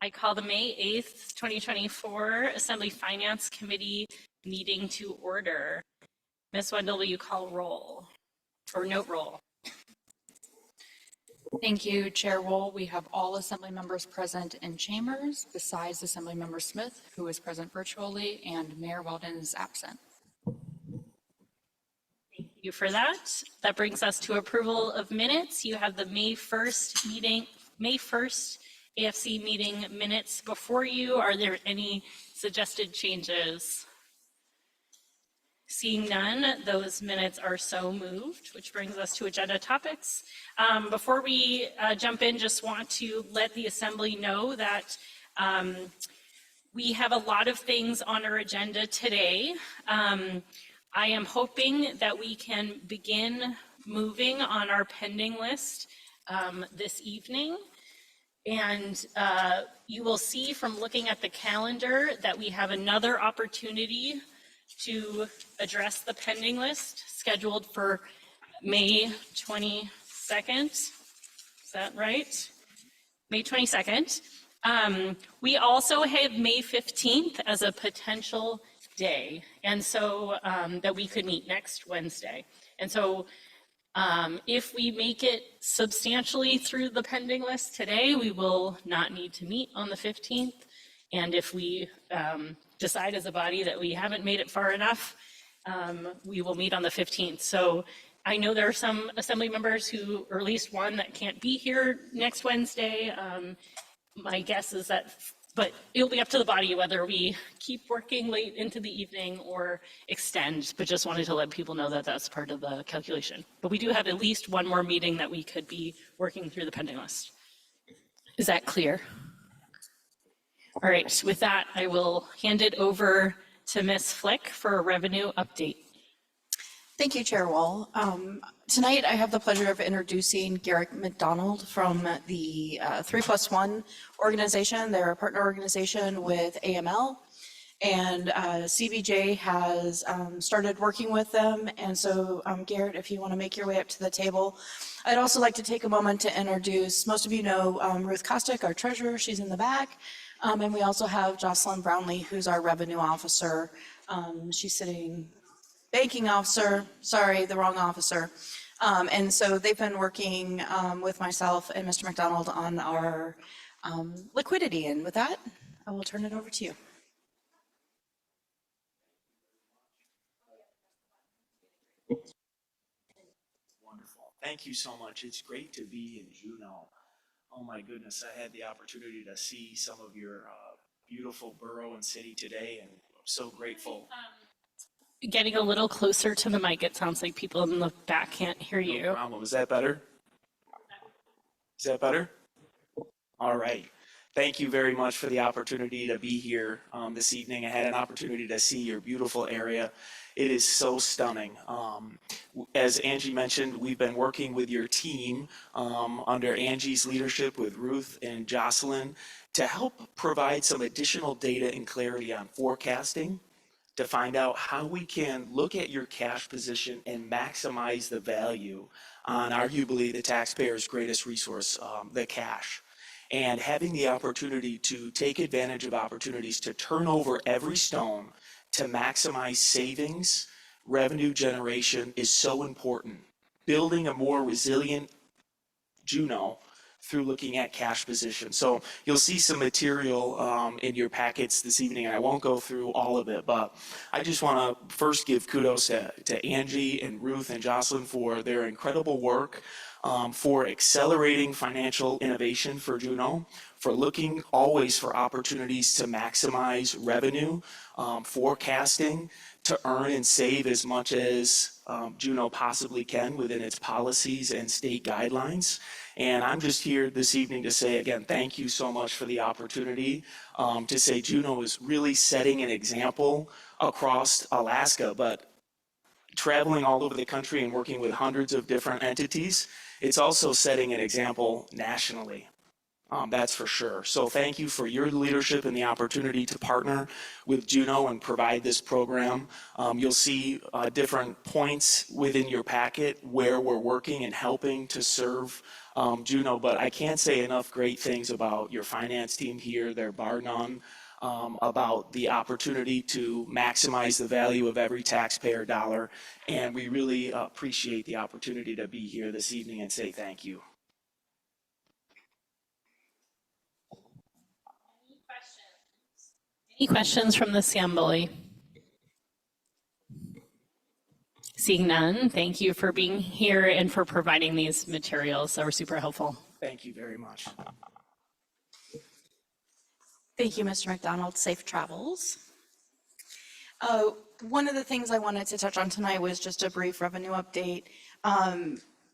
I call the May 8th, 2024 Assembly Finance Committee meeting to order. Ms. Wendell, will you call roll or note roll? Thank you, Chair Wool. We have all Assembly members present in chambers, besides Assemblymember Smith, who is present virtually, and Mayor Weldon is absent. Thank you for that. That brings us to approval of minutes. You have the May 1st AFC meeting minutes before you. Are there any suggested changes? Seeing none, those minutes are so moved, which brings us to agenda topics. Before we jump in, just want to let the Assembly know that we have a lot of things on our agenda today. I am hoping that we can begin moving on our pending list this evening. And you will see from looking at the calendar that we have another opportunity to address the pending list scheduled for May 22nd. Is that right? May 22nd. We also have May 15th as a potential day, and so that we could meet next Wednesday. And so if we make it substantially through the pending list today, we will not need to meet on the 15th. And if we decide as a body that we haven't made it far enough, we will meet on the 15th. So I know there are some Assembly members who, or at least one that can't be here next Wednesday. My guess is that, but it'll be up to the body whether we keep working late into the evening or extend, but just wanted to let people know that that's part of the calculation. But we do have at least one more meeting that we could be working through the pending list. Is that clear? All right, with that, I will hand it over to Ms. Flick for a revenue update. Thank you, Chair Wall. Tonight, I have the pleasure of introducing Garrick McDonald from the 3+1 organization. They're a partner organization with AML, and CBJ has started working with them. And so, Garrett, if you want to make your way up to the table. I'd also like to take a moment to introduce, most of you know Ruth Kostick, our treasurer, she's in the back. And we also have Jocelyn Brownlee, who's our revenue officer. She's sitting, banking officer, sorry, the wrong officer. And so they've been working with myself and Mr. McDonald on our liquidity. And with that, I will turn it over to you. Wonderful. Thank you so much. It's great to be in Juneau. Oh my goodness, I had the opportunity to see some of your beautiful borough and city today, and I'm so grateful. Getting a little closer to the mic, it sounds like people in the back can't hear you. No problem. Is that better? Is that better? All right. Thank you very much for the opportunity to be here this evening. I had an opportunity to see your beautiful area. It is so stunning. As Angie mentioned, we've been working with your team under Angie's leadership with Ruth and Jocelyn to help provide some additional data and clarity on forecasting to find out how we can look at your cash position and maximize the value on arguably the taxpayer's greatest resource, the cash. And having the opportunity to take advantage of opportunities to turn over every stone to maximize savings, revenue generation is so important. Building a more resilient Juneau through looking at cash position. So you'll see some material in your packets this evening. I won't go through all of it, but I just want to first give kudos to Angie and Ruth and Jocelyn for their incredible work, for accelerating financial innovation for Juneau, for looking always for opportunities to maximize revenue, forecasting, to earn and save as much as Juneau possibly can within its policies and state guidelines. And I'm just here this evening to say, again, thank you so much for the opportunity to say Juneau is really setting an example across Alaska, but traveling all over the country and working with hundreds of different entities, it's also setting an example nationally. That's for sure. So thank you for your leadership and the opportunity to partner with Juno and provide this program. You'll see different points within your packet where we're working and helping to serve Juno, but I can't say enough great things about your finance team here. They're bar none. About the opportunity to maximize the value of every taxpayer dollar. And we really appreciate the opportunity to be here this evening and say thank you. Any questions from the assembly? Seeing none, thank you for being here and for providing these materials that were super helpful. Thank you very much. Thank you, Mr. McDonald. Safe travels. One of the things I wanted to touch on tonight was just a brief revenue update.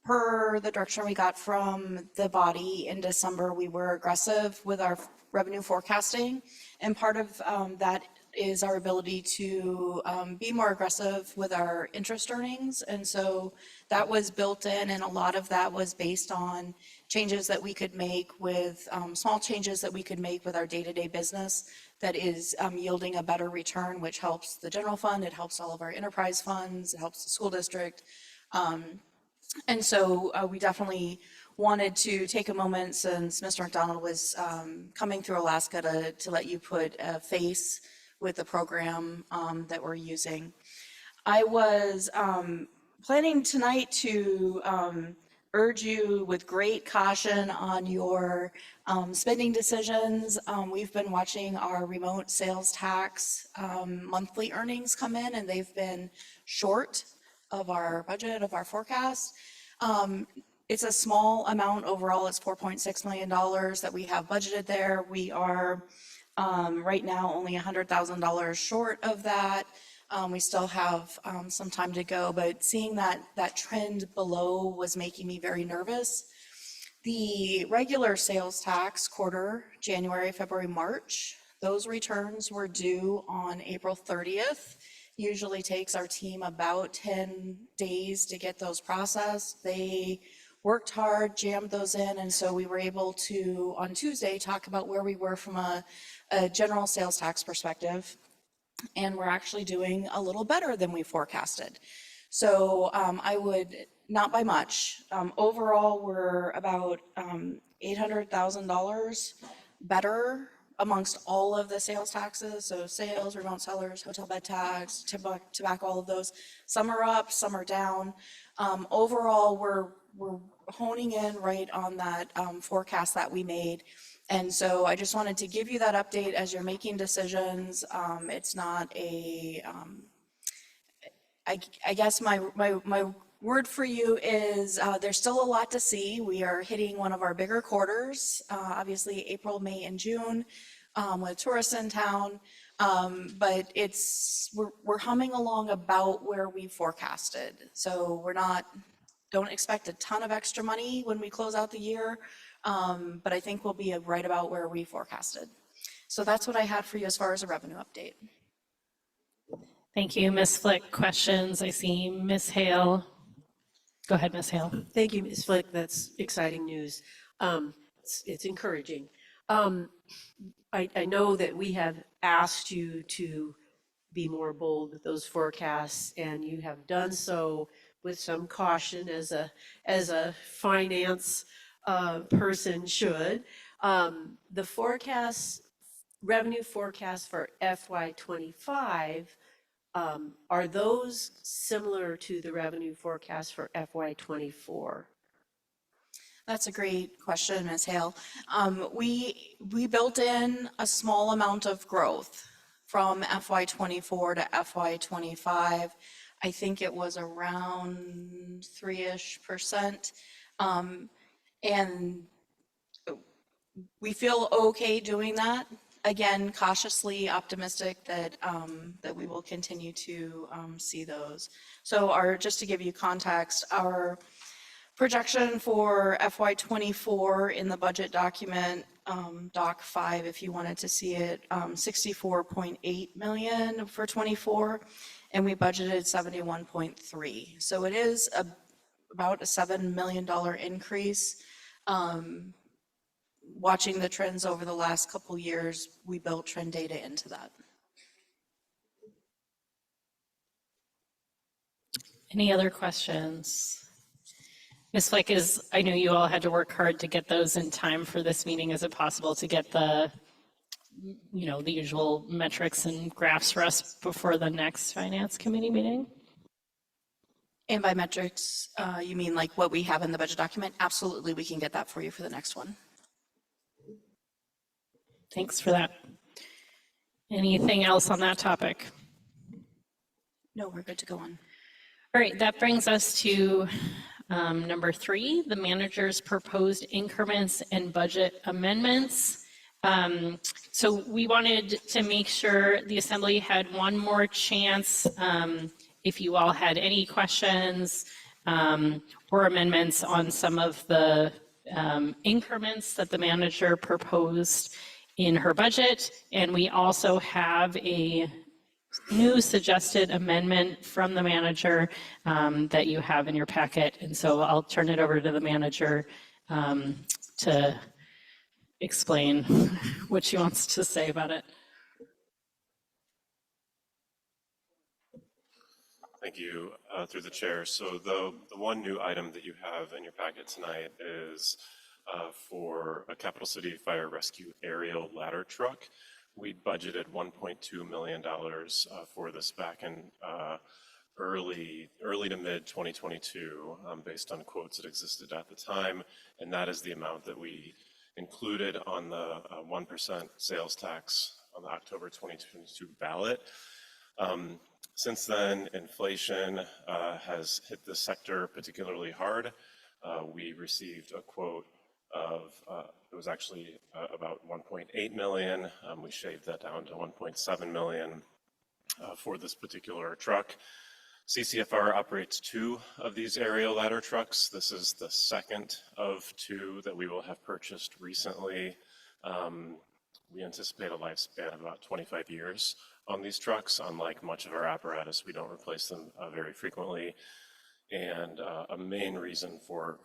Per the direction we got from the body in December, we were aggressive with our revenue forecasting. And part of that is our ability to be more aggressive with our interest earnings. And so that was built in, and a lot of that was based on changes that we could make with, small changes that we could make with our day-to-day business that is yielding a better return, which helps the general fund, it helps all of our enterprise funds, it helps the school district. And so we definitely wanted to take a moment, since Mr. McDonald was coming through Alaska, to let you put a face with the program that we're using. I was planning tonight to urge you with great caution on your spending decisions. We've been watching our remote sales tax monthly earnings come in, and they've been short of our budget, of our forecast. It's a small amount overall. It's $4.6 million that we have budgeted there. We are right now only $100,000 short of that. We still have some time to go, but seeing that trend below was making me very nervous. The regular sales tax quarter, January, February, March, those returns were due on April 30th. Usually takes our team about 10 days to get those processed. They worked hard, jammed those in, and so we were able to, on Tuesday, talk about where we were from a general sales tax perspective. And we're actually doing a little better than we forecasted. So I would, not by much, overall, we're about $800,000 better amongst all of the sales taxes. So sales, remote sellers, hotel bed tax, tobacco, all of those. Some are up, some are down. Overall, we're honing in right on that forecast that we made. And so I just wanted to give you that update as you're making decisions. It's not a, I guess my word for you is there's still a lot to see. We are hitting one of our bigger quarters, obviously April, May, and June with tourists in town. But we're humming along about where we forecasted. So don't expect a ton of extra money when we close out the year. But I think we'll be right about where we forecasted. So that's what I had for you as far as a revenue update. Thank you, Ms. Flick. Questions? I see Ms. Hale. Go ahead, Ms. Hale. Thank you, Ms. Flick. That's exciting news. It's encouraging. I know that we have asked you to be more bold with those forecasts, and you have done so with some caution, as a finance person should. The revenue forecast for FY25, are those similar to the revenue forecast for FY24? That's a great question, Ms. Hale. We built in a small amount of growth from FY24 to FY25. I think it was around 3-ish%. And we feel okay doing that. Again, cautiously optimistic that we will continue to see those. So just to give you context, our projection for FY24 in the budget document, Doc 5, if you wanted to see it, 64.8 million for 24, and we budgeted 71.3. So it is about a $7 million increase. watching the trends over the last couple years, we built trend data into that. Any other questions? Ms. Flick, I know you all had to work hard to get those in time for this meeting. Is it possible to get the usual metrics and graphs for us before the next Finance Committee meeting? And by metrics, you mean like what we have in the budget document? Absolutely, we can get that for you for the next one. Thanks for that. Anything else on that topic? No, we're good to go on. All right, that brings us to number 3, the manager's proposed increments and budget amendments. So we wanted to make sure the Assembly had one more chance if you all had any questions or amendments on some of the increments that the manager proposed in her budget. And we also have a new suggested amendment from the manager that you have in your packet. And so I'll turn it over to the manager to explain what she wants to say about it. Thank you, through the chair. So the one new item that you have in your packet tonight is for a Capital City Fire Rescue aerial ladder truck. We budgeted $1.2 million for this back in early to mid 2022, based on quotes that existed at the time, and that is the amount that we included on the 1% sales tax on the October 2022 ballot. Since then, inflation has hit the sector particularly hard. We received a quote of, it was actually about 1.8 million. We shaved that down to 1.7 million for this particular truck. CCFR operates 2 of these aerial ladder trucks. This is the second of 2 that we will have purchased recently. We anticipate a lifespan of about 25 years on these trucks. Unlike much of our apparatus, we don't replace them very frequently. And a main reason for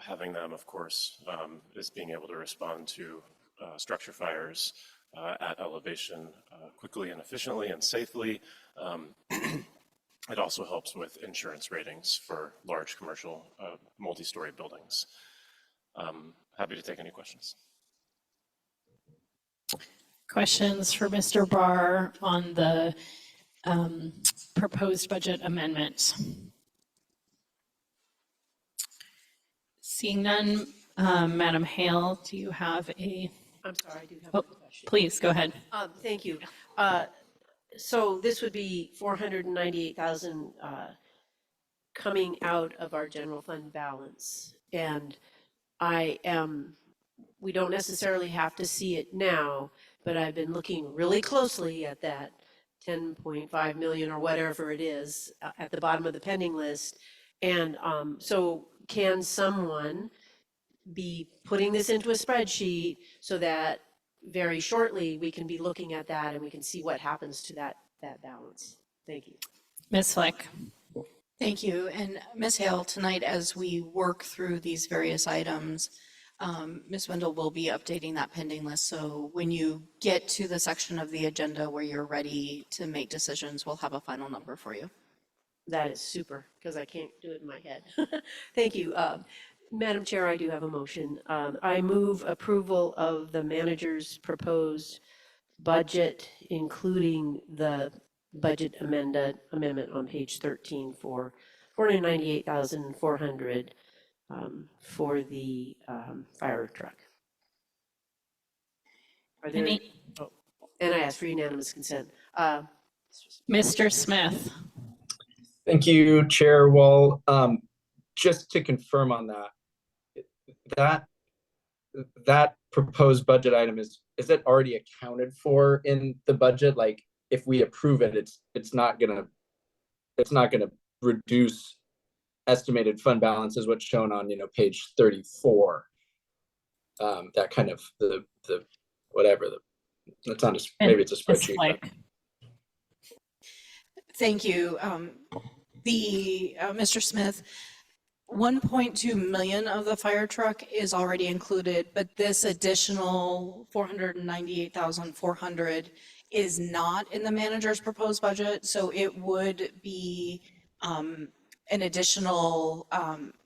having them, of course, is being able to respond to structure fires at elevation quickly and efficiently and safely. It also helps with insurance ratings for large commercial multi-story buildings. Happy to take any questions. Questions for Mr. Barr on the proposed budget amendment? Seeing none, Madam Hale, do you have a, I'm sorry, I do have a question. please go ahead. Thank you. So this would be 498,000 coming out of our general fund balance. And we don't necessarily have to see it now, but I've been looking really closely at that 10.5 million or whatever it is at the bottom of the pending list. And so can someone be putting this into a spreadsheet so that very shortly we can be looking at that and we can see what happens to that balance? Thank you. Ms. Flick. Thank you. And Ms. Hale, tonight as we work through these various items, Ms. Wendell will be updating that pending list. So when you get to the section of the agenda where you're ready to make decisions, we'll have a final number for you. That is super, because I can't do it in my head. Thank you. Madam Chair, I do have a motion. I move approval of the manager's proposed budget, including the budget amendment on page 13 for 498,400 for the fire truck. Are there, and I ask for unanimous consent. Mr. Smith. Thank you, Chair Wall. Just to confirm on that proposed budget item, is it already accounted for in the budget? Like if we approve it, it's not gonna reduce estimated fund balance is what's shown on page 34. That kind of the whatever it's on maybe it's a spreadsheet. Like, Thank you. Mr. Smith, 1.2 million of the fire truck is already included, but this additional 498,400 is not in the manager's proposed budget, so it would be an additional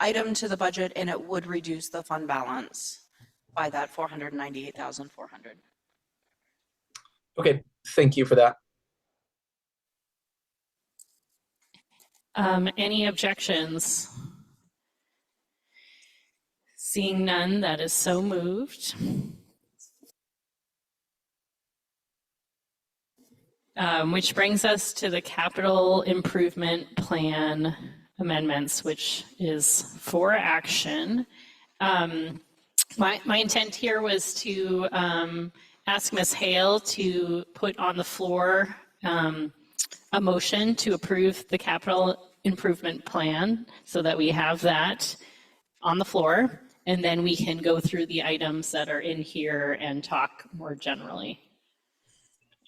item to the budget, and it would reduce the fund balance by that 498,400. Okay, thank you for that. Any objections? Seeing none, that is so moved. Which brings us to the capital improvement plan amendments, which is for action. My intent here was to ask Ms. Hale to put on the floor a motion to approve the capital improvement plan so that we have that on the floor, and then we can go through the items that are in here and talk more generally.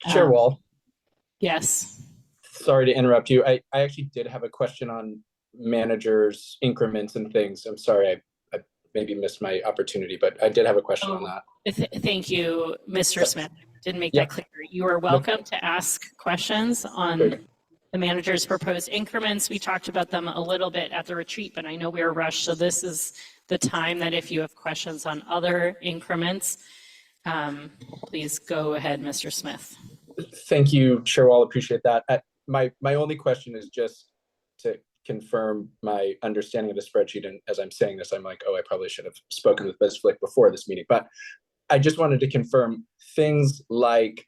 Chair Wall, Yes. sorry to interrupt you. I actually did have a question on managers' increments and things. I'm sorry, I maybe missed my opportunity, but I did have a question on that. Thank you, Mr. Smith. Didn't make Yep. that clear. You are welcome to ask questions on Very good. the manager's proposed increments. We talked about them a little bit at the retreat, but I know we were rushed, so this is the time that if you have questions on other increments, please go ahead, Mr. Smith. Thank you, Chair Wall, appreciate that. My only question is just to confirm my understanding of the spreadsheet, and as I'm saying this, I'm like, oh, I probably should have spoken with Ms. Flick before this meeting, but I just wanted to confirm things like,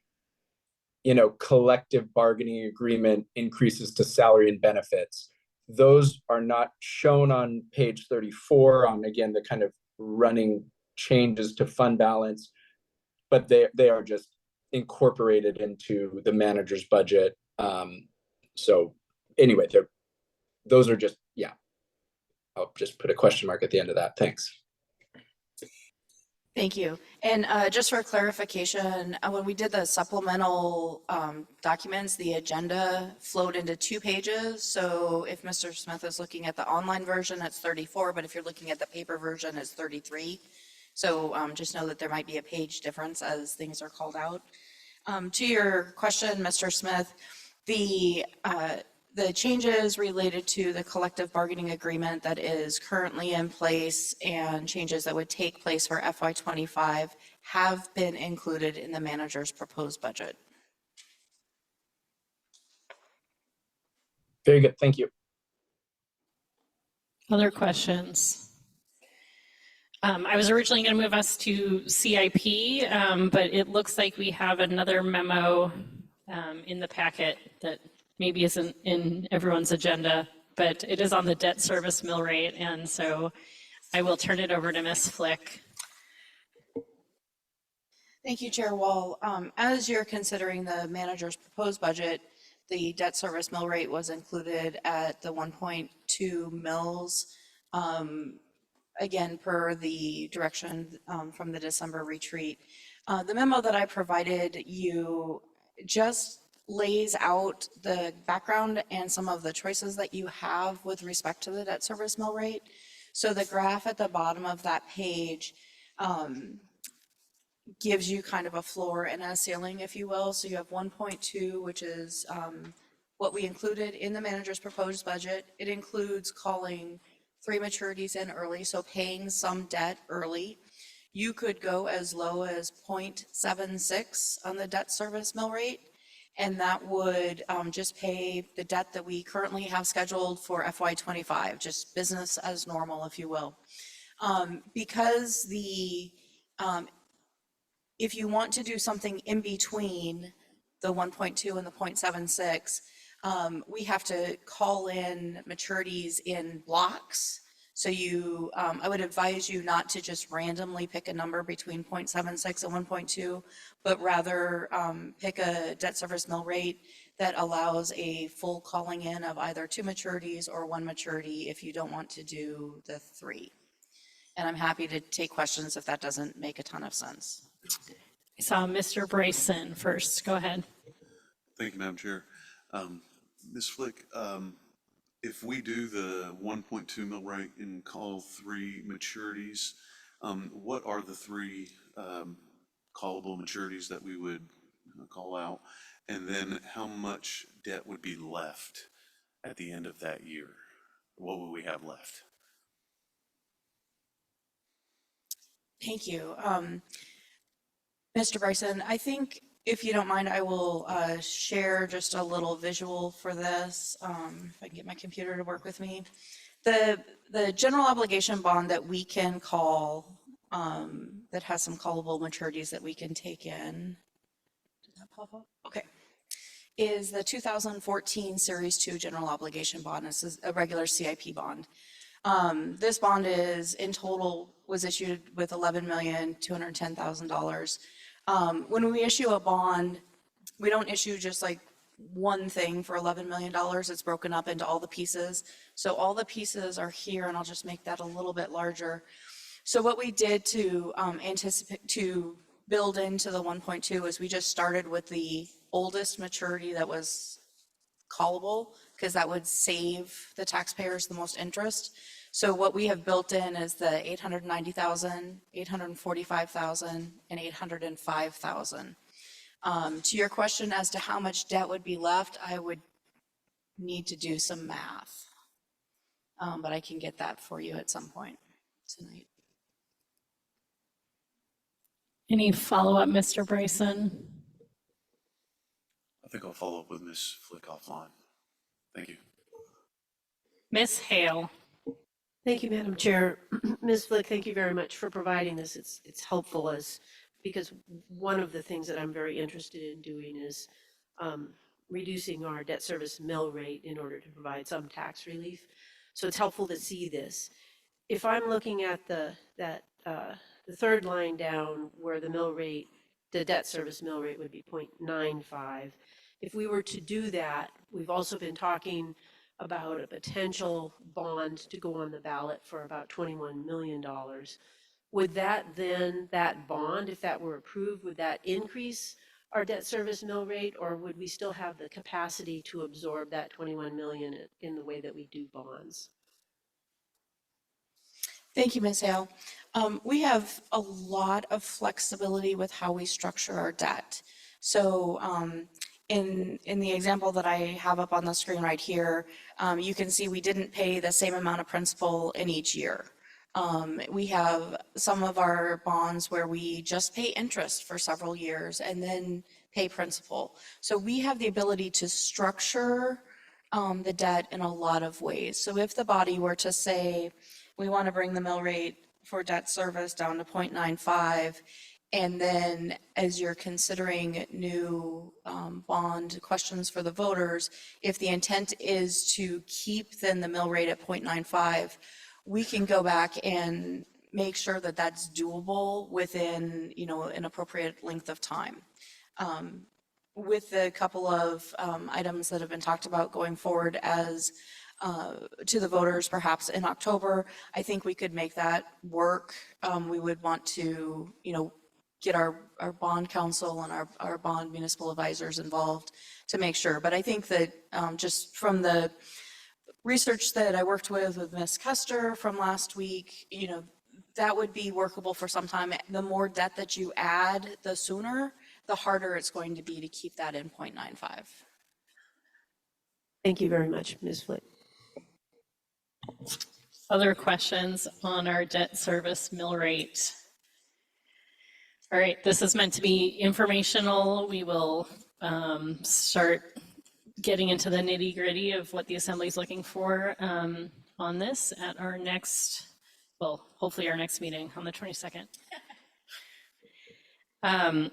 collective bargaining agreement increases to salary and benefits. Those are not shown on page 34 on, again, the kind of running changes to fund balance, but they are just incorporated into the manager's budget. So anyway, those are just, yeah. I'll just put a question mark at the end of that. Thanks. Thank you. And just for clarification, when we did the supplemental documents, the agenda flowed into 2 pages. So if Mr. Smith is looking at the online version, it's 34, but if you're looking at the paper version, it's 33. So just know that there might be a page difference as things are called out. To your question, Mr. Smith, the changes related to the collective bargaining agreement that is currently in place and changes that would take place for FY25 have been included in the manager's proposed budget. Very good, thank you. Other questions? I was originally going to move us to CIP, but it looks like we have another memo in the packet that maybe isn't in everyone's agenda, but it is on the debt service mill rate, and so I will turn it over to Ms. Flick. Thank you, Chair Wall. As you're considering the manager's proposed budget, the debt service mill rate was included at the 1.2 mils. Again, per the direction from the December retreat. The memo that I provided you just lays out the background and some of the choices that you have with respect to the debt service mill rate. So the graph at the bottom of that page gives you kind of a floor and a ceiling, if you will. So you have 1.2, which is what we included in the manager's proposed budget. It includes calling 3 maturities in early, so paying some debt early. You could go as low as 0.76 on the debt service mill rate, and that would just pay the debt that we currently have scheduled for FY25, just business as normal, if you will. Because if you want to do something in between the 1.2 and the 0.76, we have to call in maturities in blocks. So I would advise you not to just randomly pick a number between 0.76 and 1.2, but rather pick a debt service mill rate that allows a full calling in of either 2 maturities or 1 maturity if you don't want to do the 3. And I'm happy to take questions if that doesn't make a ton of sense. I saw Mr. Bryson first. Go ahead. Thank you, Madam Chair. Ms. Flick, if we do the 1.2 mil rate in call three maturities, what are the three callable maturities that we would call out? And then how much debt would be left at the end of that year? What would we have left? Thank you. Mr. Bryson, I think if you don't mind, I will share just a little visual for this. If I can get my computer to work with me. The general obligation bond that we can call, that has some callable maturities that we can take in. Did that pop up? Okay. Is the 2014 Series 2 General Obligation Bond. This is a regular CIP bond. This bond is, in total, was issued with $11,210,000. When we issue a bond, we don't issue just like one thing for $11 million. It's broken up into all the pieces. So all the pieces are here, and I'll just make that a little bit larger. So what we did to build into the 1.2 is we just started with the oldest maturity that was callable, because that would save the taxpayers the most interest. So what we have built in is the 890,000, 845,000, and 805,000. To your question as to how much debt would be left, I would need to do some math. But I can get that for you at some point tonight. Any follow-up, Mr. Bryson? I think I'll follow up with Ms. Flick offline. Thank you. Ms. Hale? Thank you, Madam Chair. Ms. Flick, thank you very much for providing this. It's helpful because one of the things that I'm very interested in doing is reducing our debt service mill rate in order to provide some tax relief. So it's helpful to see this. If I'm looking at the third line down where the mill rate, the debt service mill rate would be 0.95. If we were to do that, we've also been talking about a potential bond to go on the ballot for about $21 million. Would that then, that bond, if that were approved, would that increase our debt service mill rate, or would we still have the capacity to absorb that 21 million in the way that we do bonds? Thank you, Ms. Hale. We have a lot of flexibility with how we structure our debt. So in the example that I have up on the screen right here, you can see we didn't pay the same amount of principal in each year. We have some of our bonds where we just pay interest for several years and then pay principal. So we have the ability to structure the debt in a lot of ways. So if the body were to say, we want to bring the mill rate for debt service down to 0.95, and then as you're considering new bond questions for the voters, if the intent is to keep then the mill rate at 0.95, we can go back and make sure that that's doable within, an appropriate length of time. With a couple of items that have been talked about going forward as to the voters perhaps in October, I think we could make that work. We would want to, get our bond counsel and our bond municipal advisors involved to make sure. But I think that just from the research that I worked with Ms. Custer from last week, that would be workable for some time. The more debt that you add, the sooner, the harder it's going to be to keep that in 0.95. Thank you very much, Ms. Flick. Other questions on our debt service mill rate? All right, this is meant to be informational. We will start getting into the nitty gritty of what the Assembly is looking for on this at our next, hopefully our next meeting on the 22nd.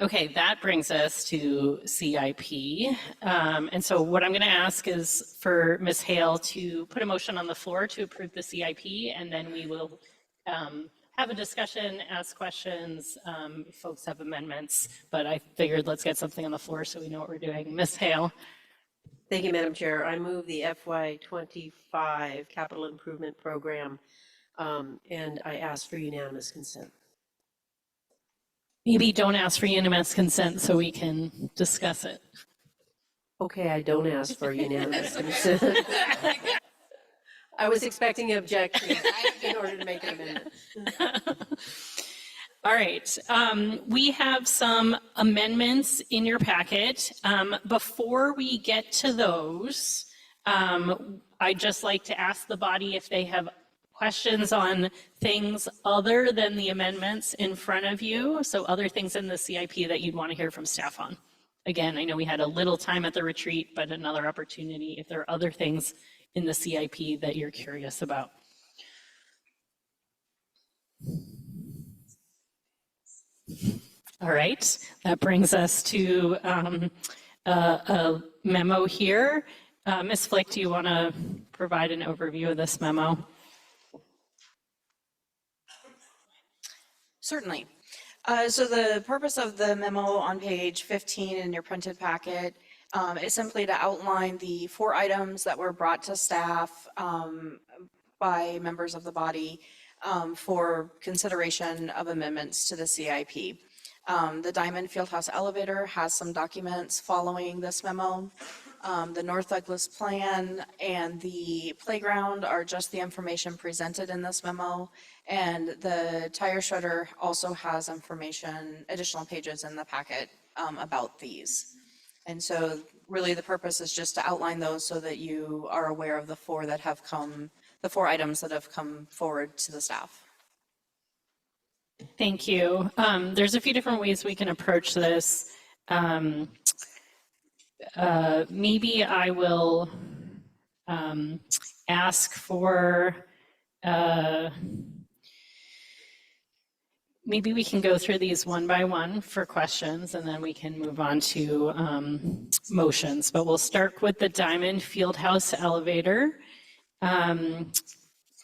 Okay, that brings us to CIP. And so what I'm going to ask is for Ms. Hale to put a motion on the floor to approve the CIP, and then we will have a discussion, ask questions. Folks have amendments, but I figured let's get something on the floor so we know what we're doing. Ms. Hale. Thank you, Madam Chair. I move the FY25 Capital Improvement Program, and I ask for unanimous consent. Maybe don't ask for unanimous consent so we can discuss it. Okay, I don't ask for unanimous consent. I was expecting objections in order to make an amendment. All right, we have some amendments in your packet. Before we get to those, I'd just like to ask the body if they have questions on things other than the amendments in front of you, so other things in the CIP that you'd want to hear from staff on. Again, I know we had a little time at the retreat, but another opportunity if there are other things in the CIP that you're curious about. All right, that brings us to a memo here. Ms. Flick, do you want to provide an overview of this memo? Certainly. So the purpose of the memo on page 15 in your printed packet is simply to outline the 4 items that were brought to staff by members of the body for consideration of amendments to the CIP. The Diamond Fieldhouse elevator has some documents following this memo. The North Douglas plan and the playground are just the information presented in this memo. And the tire shredder also has information, additional pages in the packet about these. And so really the purpose is just to outline those so that you are aware of the 4 that have come, the 4 items that have come forward to the staff. Thank you. There's a few different ways we can approach this. Maybe I will ask for, maybe we can go through these one by one for questions and then we can move on to motions. But we'll start with the Diamond Fieldhouse elevator.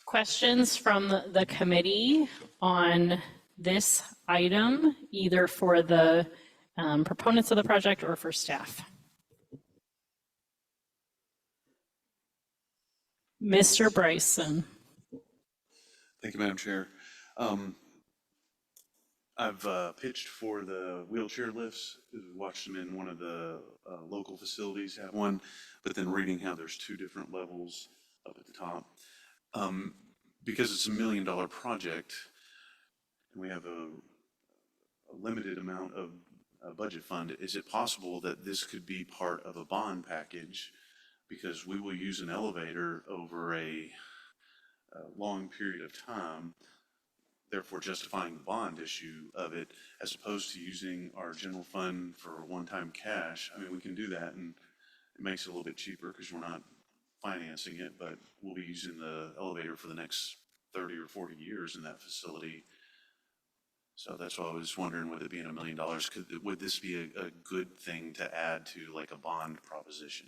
Questions from the committee on this item, either for the proponents of the project or for staff? Mr. Bryson. Thank you, Madam Chair. I've pitched for the wheelchair lifts, watched them in one of the local facilities have one, but then reading how there's 2 different levels up at the top. Because it's $1 million project, and we have a limited amount of budget fund, is it possible that this could be part of a bond package? Because we will use an elevator over a long period of time, therefore justifying the bond issue of it, as opposed to using our general fund for one-time cash. I mean, we can do that, and it makes it a little bit cheaper because we're not financing it, but we'll be using the elevator for the next 30 or 40 years in that facility. So that's why I was wondering, with it being $1 million, would this be a good thing to add to like a bond proposition?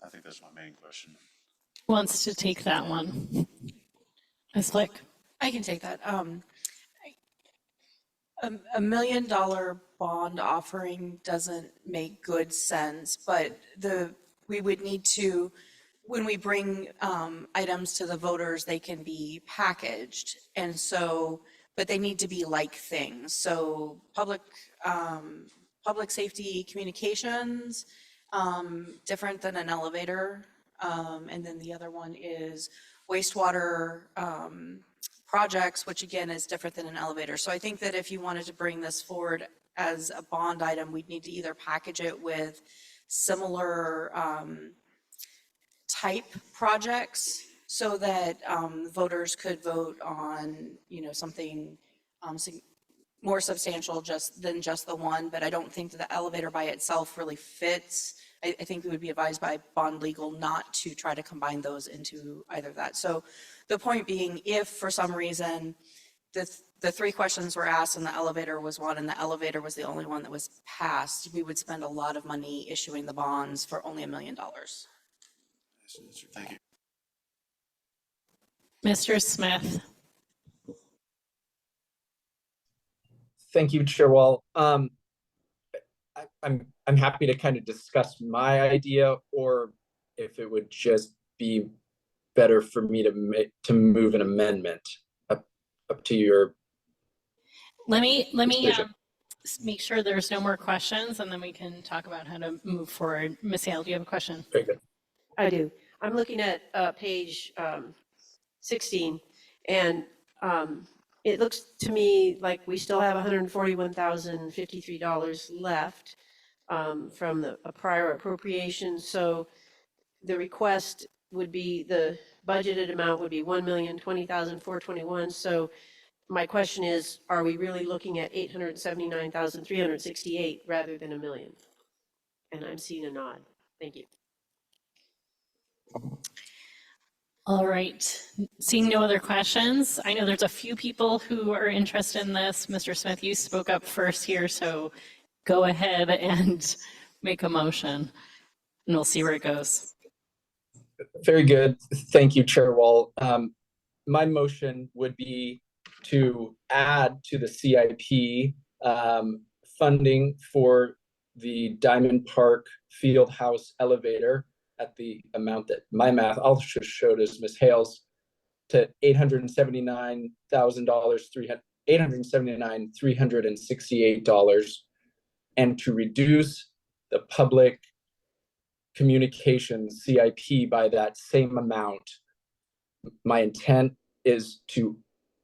I think that's my main question. Who wants to take that one? Ms. Flick. I can take that. $1 million bond offering doesn't make good sense, but we would need to, when we bring items to the voters, they can be packaged. And so, but they need to be like things. So public safety communications, different than an elevator. And then the other one is wastewater projects, which again is different than an elevator. So I think that if you wanted to bring this forward as a bond item, we'd need to either package it with similar type projects so that voters could vote on, something more substantial than just the one. But I don't think that the elevator by itself really fits. I think we would be advised by bond legal not to try to combine those into either of that. So the point being, if for some reason the 3 questions were asked and the elevator was one and the elevator was the only one that was passed, we would spend a lot of money issuing the bonds for only $1 million. Thank you. Mr. Smith. Thank you, Chair Wall. I'm happy to kind of discuss my idea, or if it would just be better for me to move an amendment up to your. Let me decision. make sure there's no more questions, and then we can talk about how to move forward. Ms. Hale, do you have a question? Very good. I do. I'm looking at page 16, and it looks to me like we still have $141,053 left from a prior appropriation. So the request would be, the budgeted amount would be $1,020,421. So my question is, are we really looking at 879,368 rather than $1 million? And I'm seeing a nod. Thank you. All right, seeing no other questions, I know there's a few people who are interested in this. Mr. Smith, you spoke up first here, so go ahead and make a motion, and we'll see where it goes. Very good. Thank you, Chair Wall. My motion would be to add to the CIP funding for the Diamond Park Fieldhouse elevator at the amount that my math also showed as Ms. Hales, to $879,368, and to reduce the public communications CIP by that same amount. My intent is to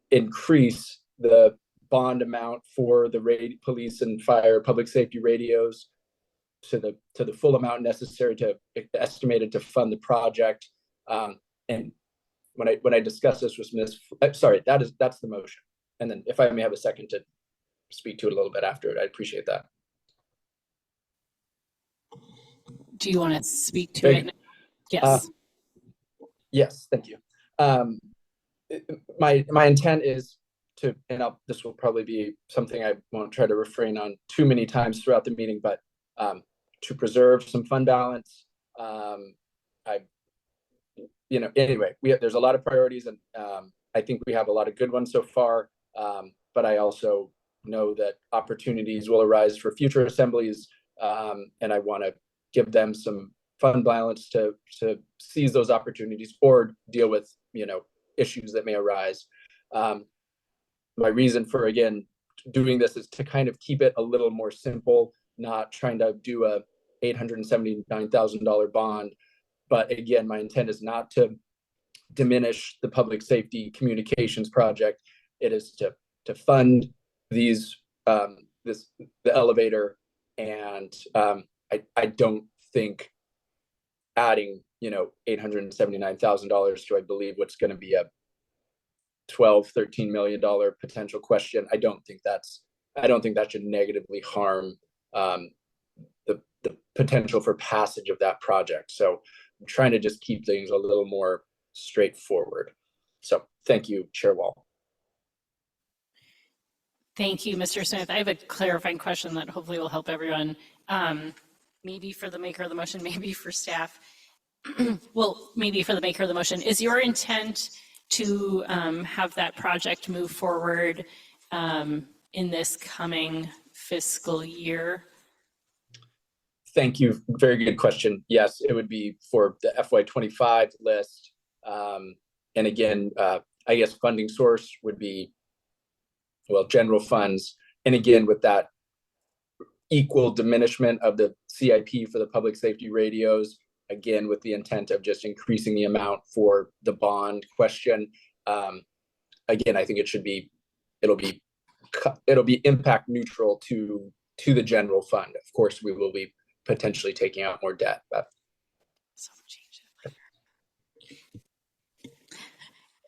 increase the bond amount for the police and fire public safety radios to the full amount necessary to estimated to fund the project. And when I discussed this with that's the motion. And then if I may have a second to speak to it a little bit after it, I'd appreciate that. Do you want to speak to Thank it? Yes. Yes, thank you. My intent is to, and this will probably be something I won't try to refrain on too many times throughout the meeting, but to preserve some fund balance. Anyway, there's a lot of priorities, and I think we have a lot of good ones so far. But I also know that opportunities will arise for future assemblies, and I want to give them some fund balance to seize those opportunities or deal with issues that may arise. My reason for again doing this is to kind of keep it a little more simple, not trying to do a $879,000 bond. But again, my intent is not to diminish the public safety communications project. It is to fund these the elevator, and I don't think adding $879,000 to, I believe, what's going to be a $12-13 million potential question. I don't think that should negatively harm the potential for passage of that project. So I'm trying to just keep things a little more straightforward. So thank you, Chair Wall. Thank you, Mr. Smith. I have a clarifying question that hopefully will help everyone. Maybe for the maker of the motion, maybe for staff. Well, maybe for the maker of the motion. Is your intent to have that project move forward in this coming fiscal year? Thank you. Very good question. Yes, it would be for the FY25 list. And again, I guess funding source would be, well, general funds. And again, with that equal diminishment of the CIP for the public safety radios, again, with the intent of just increasing the amount for the bond question. Again, I think it'll be impact neutral to the general fund. Of course, we will be potentially taking out more debt, but.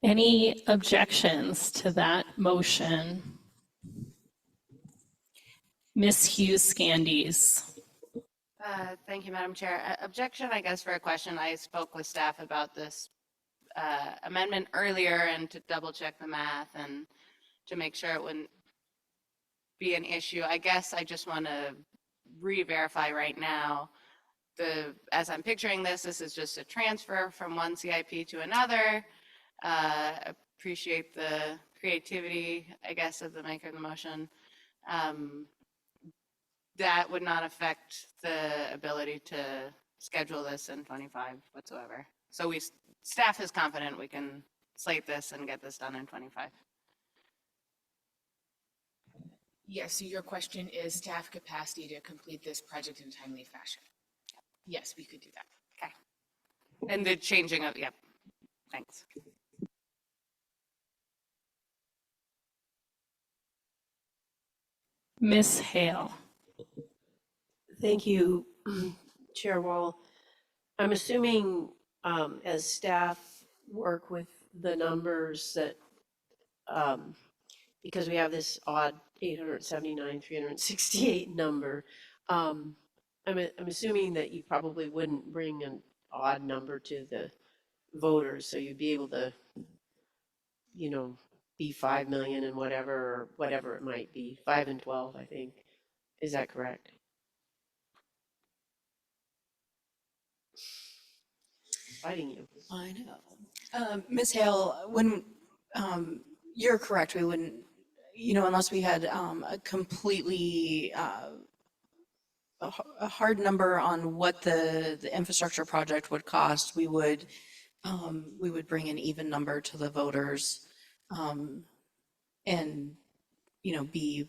Any objections to that motion? Ms. Hughes-Scandies. Thank you, Madam Chair. Objection, I guess, for a question. I spoke with staff about this amendment earlier and to double check the math and to make sure it wouldn't be an issue. I guess I just want to re-verify right now. As I'm picturing this is just a transfer from one CIP to another. Appreciate the creativity, I guess, of the maker of the motion. That would not affect the ability to schedule this in 25 whatsoever. So staff is confident we can slate this and get this done in 25. Yes, so your question is staff capacity to complete this project in a timely fashion. Yes, we could do that. Okay. And the changing of, yep, thanks. Ms. Hale. Thank you, Chair Wall. I'm assuming as staff work with the numbers that, because we have this odd 879, 368 number, I'm assuming that you probably wouldn't bring an odd number to the voters, so you'd be able to, be 5 million and whatever it might be, 5 and 12, I think. Is that correct? Fighting you. I know. Ms. Hale, when, you're correct, we wouldn't, unless we had a completely, a hard number on what the infrastructure project would cost, we would bring an even number to the voters, and, be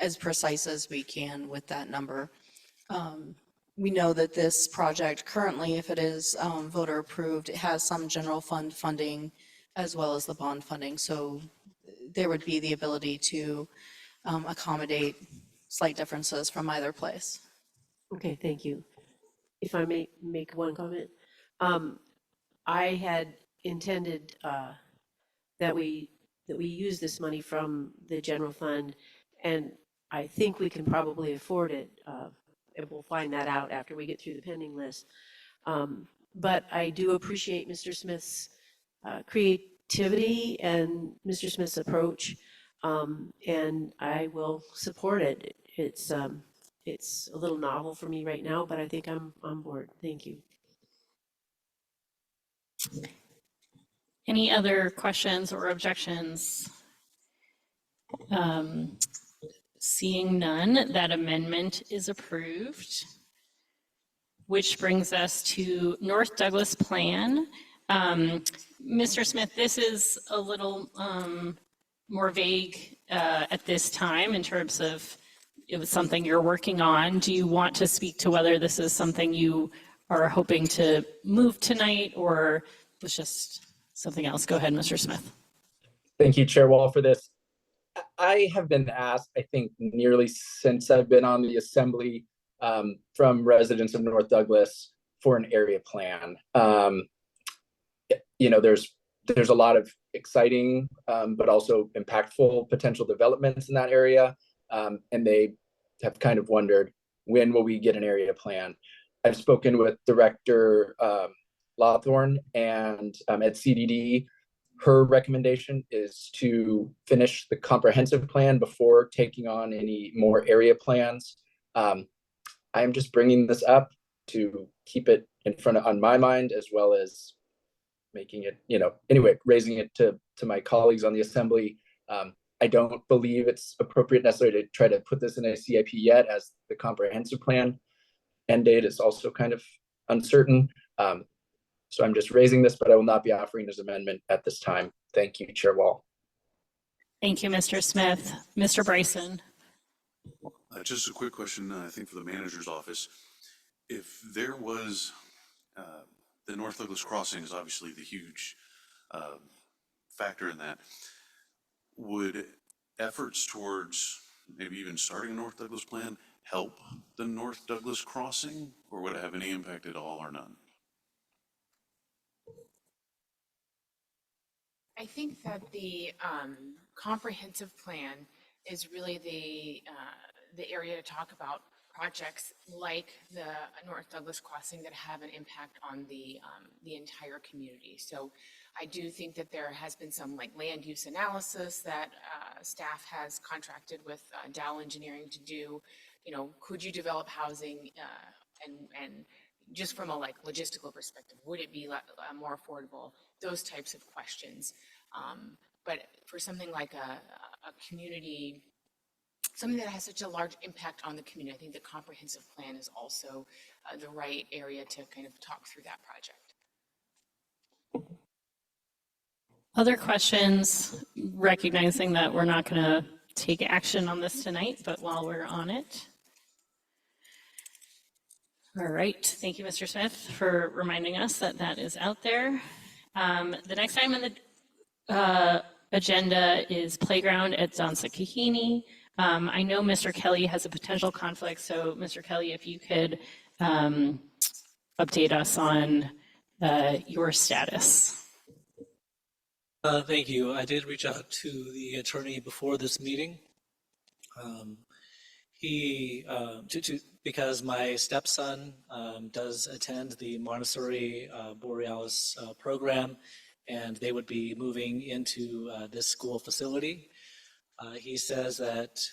as precise as we can with that number. We know that this project currently, if it is voter approved, it has some general fund funding as well as the bond funding. So there would be the ability to accommodate slight differences from either place. Okay, thank you. If I may make one comment, I had intended that we use this money from the general fund, and I think we can probably afford it. And we'll find that out after we get through the pending list. But I do appreciate Mr. Smith's creativity and Mr. Smith's approach, and I will support it. It's a little novel for me right now, but I think I'm on board. Thank you. Any other questions or objections? Seeing none, that amendment is approved. Which brings us to North Douglas Plan. Mr. Smith, this is a little more vague at this time in terms of it was something you're working on. Do you want to speak to whether this is something you are hoping to move tonight or was just something else? Go ahead, Mr. Smith. Thank you, Chair Wall, for this. I have been asked, I think, nearly since I've been on the Assembly from residents of North Douglas for an area plan. There's a lot of exciting but also impactful potential developments in that area, and they have kind of wondered, when will we get an area plan? I've spoken with Director Lawthorne, and at CDD, her recommendation is to finish the comprehensive plan before taking on any more area plans. I'm just bringing this up to keep it in front on my mind, as well as making it, raising it to my colleagues on the Assembly. I don't believe it's appropriate necessarily to try to put this in a CIP yet, as the comprehensive plan end date is also kind of uncertain. So I'm just raising this, but I will not be offering this amendment at this time. Thank you, Chair Wall. Thank you, Mr. Smith. Mr. Bryson. Just a quick question, I think for the manager's office. If there was, the North Douglas Crossing is obviously the huge factor in that. Would efforts towards maybe even starting a North Douglas plan help the North Douglas Crossing, or would it have any impact at all or none? I think that the comprehensive plan is really the area to talk about projects like the North Douglas Crossing that have an impact on the entire community. So I do think that there has been some land use analysis that staff has contracted with Dow Engineering to do. Could you develop housing and just from a logistical perspective, would it be more affordable? Those types of questions. But for something like a community, something that has such a large impact on the community, I think the comprehensive plan is also the right area to kind of talk through that project. Other questions, recognizing that we're not going to take action on this tonight, but while we're on it. All right, thank you, Mr. Smith, for reminding us that that is out there. The next item on the agenda is playground at Zanza-Kahini. I know Mr. Kelly has a potential conflict, so Mr. Kelly, if you could update us on your status. Thank you. I did reach out to the attorney before this meeting. Because my stepson does attend the Montessori Borealis program, and they would be moving into this school facility. He says that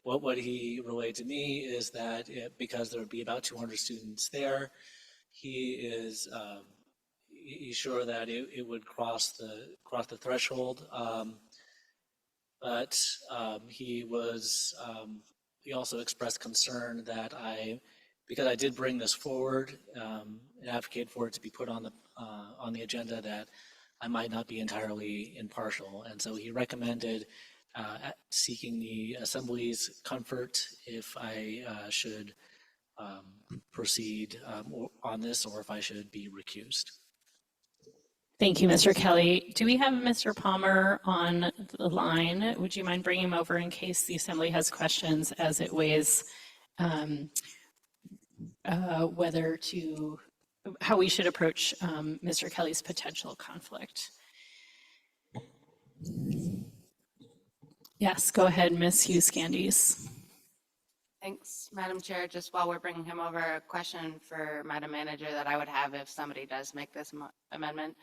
what he relayed to me is that because there would be about 200 students there, he's sure that it would cross the threshold. But he also expressed concern that because I did bring this forward and advocate for it to be put on the agenda, that I might not be entirely impartial. And so he recommended seeking the Assembly's comfort if I should proceed on this, or if I should be recused. Thank you, Mr. Kelly. Do we have Mr. Palmer on the line? Would you mind bringing him over in case the Assembly has questions as it weighs how we should approach Mr. Kelly's potential conflict? Yes, go ahead, Ms. Hughes-Candies. Thanks, Madam Chair. Just while we're bringing him over, a question for Madam Manager that I would have if somebody does make this amendment.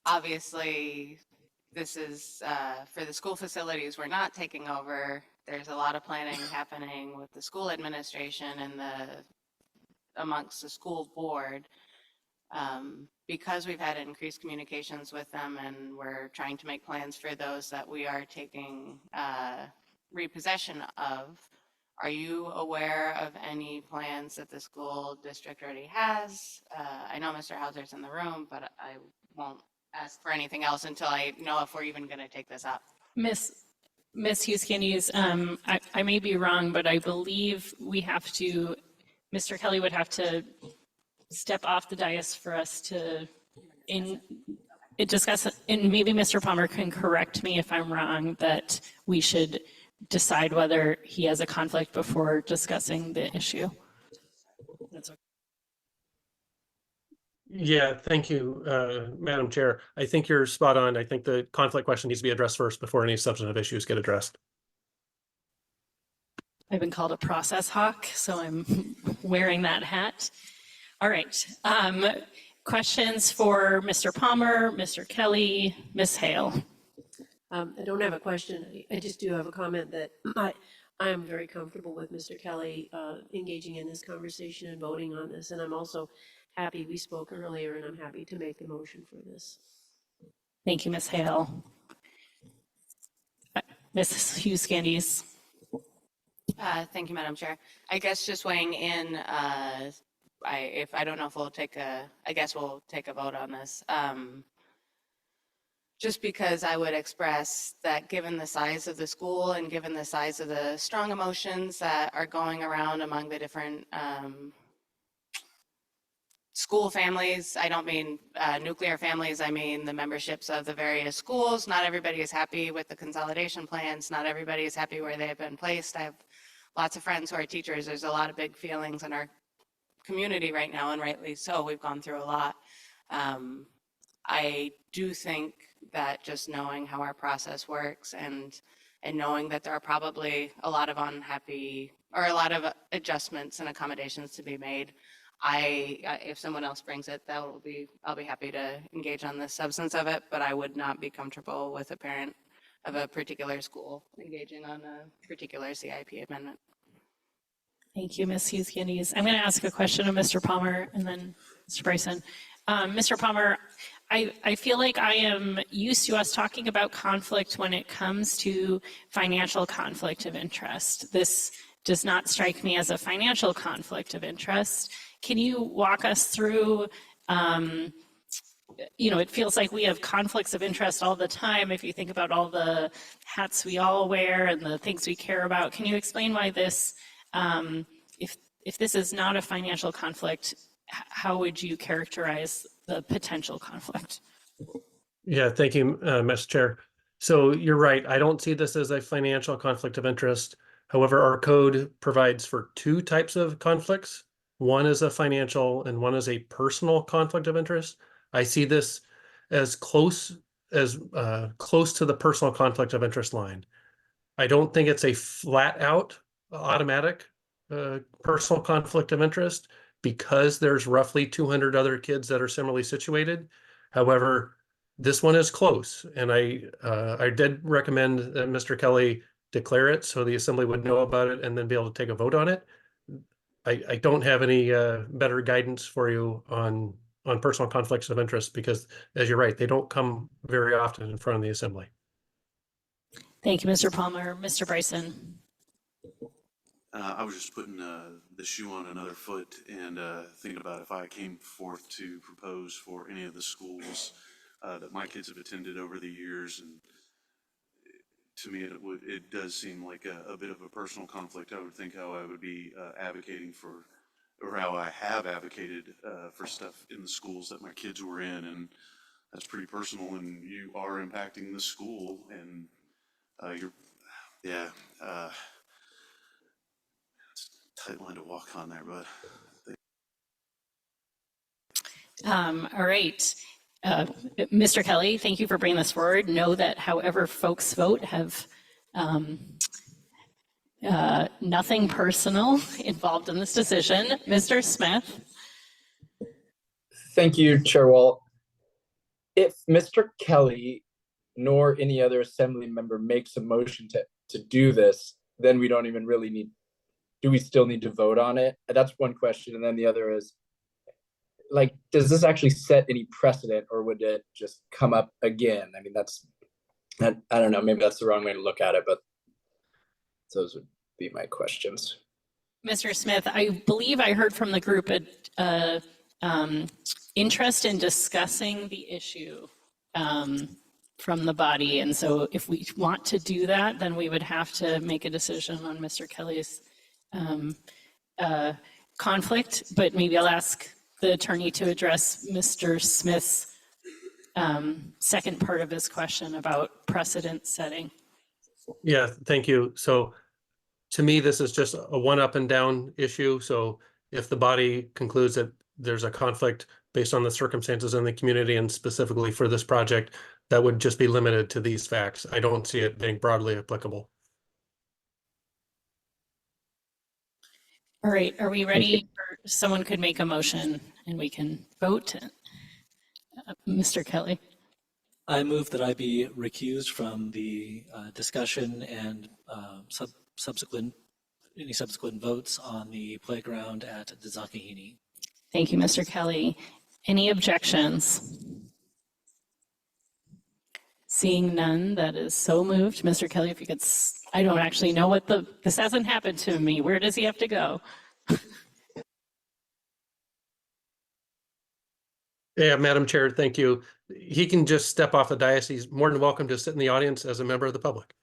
Obviously, this is for the school facilities we're not taking over. There's a lot of planning happening with the school administration and amongst the school board. Because we've had increased communications with them and we're trying to make plans for those that we are taking repossession of. Are you aware of any plans that the school district already has? I know Mr. Hauser's in the room, but I won't ask for anything else until I know if we're even going to take this up. Ms. Hughes-Candies, I may be wrong, but I believe Mr. Kelly would have to step off the dais for us to discuss, and maybe Mr. Palmer can correct me if I'm wrong, that we should decide whether he has a conflict before discussing the issue. That's okay. Yeah, thank you, Madam Chair. I think you're spot on. I think the conflict question needs to be addressed first before any substantive issues get addressed. I've been called a process hawk, so I'm wearing that hat. All right. Questions for Mr. Palmer, Mr. Kelly, Ms. Hale? I don't have a question. I just do have a comment that I am very comfortable with Mr. Kelly engaging in this conversation and voting on this. And I'm also happy we spoke earlier, and I'm happy to make the motion for this. Thank you, Ms. Hale. Ms. Hughes-Candies. Thank you, Madam Chair. I guess just weighing in, I don't know if we'll take I guess we'll take a vote on this. Just because I would express that given the size of the school and given the size of the strong emotions that are going around among the different school families, I don't mean nuclear families, I mean the memberships of the various schools. Not everybody is happy with the consolidation plans. Not everybody is happy where they have been placed. I have lots of friends who are teachers. There's a lot of big feelings in our community right now, and rightly so. We've gone through a lot. I do think that just knowing how our process works and knowing that there are probably a lot of unhappy or a lot of adjustments and accommodations to be made, if someone else brings it, I'll be happy to engage on the substance of it, but I would not be comfortable with a parent of a particular school engaging on a particular CIP amendment. Thank you, Ms. Hughes-Candies. I'm going to ask a question of Mr. Palmer and then Mr. Bryson. Mr. Palmer, I feel like I am used to us talking about conflict when it comes to financial conflict of interest. This does not strike me as a financial conflict of interest. Can you walk us through, it feels like we have conflicts of interest all the time if you think about all the hats we all wear and the things we care about. Can you explain why this, if this is not a financial conflict, how would you characterize the potential conflict? Yeah, thank you, Mr. Chair. So you're right. I don't see this as a financial conflict of interest. However, our code provides for two types of conflicts. One is a financial and one is a personal conflict of interest. I see this as close to the personal conflict of interest line. I don't think it's a flat out automatic personal conflict of interest because there's roughly 200 other kids that are similarly situated. However, this one is close, and I did recommend that Mr. Kelly declare it so the assembly would know about it and then be able to take a vote on it. I don't have any better guidance for you on personal conflicts of interest because, as you're right, they don't come very often in front of the assembly. Thank you, Mr. Palmer. Mr. Bryson. I was just putting the shoe on another foot and thinking about if I came forth to propose for any of the schools that my kids have attended over the years, and to me it does seem like a bit of a personal conflict. I would think how I would be advocating for, or how I have advocated for stuff in the schools that my kids were in, and that's pretty personal. And you are impacting the school, and it's a tight line to walk on there, but. All right. Mr. Kelly, thank you for bringing this forward. Know that however folks vote have nothing personal involved in this decision. Mr. Smith. Thank you, Chair Wall. If Mr. Kelly nor any other assembly member makes a motion to do this, then we don't even really need, do we still need to vote on it? That's one question. And then the other is, like, does this actually set any precedent, or would it just come up again? I mean, I don't know, maybe that's the wrong way to look at it, but those would be my questions. Mr. Smith, I believe I heard from the group interest in discussing the issue from the body. And so if we want to do that, then we would have to make a decision on Mr. Kelly's conflict, but maybe I'll ask the attorney to address Mr. Smith's second part of his question about precedent setting. Yeah, thank you. So to me, this is just a one up and down issue. So if the body concludes that there's a conflict based on the circumstances in the community and specifically for this project, that would just be limited to these facts. I don't see it being broadly applicable. All right, are we ready? Or someone could make a motion and we can vote. Mr. Kelly. I move that I be recused from the discussion and any subsequent votes on the playground at Dzakahini. Thank you, Mr. Kelly. Any objections? Seeing none, that is so moved. Mr. Kelly, if you could, I don't actually know what this hasn't happened to me. Where does he have to go? Yeah, Madam Chair, thank you. He can just step off the dais. He's more than welcome to sit in the audience as a member of the public.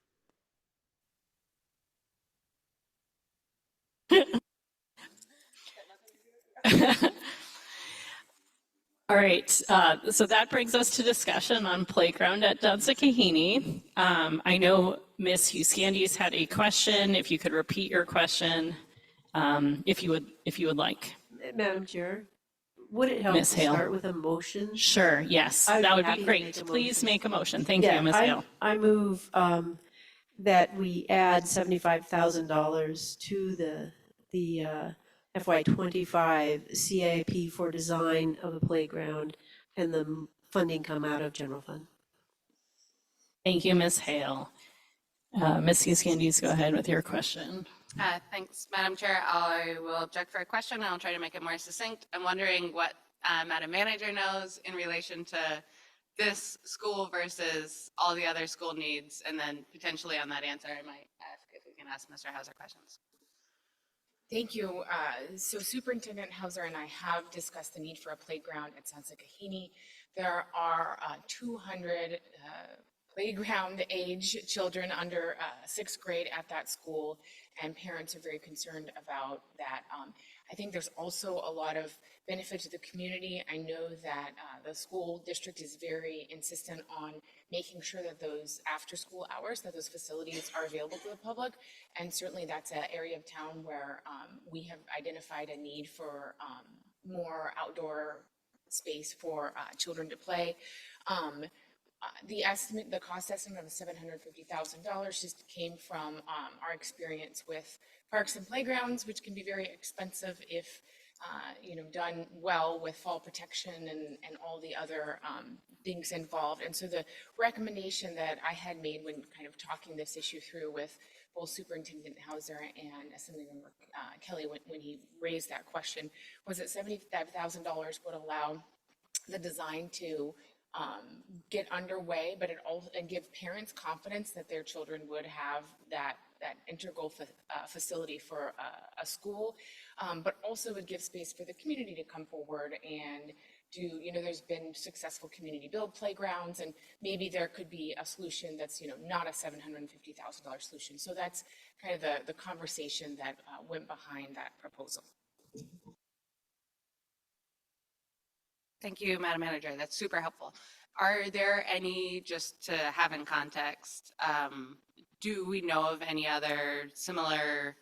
All right, so that brings us to discussion on playground at Dzakahini. I know Ms. Huskandi's had a question. If you could repeat your question, if you would like. Madam Chair, would it help to Ms. Hale. start with a motion? Sure, yes, I would that be would happy be to great. make a Please motion. make a motion. Thank you, Yeah, Ms. Hale. I move that we add $75,000 to the FY25 CIP for design of the playground, and the funding come out of general fund. Thank you, Ms. Hale. Ms. Huskandi's, go ahead with your question. Thanks, Madam Chair. I will object for a question, and I'll try to make it more succinct. I'm wondering what Madam Manager knows in relation to this school versus all the other school needs, and then potentially on that answer, I might ask if we can ask Mr. Hauser questions. Thank you. So Superintendent Hauser and I have discussed the need for a playground at Dzakahini. There are 200 playground age children under sixth grade at that school, and parents are very concerned about that. I think there's also a lot of benefit to the community. I know that the school district is very insistent on making sure that those after-school hours, that those facilities are available to the public. And certainly that's an area of town where we have identified a need for more outdoor space for children to play. The cost estimate of $750,000 just came from our experience with parks and playgrounds, which can be very expensive if done well with fall protection and all the other things involved. And so the recommendation that I had made when kind of talking this issue through with both Superintendent Hauser and Assemblymember Kelly when he raised that question was that $75,000 would allow the design to get underway, but and give parents confidence that their children would have that integral facility for a school, but also would give space for the community to come forward and do, there's been successful community build playgrounds, and maybe there could be a solution that's, not a $750,000 solution. So that's kind of the conversation that went behind that proposal. Thank you, Madam Manager. That's super helpful. Are there any, just to have in context, do we know of any other similar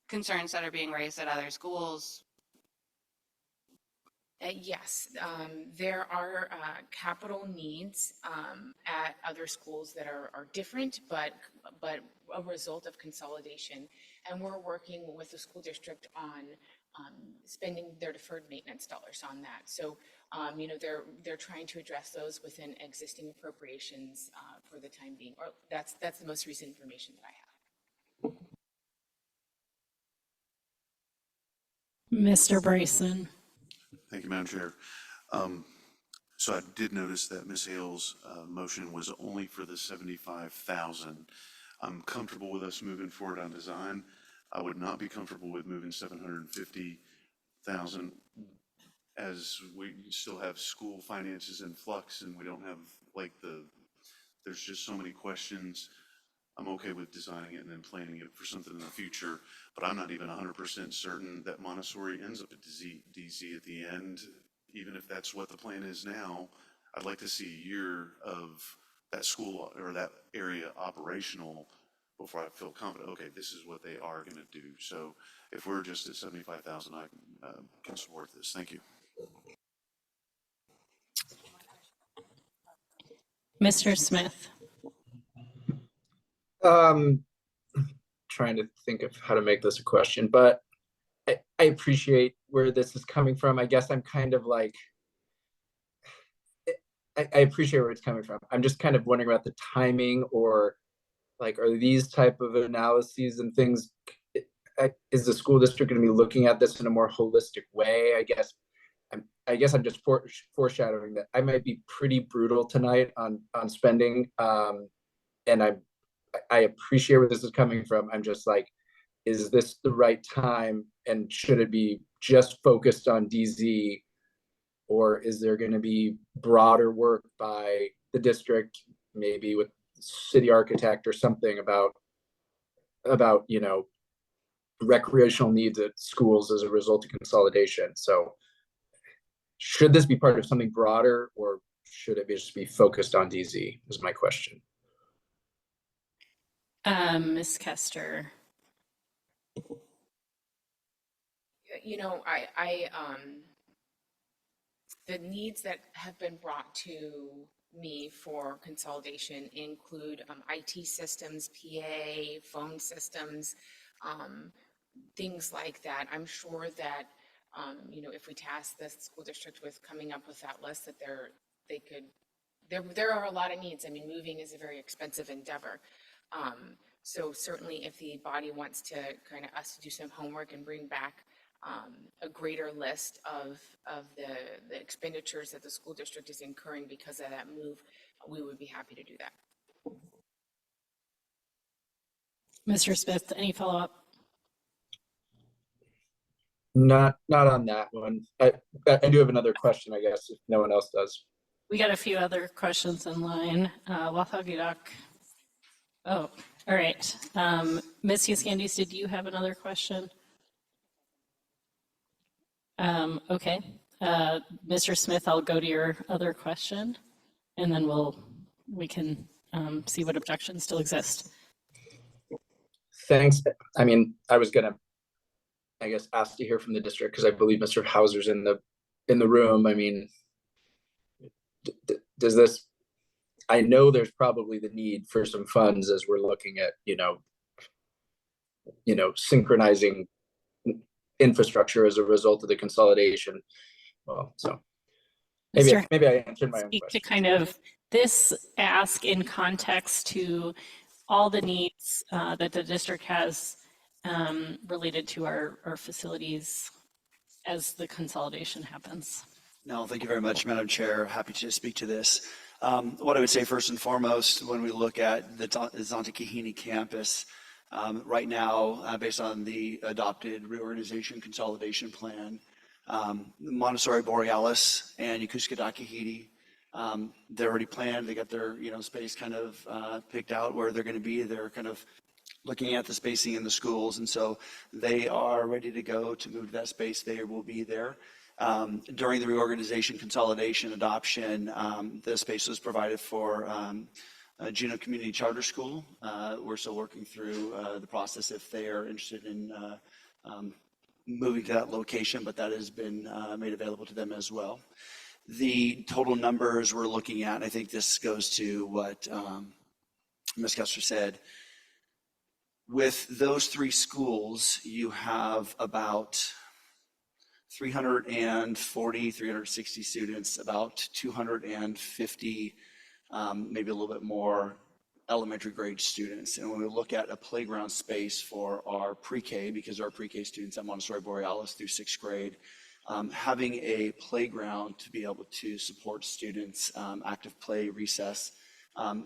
concerns that are being raised at other schools? Yes, there are capital needs at other schools that are different, but a result of consolidation. And we're working with the school district on spending their deferred maintenance dollars on that. So, they're trying to address those within existing appropriations for the time being. Or that's the most recent information that I have. Mr. Bryson. Thank you, Madam Chair. So I did notice that Ms. Hale's motion was only for the 75,000. I'm comfortable with us moving forward on design. I would not be comfortable with moving 750,000 as we still have school finances in flux and we don't have there's just so many questions. I'm okay with designing it and then planning it for something in the future, but I'm not even 100% certain that Montessori ends up at DZ at the end. Even if that's what the plan is now, I'd like to see a year of that school or that area operational before I feel confident, okay, this is what they are going to do. So if we're just at 75,000, I can support this. Thank you. Mr. Smith. Trying to think of how to make this a question, but I appreciate where this is coming from. I guess I'm kind of like, I appreciate where it's coming from. I'm just kind of wondering about the timing, or are these type of analyses and things, is the school district going to be looking at this in a more holistic way? I guess I'm just foreshadowing that I might be pretty brutal tonight on spending, and I appreciate where this is coming from. I'm just like, is this the right time, and should it be just focused on DZ, or is there going to be broader work by the district, maybe with city architect or something about recreational needs at schools as a result of consolidation? So should this be part of something broader, or should it just be focused on DZ is my question. Ms. Kester. The needs that have been brought to me for consolidation include IT systems, PA, phone systems, things like that. I'm sure that, if we task the school district with coming up with that list, that there are a lot of needs. I mean, moving is a very expensive endeavor. So certainly if the body wants to kind of us to do some homework and bring back a greater list of the expenditures that the school district is incurring because of that move, we would be happy to do that. Mr. Smith, any follow-up? Not on that one. I do have another question, I guess, if no one else does. We got a few other questions in line. Wathagidak. Oh, all right. Ms. Huskandis, did you have another question? Okay. Mr. Smith, I'll go to your other question, and then we can see what objections still exist. Thanks. I mean, I was gonna, I guess, ask to hear from the district because I believe Mr. Hauser's in the room. I mean, does this? I know there's probably the need for some funds as we're looking at, synchronizing infrastructure as a result of the consolidation. Well, so maybe I answered my own Speak question. to kind of this ask in context to all the needs that the district has related to our facilities as the consolidation happens. No, thank you very much, Madam Chair. Happy to speak to this. What I would say first and foremost, when we look at the Zonta-Kahini campus, right now, based on the adopted reorganization consolidation plan, Montessori Borealis and Yokosuka Takahiti, they're already planned. They got their space kind of picked out where they're going to be. They're kind of looking at the spacing in the schools, and so they are ready to go to move to that space. They will be there. During the reorganization consolidation adoption, the space was provided for Juneau Community Charter School. We're still working through the process if they are interested in moving to that location, but that has been made available to them as well. The total numbers we're looking at, and I think this goes to what Ms. Kessler said, with those three schools, you have about 340, 360 students, about 250, maybe a little bit more elementary grade students. And when we look at a playground space for our pre-K, because our pre-K students at Montessori Borealis through sixth grade, having a playground to be able to support students, active play, recess,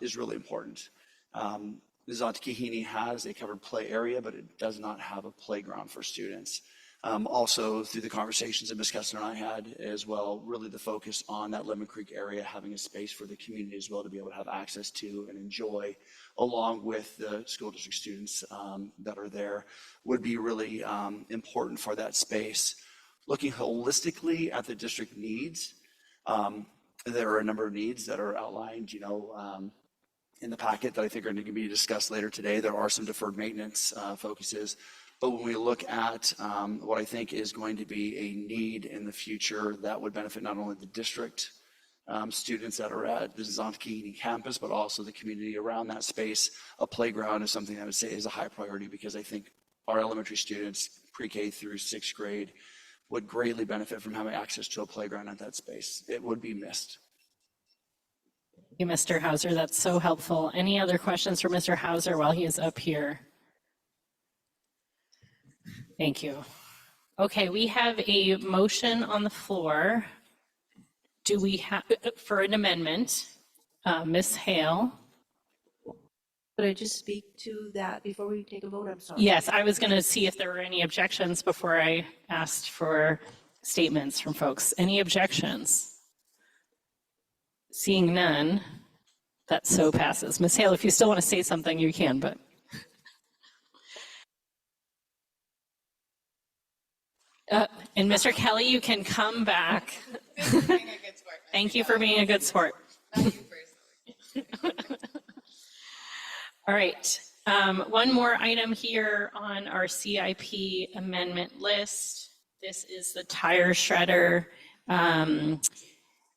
is really important. Zonta-Kahini has a covered play area, but it does not have a playground for students. Also, through the conversations that Ms. Kessler and I had as well, really the focus on that Lemon Creek area, having a space for the community as well to be able to have access to and enjoy, along with the school district students that are there, would be really important for that space. Looking holistically at the district needs, there are a number of needs that are outlined, in the packet that I think are going to be discussed later today. There are some deferred maintenance focuses. But when we look at what I think is going to be a need in the future that would benefit not only the district students that are at the Zonta-Kahini campus, but also the community around that space, a playground is something I would say is a high priority, because I think our elementary students, pre-K through sixth grade, would greatly benefit from having access to a playground at that space. It would be missed. Thank you, Mr. Hauser. That's so helpful. Any other questions for Mr. Hauser while he is up here? Thank you. Okay, we have a motion on the floor. Do we have, for an amendment, Ms. Hale? Could I just speak to that before we take a vote? I'm sorry. Yes, I was going to see if there were any objections before I asked for statements from folks. Any objections? Seeing none, that so passes. Ms. Hale, if you still want to say something, you can, but. And Mr. Kelly, you can come back. Thank you for being a good sport. All right. One more item here on our CIP amendment list. This is the tire shredder.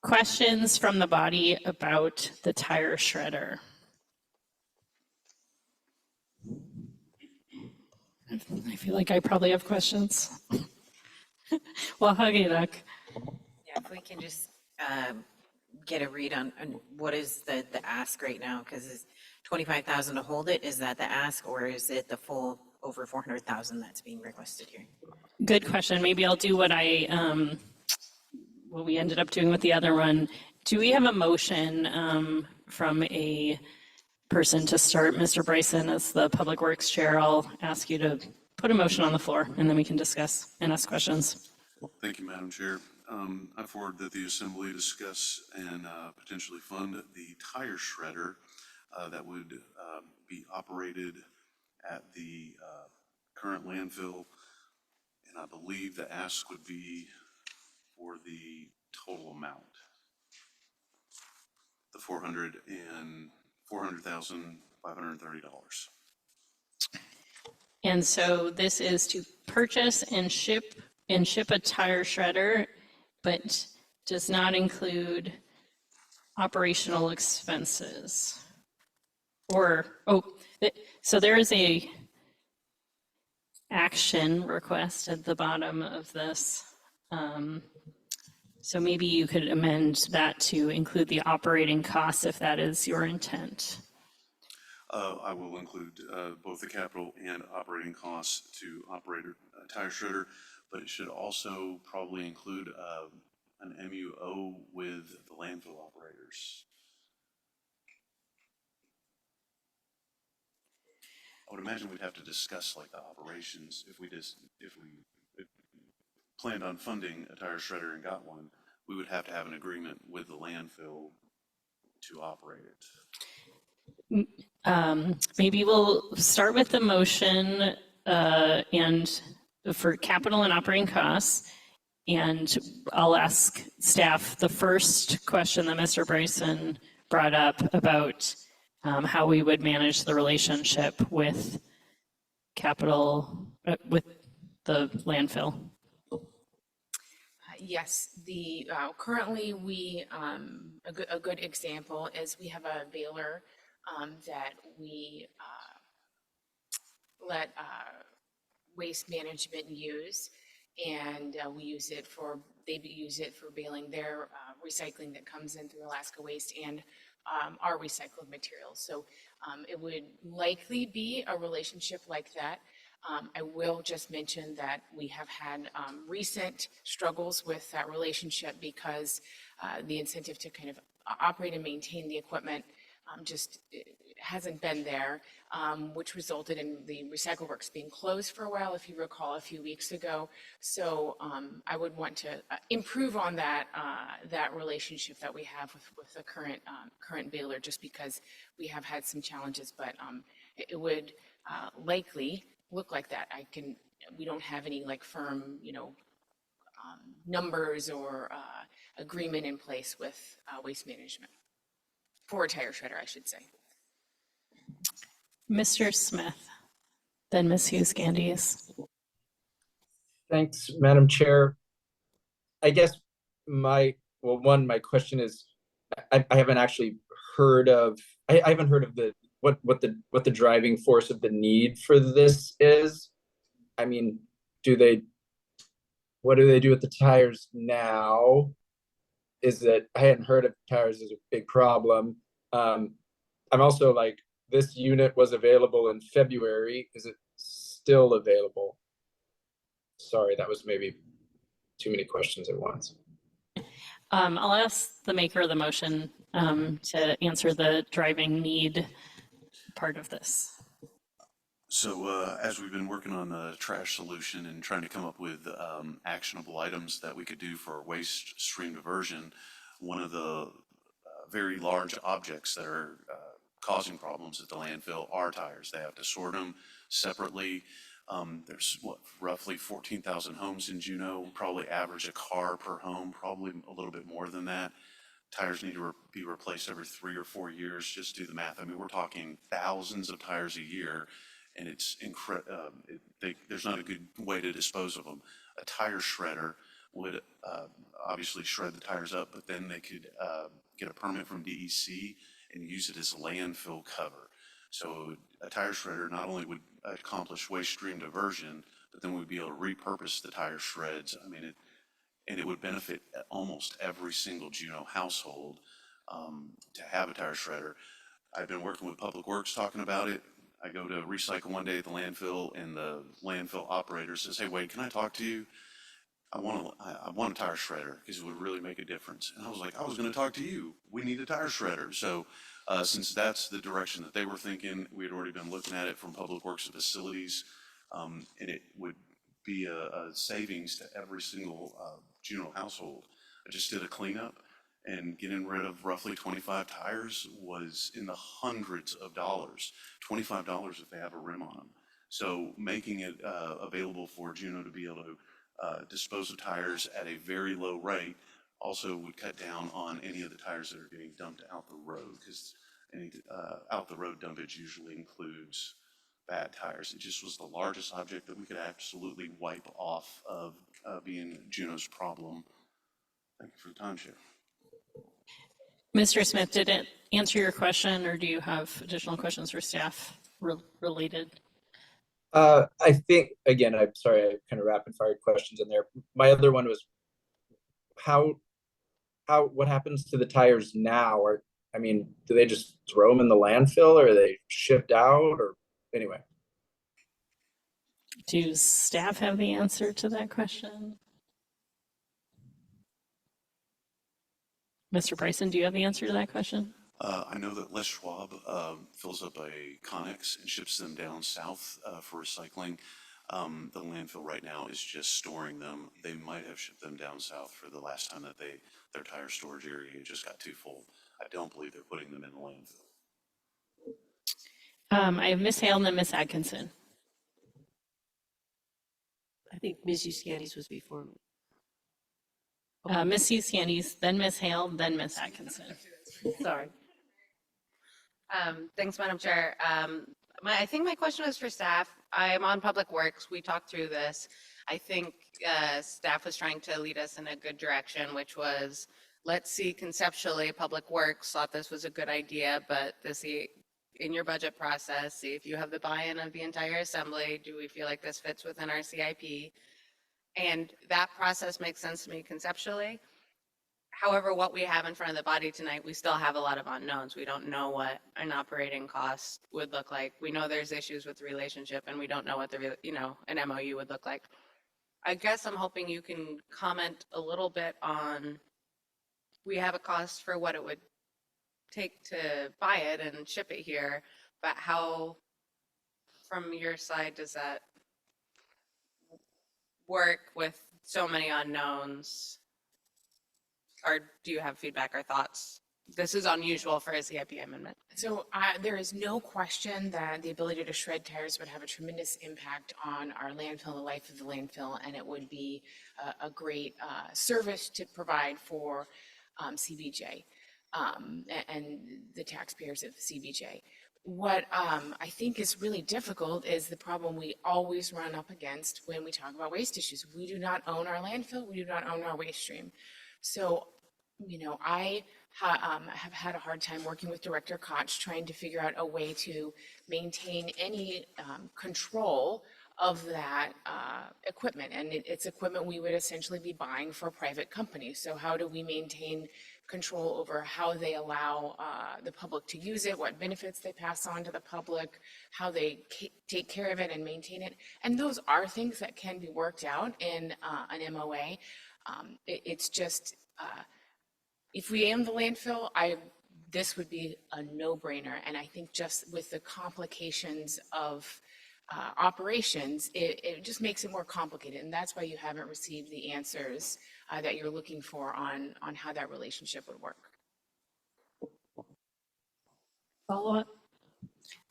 Questions from the body about the tire shredder? I feel like I probably have questions. Well, Hagidak. Yeah, if we can just get a read on what is the ask right now, because it's 25,000 to hold it. Is that the ask, or is it the full over 400,000 that's being requested here? Good question. Maybe I'll do what what we ended up doing with the other one. Do we have a motion from a person to start? Mr. Bryson, as the Public Works Chair, I'll ask you to put a motion on the floor, and then we can discuss and ask questions. Thank you, Madam Chair. I forward that the assembly discuss and potentially fund the tire shredder that would be operated at the current landfill. And I believe the ask would be for the total amount. The $400,530. And so this is to purchase and ship a tire shredder, but does not include operational expenses. Or, so there is a action request at the bottom of this. So maybe you could amend that to include the operating costs if that is your intent. I will include both the capital and operating costs to operate a tire shredder, but it should also probably include an MUO with the landfill operators. I would imagine we'd have to discuss like the operations if we planned on funding a tire shredder and got one, we would have to have an agreement with the landfill to operate it. Maybe we'll start with the motion and for capital and operating costs. And I'll ask staff the first question that Mr. Bryson brought up about how we would manage the relationship with capital, with the landfill. Yes, currently we, a good example is we have a baler that we let waste management use, and they use it for baling their recycling that comes in through Alaska Waste and our recycled materials. So it would likely be a relationship like that. I will just mention that we have had recent struggles with that relationship because the incentive to kind of operate and maintain the equipment just hasn't been there, which resulted in the recycle works being closed for a while, if you recall, a few weeks ago. So I would want to improve on that relationship that we have with the current baler, just because we have had some challenges, but it would likely look like that. We don't have any like firm, numbers or agreement in place with waste management for a tire shredder, I should say. Mr. Smith, then Ms. Hughes-Gandies. Thanks, Madam Chair. I guess my question is, I haven't actually heard of, I haven't heard of what the driving force of the need for this is. I mean, what do they do with the tires now? Is that I hadn't heard of tires as a big problem. I'm also like, this unit was available in February. Is it still available? Sorry, that was maybe too many questions at once. I'll ask the maker of the motion to answer the driving need part of this. So as we've been working on the trash solution and trying to come up with actionable items that we could do for waste stream diversion, one of the very large objects that are causing problems at the landfill are tires. They have to sort them separately. There's roughly 14,000 homes in Juneau, probably average a car per home, probably a little bit more than that. Tires need to be replaced every 3 or 4 years. Just do the math. I mean, we're talking thousands of tires a year, and it's there's not a good way to dispose of them. A tire shredder would obviously shred the tires up, but then they could get a permit from DEC and use it as landfill cover. So a tire shredder not only would accomplish waste stream diversion, but then we'd be able to repurpose the tire shreds. I mean, it would benefit almost every single Juneau household to have a tire shredder. I've been working with Public Works talking about it. I go to recycle one day at the landfill, and the landfill operator says, "Hey, Wade, can I talk to you? I want a tire shredder because it would really make a difference." And I was like, "I was going to talk to you. We need a tire shredder." So since that's the direction that they were thinking, we had already been looking at it from Public Works and Facilities, and it would be a savings to every single Juneau household. I just did a cleanup, and getting rid of roughly 25 tires was in the hundreds of dollars, $25 if they have a rim on them. So making it available for Juneau to be able to dispose of tires at a very low rate also would cut down on any of the tires that are getting dumped out the road, because any out the road dumpage usually includes bad tires. It just was the largest object that we could absolutely wipe off of being Juneau's problem. Thank you for the time, Chair. Mr. Smith, did it answer your question, or do you have additional questions for staff related? I think, again, I'm sorry, I kind of rapid fired questions in there. My other one was what happens to the tires now? Or, I mean, do they just throw them in the landfill, or are they shipped out, or anyway? Do staff have the answer to that question? Mr. Bryson, do you have the answer to that question? I know that Les Schwab fills up a Connex and ships them down south for recycling. The landfill right now is just storing them. They might have shipped them down south for the last time that their tire storage area just got too full. I don't believe they're putting them in the landfill. I have Ms. Hale and then Ms. Atkinson. I think Ms. Euskandis was before me. Ms. Euskandis, then Ms. Hale, then Ms. Atkinson. Sorry. Thanks, Madam Chair. I think my question was for staff. I'm on Public Works. We talked through this. I think staff was trying to lead us in a good direction, which was, let's see conceptually, Public Works thought this was a good idea, but to see in your budget process, see if you have the buy-in of the entire assembly. Do we feel like this fits within our CIP? And that process makes sense to me conceptually. However, what we have in front of the body tonight, we still have a lot of unknowns. We don't know what an operating cost would look like. We know there's issues with the relationship, and we don't know what an MOU would look like. I guess I'm hoping you can comment a little bit on, we have a cost for what it would take to buy it and ship it here, but how, from your side, does that work with so many unknowns? Or do you have feedback or thoughts? This is unusual for a CIP amendment. So there is no question that the ability to shred tires would have a tremendous impact on our landfill, the life of the landfill, and it would be a great service to provide for CBJ and the taxpayers of CBJ. What I think is really difficult is the problem we always run up against when we talk about waste issues. We do not own our landfill. We do not own our waste stream. So, I have had a hard time working with Director Koch trying to figure out a way to maintain any control of that equipment. And it's equipment we would essentially be buying for a private company. So how do we maintain control over how they allow the public to use it, what benefits they pass on to the public, how they take care of it and maintain it? And those are things that can be worked out in an MOA. It's just, if we own the landfill, this would be a no-brainer. And I think just with the complications of operations, it just makes it more complicated. And that's why you haven't received the answers that you're looking for on how that relationship would work. Follow-up?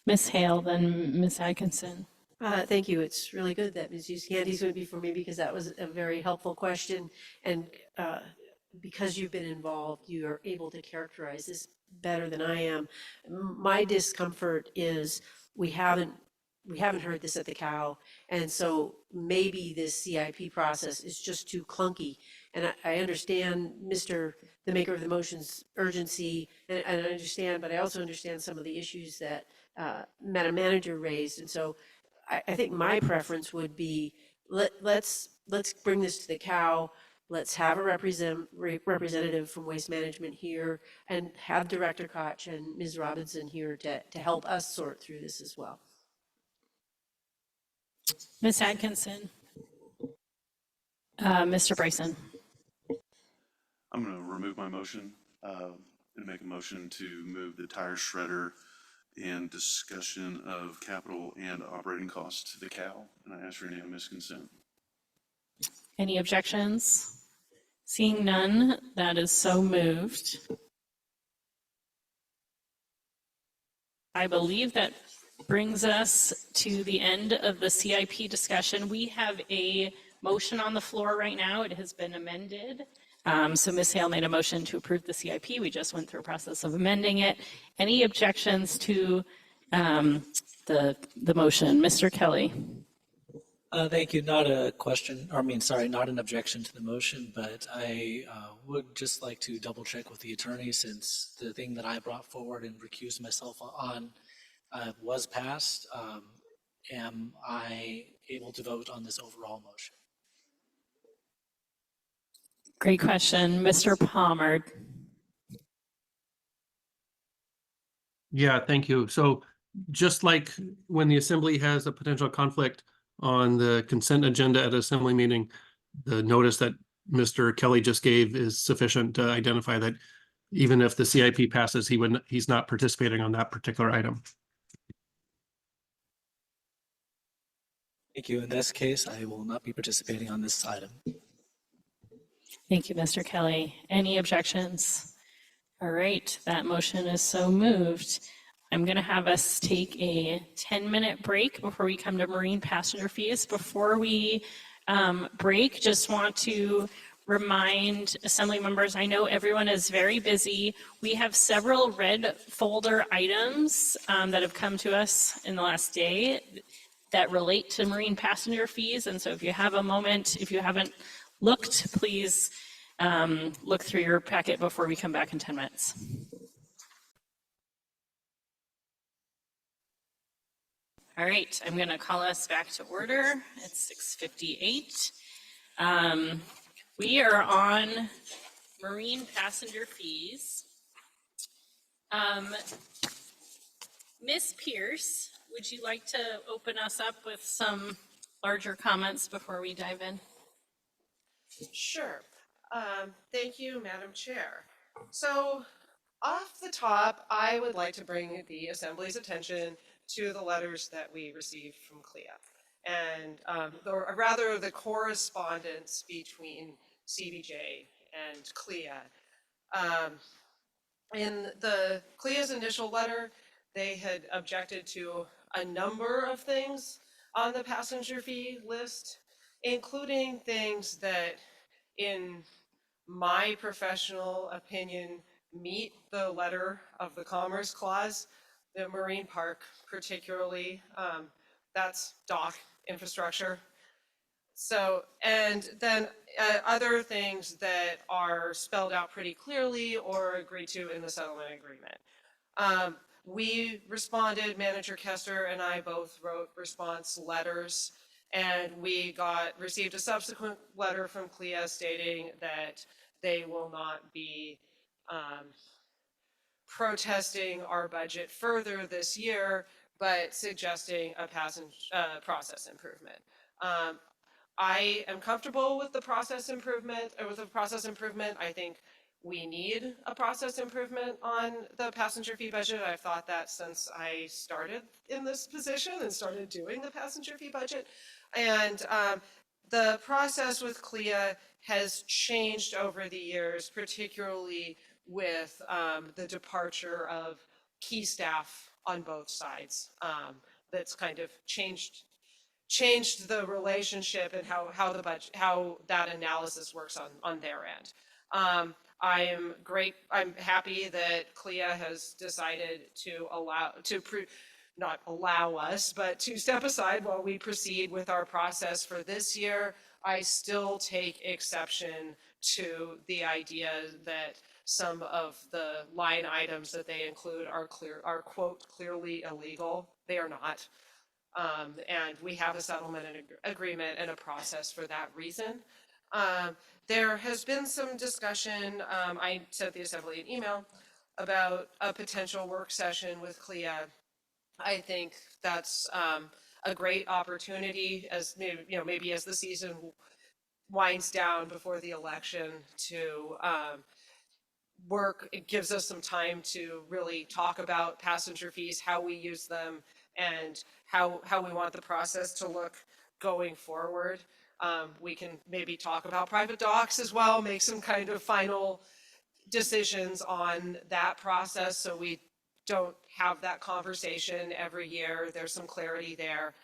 Ms. Hale, then Ms. Atkinson. Thank you. It's really good that Ms. Euskandis would be for me, because that was a very helpful question. And because you've been involved, you are able to characterize this better than I am. My discomfort is we haven't heard this at the COW, and so maybe this CIP process is just too clunky. And I understand the maker of the motion's urgency, and I understand, but I also understand some of the issues that Madam Manager raised. And so I think my preference would be, let's bring this to the COW. Let's have a representative from Waste Management here, and have Director Koch and Ms. Robinson here to help us sort through this as well. Ms. Atkinson. Mr. Bryson. I'm going to remove my motion and make a motion to move the tire shredder and discussion of capital and operating costs to the COW, and I ask for unanimous consent. Any objections? Seeing none, that is so moved. I believe that brings us to the end of the CIP discussion. We have a motion on the floor right now. It has been amended. So Ms. Hale made a motion to approve the CIP. We just went through a process of amending it. Any objections to the motion? Mr. Kelly? Thank you. Not a question, or I mean, sorry, not an objection to the motion, but I would just like to double check with the attorney since the thing that I brought forward and recused myself on was passed. Am I able to vote on this overall motion? Great question. Mr. Palmer? Yeah, thank you. So just like when the assembly has a potential conflict on the consent agenda at assembly meeting, the notice that Mr. Kelly just gave is sufficient to identify that even if the CIP passes, he's not participating on that particular item. Thank you. In this case, I will not be participating on this item. Thank you, Mr. Kelly. Any objections? All right, that motion is so moved. I'm going to have us take a 10-minute break before we come to marine passenger fees. Before we break, just want to remind assembly members, I know everyone is very busy. We have several red folder items that have come to us in the last day that relate to marine passenger fees. And so if you have a moment, if you haven't looked, please look through your packet before we come back in 10 minutes. All right, I'm going to call us back to order. It's 6:58. We are on marine passenger fees. Ms. Pierce, would you like to open us up with some larger comments before we dive in? Sure. Thank you, Madam Chair. So off the top, I would like to bring the Assembly's attention to the letters that we received from CLIA, and or rather the correspondence between CBJ and CLIA. In the CLIA's initial letter, they had objected to a number of things on the passenger fee list, including things that, in my professional opinion, meet the letter of the Commerce Clause. The Marine Park particularly, that's dock infrastructure. So, and then other things that are spelled out pretty clearly or agreed to in the settlement agreement. We responded, Manager Kester and I both wrote response letters, and we received a subsequent letter from CLIA stating that they will not be protesting our budget further this year, but suggesting a process improvement. I am comfortable with the process improvement. I think we need a process improvement on the passenger fee budget. I've thought that since I started in this position and started doing the passenger fee budget. And the process with CLIA has changed over the years, particularly with the departure of key staff on both sides. That's kind of changed the relationship and how that analysis works on their end. I'm happy that CLIA has decided to not allow us, but to step aside while we proceed with our process for this year. I still take exception to the idea that some of the line items that they include are quote, clearly illegal. They are not. And we have a settlement agreement and a process for that reason. There has been some discussion, I sent the Assembly an email about a potential work session with CLIA. I think that's a great opportunity as maybe as the season winds down before the election to work. It gives us some time to really talk about passenger fees, how we use them, and how we want the process to look going forward. We can maybe talk about private docs as well, make some kind of final decisions on that process so we don't have that conversation every year. There's some clarity there.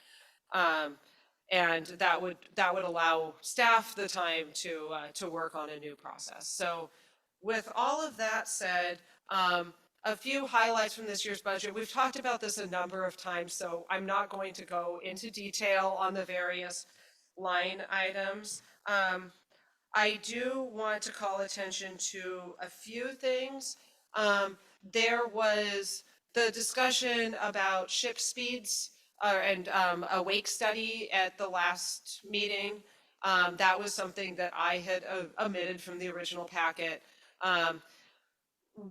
And that would allow staff the time to work on a new process. So with all of that said, a few highlights from this year's budget. We've talked about this a number of times, so I'm not going to go into detail on the various line items. I do want to call attention to a few things. There was the discussion about ship speeds and a wake study at the last meeting. That was something that I had omitted from the original packet.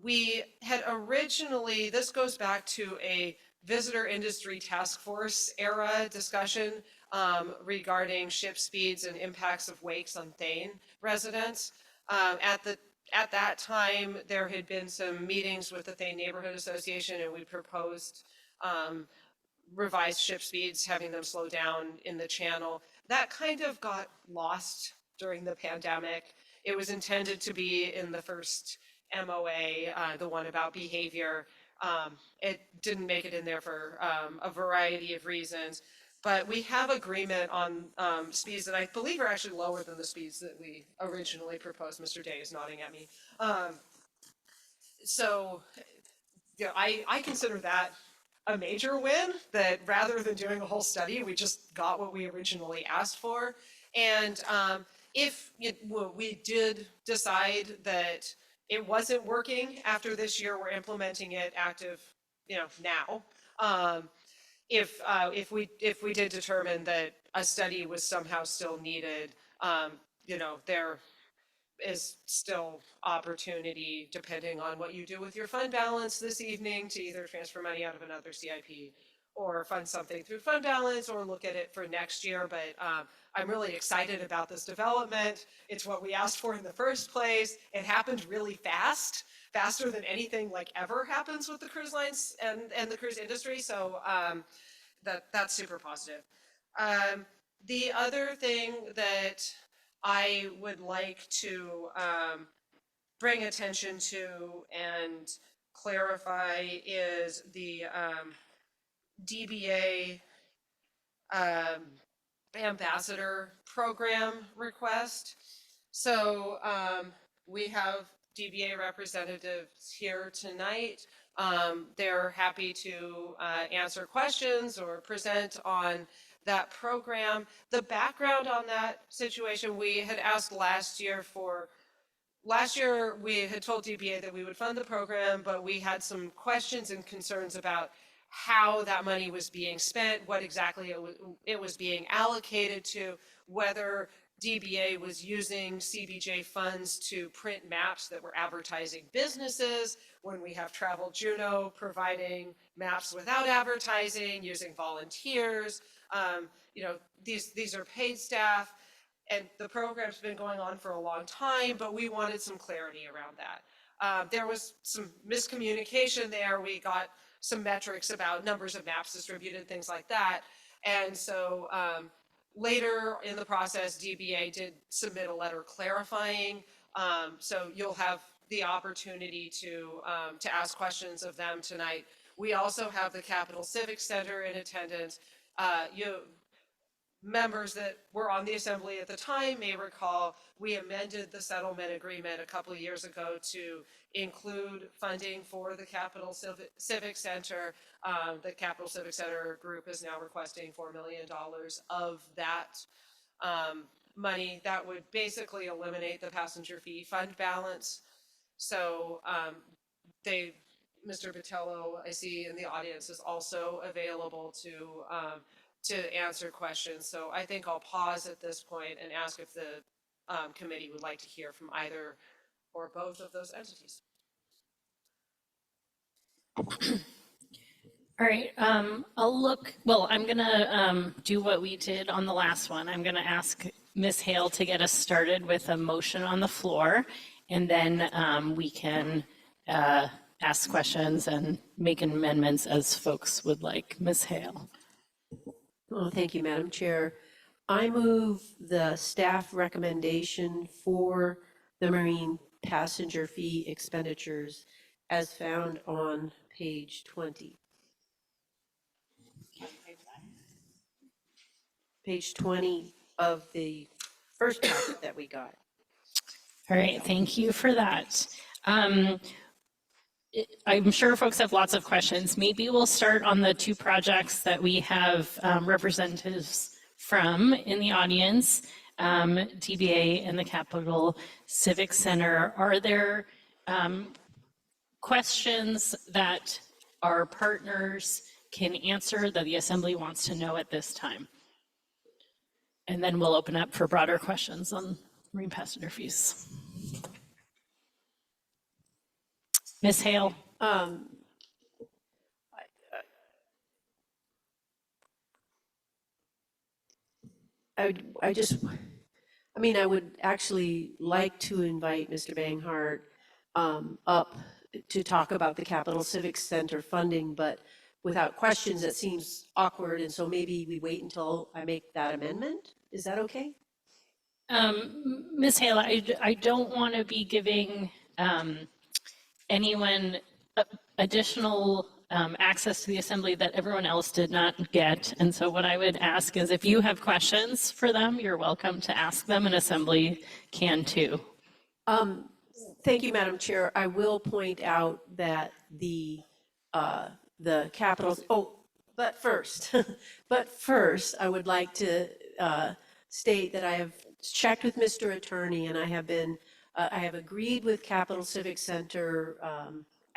We had originally, this goes back to a visitor industry task force era discussion regarding ship speeds and impacts of wakes on Thane residents. At that time, there had been some meetings with the Thane Neighborhood Association, and we proposed revised ship speeds, having them slow down in the channel. That kind of got lost during the pandemic. It was intended to be in the first MOA, the one about behavior. It didn't make it in there for a variety of reasons. But we have agreement on speeds that I believe are actually lower than the speeds that we originally proposed. Mr. Day is nodding at me. So yeah, I consider that a major win, that rather than doing a whole study, we just got what we originally asked for. And if we did decide that it wasn't working after this year, we're implementing it active, now. If we did determine that a study was somehow still needed, there is still opportunity, depending on what you do with your fund balance this evening, to either transfer money out of another CIP or fund something through fund balance or look at it for next year. But I'm really excited about this development. It's what we asked for in the first place. It happened really fast, faster than anything like ever happens with the cruise lines and the cruise industry. So that's super positive. The other thing that I would like to bring attention to and clarify is the DBA ambassador program request. So we have DBA representatives here tonight. They're happy to answer questions or present on that program. The background on that situation, we had asked last year we had told DBA that we would fund the program, but we had some questions and concerns about how that money was being spent, what exactly it was being allocated to, whether DBA was using CBJ funds to print maps that were advertising businesses, when we have Travel Juno providing maps without advertising, using volunteers. These are paid staff, and the program's been going on for a long time, but we wanted some clarity around that. There was some miscommunication there. We got some metrics about numbers of maps distributed, things like that. And so later in the process, DBA did submit a letter clarifying. So you'll have the opportunity to ask questions of them tonight. We also have the Capitol Civic Center in attendance. Members that were on the assembly at the time may recall we amended the settlement agreement a couple of years ago to include funding for the Capitol Civic Center. The Capitol Civic Center group is now requesting $4 million of that money. That would basically eliminate the passenger fee fund balance. So Mr. Botello, I see in the audience, is also available to answer questions. So I think I'll pause at this point and ask if the committee would like to hear from either or both of those entities. All right, I'm gonna do what we did on the last one. I'm gonna ask Ms. Hale to get us started with a motion on the floor, and then we can ask questions and make amendments as folks would like. Ms. Hale. Oh, thank you, Madam Chair. I move the staff recommendation for the marine passenger fee expenditures as found on page 20. Page 20 of the first packet that we got. All right, thank you for that. I'm sure folks have lots of questions. Maybe we'll start on the two projects that we have representatives from in the audience, TBA and the Capital Civic Center. Are there questions that our partners can answer that the Assembly wants to know at this time? And then we'll open up for broader questions on marine passenger fees. Ms. Hale. I would actually like to invite Mr. Banghart up to talk about the Capital Civic Center funding, but without questions, it seems awkward, and so maybe we wait until I make that amendment. Is that okay? Ms. Hale, I don't want to be giving anyone additional access to the Assembly that everyone else did not get. And so what I would ask is if you have questions for them, you're welcome to ask them, and Assembly can too. Thank you, Madam Chair. I will point out that the capitals, but first, I would like to state that I have checked with Mr. Attorney, and I have agreed with Capital Civic Center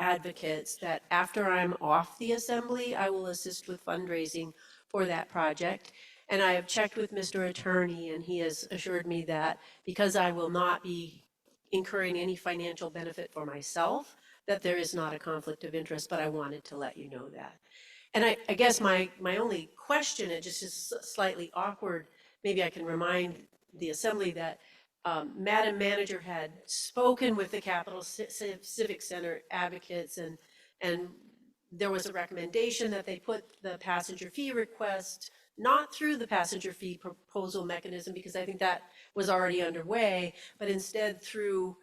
advocates that after I'm off the Assembly, I will assist with fundraising for that project. And I have checked with Mr. Attorney, and he has assured me that because I will not be incurring any financial benefit for myself, that there is not a conflict of interest, but I wanted to let you know that. And I guess my only question, it just is slightly awkward, maybe I can remind the Assembly that Madam Manager had spoken with the Capital Civic Center advocates, and there was a recommendation that they put the passenger fee request not through the passenger fee proposal mechanism, because I think that was already underway, but instead through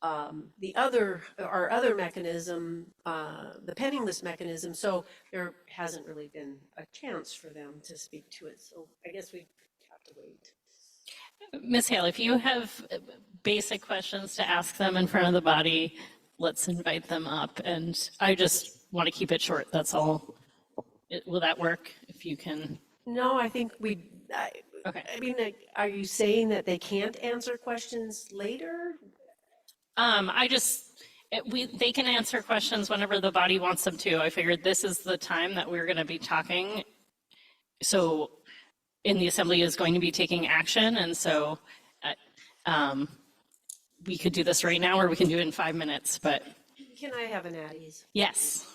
our other mechanism, the pending list mechanism. So there hasn't really been a chance for them to speak to it. So I guess we have to wait. Ms. Hale, if you have basic questions to ask them in front of the body, let's invite them up. And I just want to keep it short, that's all. Will that work if you can? No, I think Okay. I mean, are you saying that they can't answer questions later? They can answer questions whenever the body wants them to. I figured this is the time that we're going to be talking. So, and the Assembly is going to be taking action, and so we could do this right now, or we can do it in 5 minutes, but. Can I have an at ease? Yes.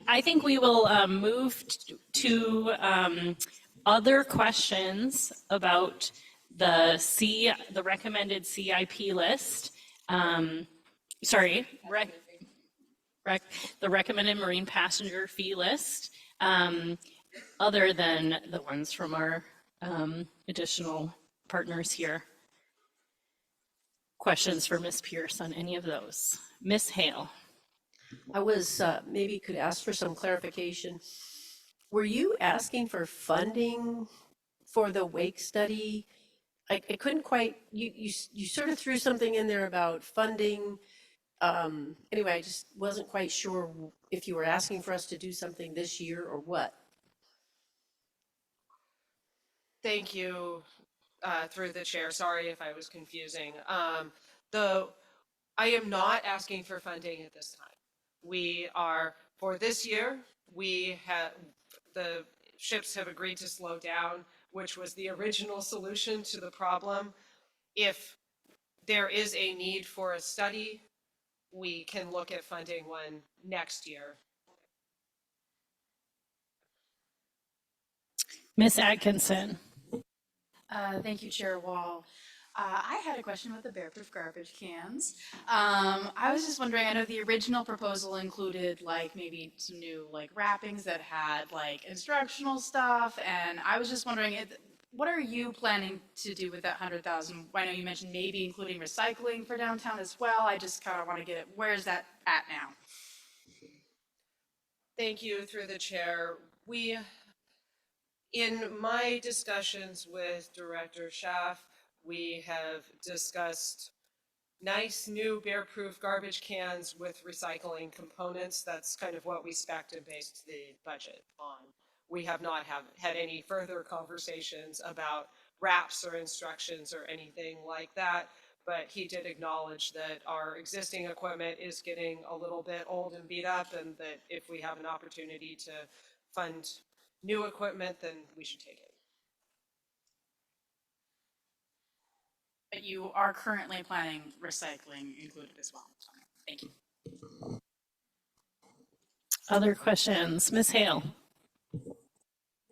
I think we will move to other questions about the recommended CIP list. The recommended marine passenger fee list, other than the ones from our additional partners here? Questions for Ms. Pierce on any of those? Ms. Hale? I was, maybe could ask for some clarification. Were you asking for funding for the wake study? I couldn't quite, you sort of threw something in there about funding. Anyway, I just wasn't quite sure if you were asking for us to do something this year or what. Thank you, through the chair. Sorry if I was confusing. I am not asking for funding at this time. We are, for this year, the ships have agreed to slow down, which was the original solution to the problem. If there is a need for a study, we can look at funding one next year. Ms. Atkinson? Thank you, Chair Wall. I had a question about the bear-proof garbage cans. I was just wondering, I know the original proposal included like maybe some new like wrappings that had like instructional stuff, and I was just wondering, what are you planning to do with that 100,000? I know you mentioned maybe including recycling for downtown as well. I just kind of want to get it, where is that at now? Thank you, through the chair. In my discussions with Director Schaaf, we have discussed nice new bear-proof garbage cans with recycling components. That's kind of what we spec'd and based the budget on. We have not had any further conversations about wraps or instructions or anything like that, but he did acknowledge that our existing equipment is getting a little bit old and beat up, and that if we have an opportunity to fund new equipment, then we should take it. But you are currently planning recycling included as well. Thank you. Other questions? Ms. Hale? Thank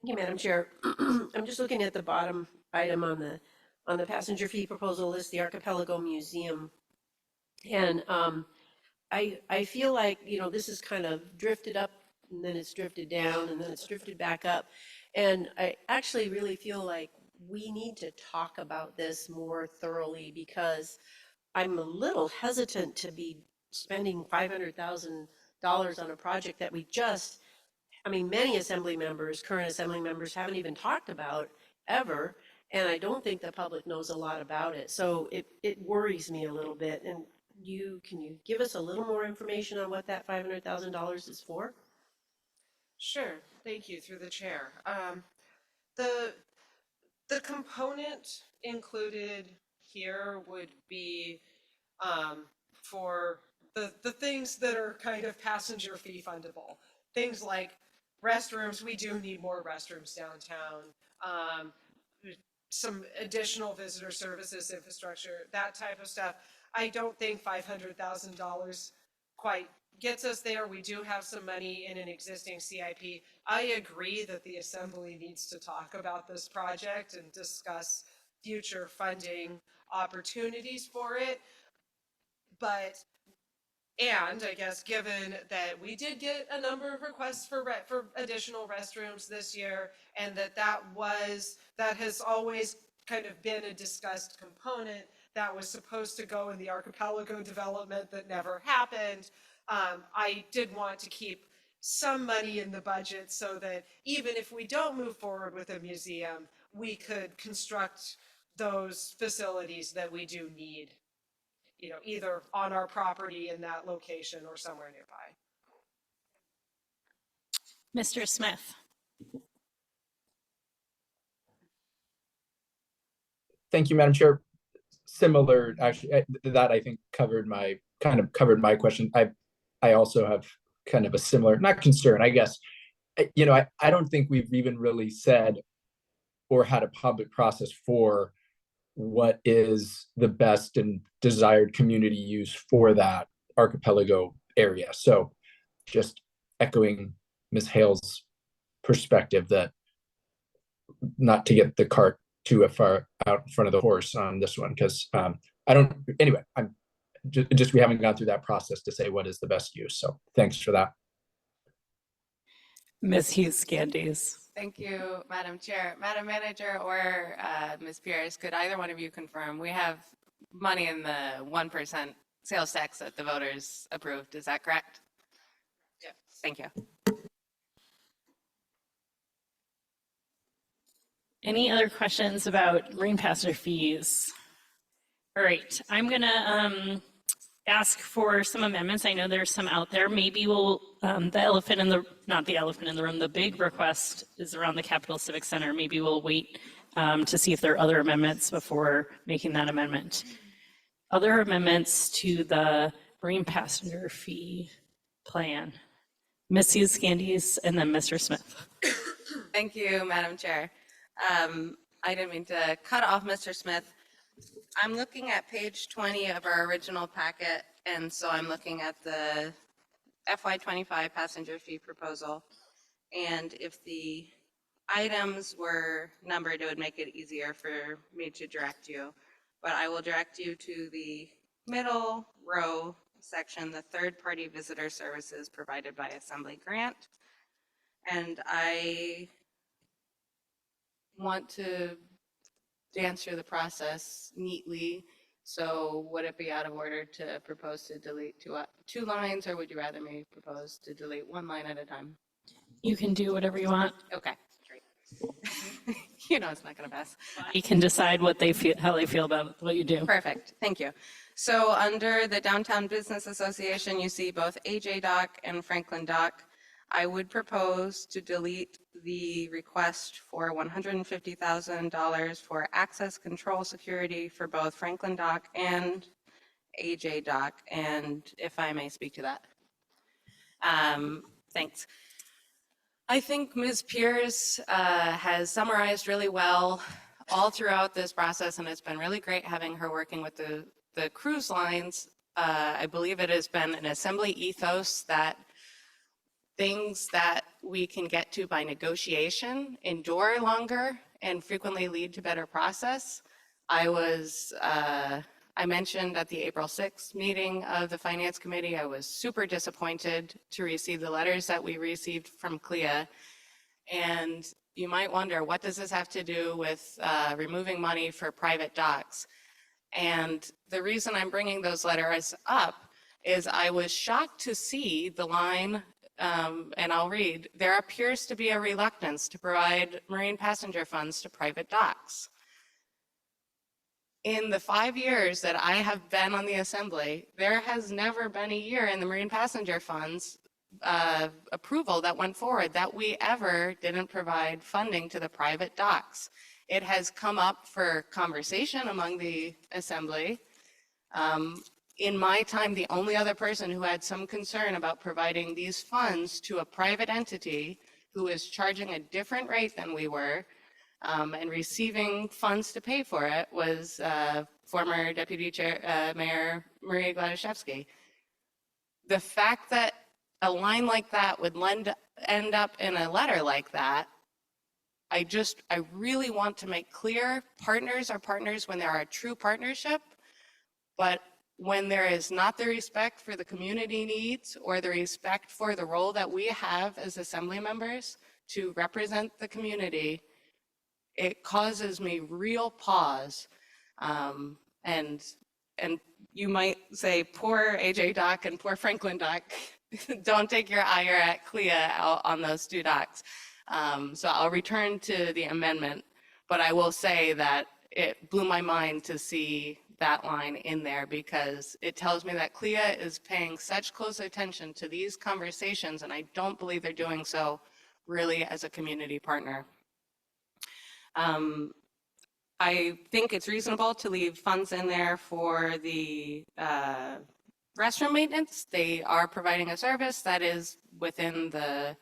you, Madam Chair. I'm just looking at the bottom item on the passenger fee proposal list, the Archipelago Museum. And I feel like, this is kind of drifted up, and then it's drifted down, and then it's drifted back up. And I actually really feel like we need to talk about this more thoroughly, because I'm a little hesitant to be spending $500,000 on a project that many assembly members, current assembly members, haven't even talked about ever, and I don't think the public knows a lot about it. So it worries me a little bit. And can you give us a little more information on what that $500,000 is for? Sure, thank you, through the chair. The component included here would be for the things that are kind of passenger fee fundable. Things like restrooms, we do need more restrooms downtown. Some additional visitor services infrastructure, that type of stuff. I don't think $500,000 quite gets us there. We do have some money in an existing CIP. I agree that the Assembly needs to talk about this project and discuss future funding opportunities for it. And I guess given that we did get a number of requests for additional restrooms this year, and that has always kind of been a discussed component that was supposed to go in the Archipelago development that never happened, I did want to keep some money in the budget so that even if we don't move forward with a museum, we could construct those facilities that we do need, either on our property in that location or somewhere nearby. Mr. Smith? Thank you, Madam Chair. Similar, actually, that I think covered my question. I also have kind of a similar, not concern, I guess. I don't think we've even really said or had a public process for what is the best and desired community use for that Archipelago area. So just echoing Ms. Hale's perspective that not to get the cart too far out in front of the horse on this one, because I'm just we haven't gone through that process to say what is the best use. So thanks for that. Ms. Hughes Candies? Thank you, Madam Chair. Madam Manager or Ms. Pierce, could either one of you confirm, we have money in the 1% sales tax that the voters approved, is that correct? Yes. Thank you. Any other questions about marine passenger fees? All right, I'm gonna ask for some amendments. I know there's some out there. Maybe we'll, the elephant in the, not the elephant in the room, the big request is around the Capitol Civic Center. Maybe we'll wait to see if there are other amendments before making that amendment. Other amendments to the marine passenger fee plan. Mrs. Candies and then Mr. Smith. Thank you, Madam Chair. I didn't mean to cut off Mr. Smith. I'm looking at page 20 of our original packet, and so I'm looking at the FY25 passenger fee proposal. And if the items were numbered, it would make it easier for me to direct you. But I will direct you to the middle row section, the third-party visitor services provided by Assembly Grant. And I want to dance through the process neatly. So would it be out of order to propose to delete two lines, or would you rather me propose to delete one line at a time? You can do whatever you want. Okay, great. You know it's not going to pass. You can decide what they feel, how they feel about what you do. Perfect, thank you. So under the Downtown Business Association, you see both AJ Dock and Franklin Dock. I would propose to delete the request for $150,000 for access control security for both Franklin Dock and AJ Dock, and if I may speak to that. Thanks. I think Ms. Pierce has summarized really well all throughout this process, and it's been really great having her working with the cruise lines. I believe it has been an Assembly ethos that things that we can get to by negotiation endure longer and frequently lead to better process. I mentioned at the April 6th meeting of the Finance Committee, I was super disappointed to receive the letters that we received from CLIA. And you might wonder, what does this have to do with removing money for private docks? And the reason I'm bringing those letters up is I was shocked to see the line, and I'll read, there appears to be a reluctance to provide marine passenger funds to private docks. In the 5 years that I have been on the Assembly, there has never been a year in the marine passenger funds approval that went forward that we ever didn't provide funding to the private docks. It has come up for conversation among the Assembly. In my time, the only other person who had some concern about providing these funds to a private entity who is charging a different rate than we were and receiving funds to pay for it was former Deputy Mayor Maria Gladaszewski. The fact that a line like that would end up in a letter like that, I really want to make clear, partners are partners when there are a true partnership, but when there is not the respect for the community needs or the respect for the role that we have as Assembly members to represent the community, it causes me real pause. And you might say, poor AJ Dock and poor Franklin Dock, don't take your ire at CLIA out on those two docks. So I'll return to the amendment, but I will say that it blew my mind to see that line in there because it tells me that CLIA is paying such close attention to these conversations, and I don't believe they're doing so really as a community partner. I think it's reasonable to leave funds in there for the restroom maintenance. They are providing a service that is within the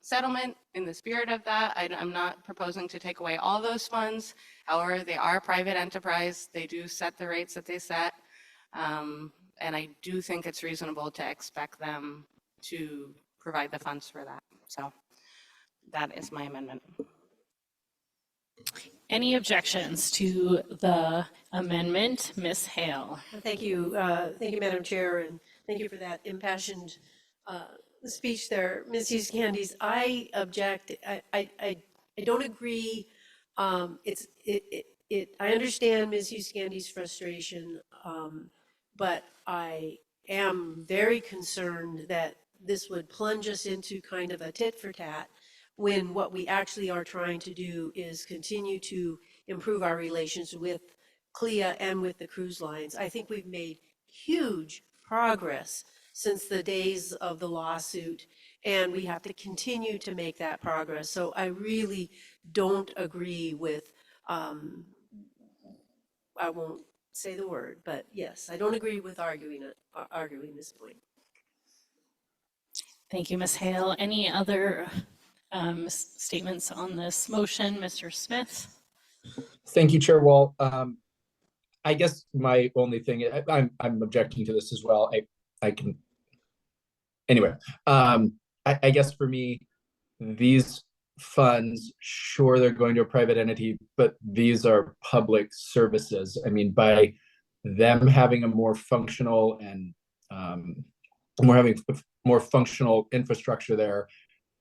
settlement in the spirit of that. I'm not proposing to take away all those funds. However, they are private enterprise. They do set the rates that they set. And I do think it's reasonable to expect them to provide the funds for that. So that is my amendment. Any objections to the amendment? Ms. Hale. Thank you, Madam Chair, and thank you for that impassioned speech there, Ms. Hughes Candies. I object. I don't agree. I understand Ms. Hughes Candies' frustration, but I am very concerned that this would plunge us into kind of a tit for tat when what we actually are trying to do is continue to improve our relations with CLIA and with the cruise lines. I think we've made huge progress since the days of the lawsuit, and we have to continue to make that progress. So I really don't agree with, I won't say the word, but yes, I don't agree with arguing this point. Thank you, Ms. Hale. Any other statements on this motion? Mr. Smith? Thank you, Chair Wall. I guess my only thing, I'm objecting to this as well. I can, anyway, I guess for me, these funds, sure, they're going to a private entity, but these are public services. I mean, by them having a more functional and more functional infrastructure there,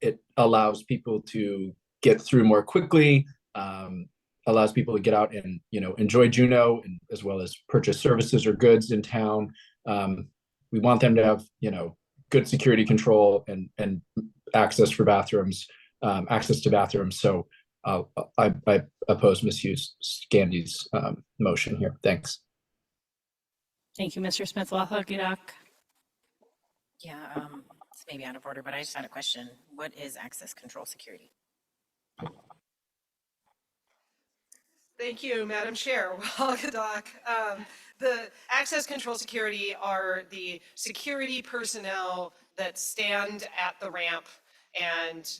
it allows people to get through more quickly, allows people to get out and, you know, enjoy Juneau, and as well as purchase services or goods in town. We want them to have, you know, good security control and access for bathrooms, access to bathrooms. So I oppose Ms. Hughes Candy's motion here. Thanks. Thank you, Mr. Smith. Latha Gidak? Yeah, it's maybe out of order, but I just had a question. What is access control security? Thank you, Madam Chair. Well, Gadak, the access control security are the security personnel that stand at the ramp and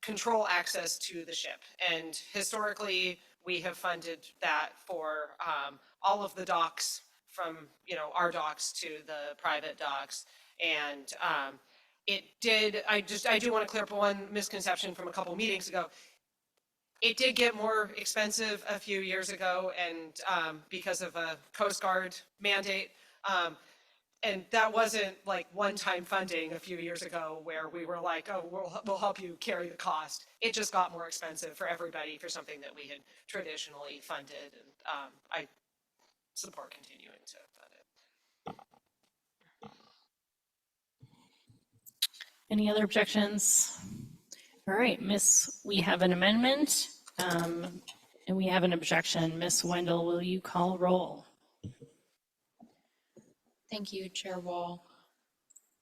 control access to the ship. And historically, we have funded that for all of the docks, from, you know, our docks to the private docks. And it did, I do want to clear up one misconception from a couple meetings ago. It did get more expensive a few years ago, and because of a Coast Guard mandate. And that wasn't like one-time funding a few years ago where we were like, oh, we'll help you carry the cost. It just got more expensive for everybody for something that we had traditionally funded. And I support continuing to fund it. Any other objections? All right, we have an amendment, and we have an objection. Ms. Wendell, will you call roll? Thank you, Chair Wall.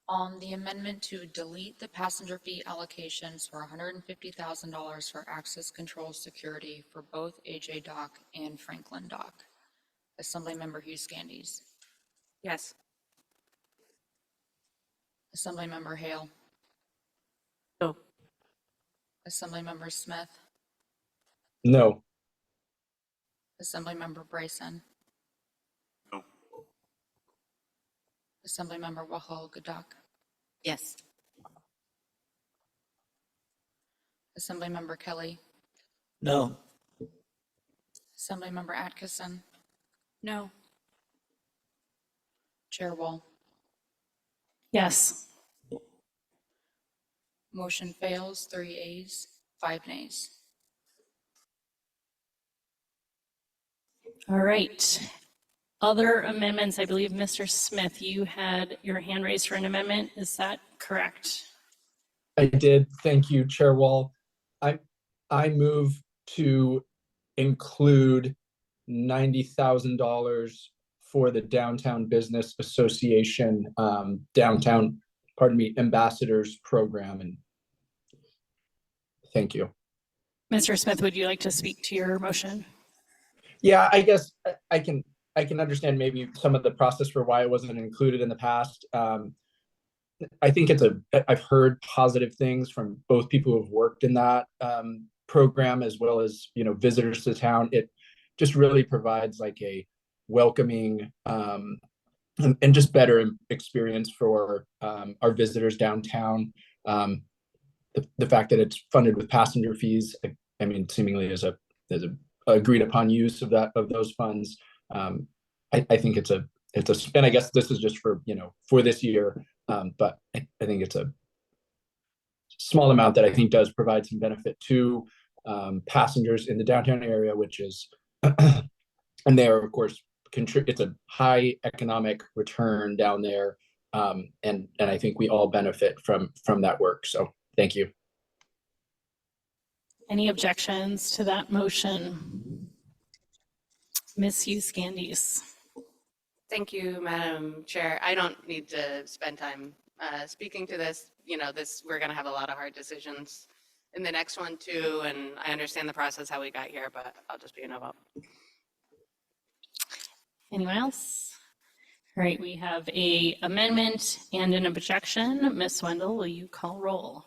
On the amendment to delete the passenger fee allocations for $150,000 for access control security for both AJ Dock and Franklin Dock. Assemblymember Hughes Candies. Yes. Assemblymember Hale. No. Assemblymember Smith. No. Assemblymember Bryson. No. Assemblymember Wahal Gadak. Yes. Assemblymember Kelly. No. Assemblymember Atkinson. No. Chair Wall. Yes. Motion fails, 3 ayes, 5 nays. All right. Other amendments, I believe, Mr. Smith, you had your hand raised for an amendment. Is that correct? I did. Thank you, Chair Wall. I move to include $90,000 for the Downtown Business Association Ambassadors Program. And thank you. Mr. Smith, would you like to speak to your motion? Yeah, I guess I can understand maybe some of the process for why it wasn't included in the past. I think I've heard positive things from both people who have worked in that program, as well as, you know, visitors to town. It just really provides like a welcoming and just better experience for our visitors downtown. The fact that it's funded with passenger fees, I mean, seemingly as a agreed upon use of those funds. I think it's a, and I guess this is just for, you know, for this year, but I think it's small amount that I think does provide some benefit to passengers in the downtown area, which is, and they are, of course, it's a high economic return down there. And I think we all benefit from that work. So thank you. Any objections to that motion? Ms. Hughes Candies. Thank you, Madam Chair. I don't need to spend time speaking to this. You know, we're going to have a lot of hard decisions in the next one too, and I understand the process, how we got here, but I'll just be a no vote. Anyone else? All right, we have a amendment and an objection. Ms. Wendell, will you call roll?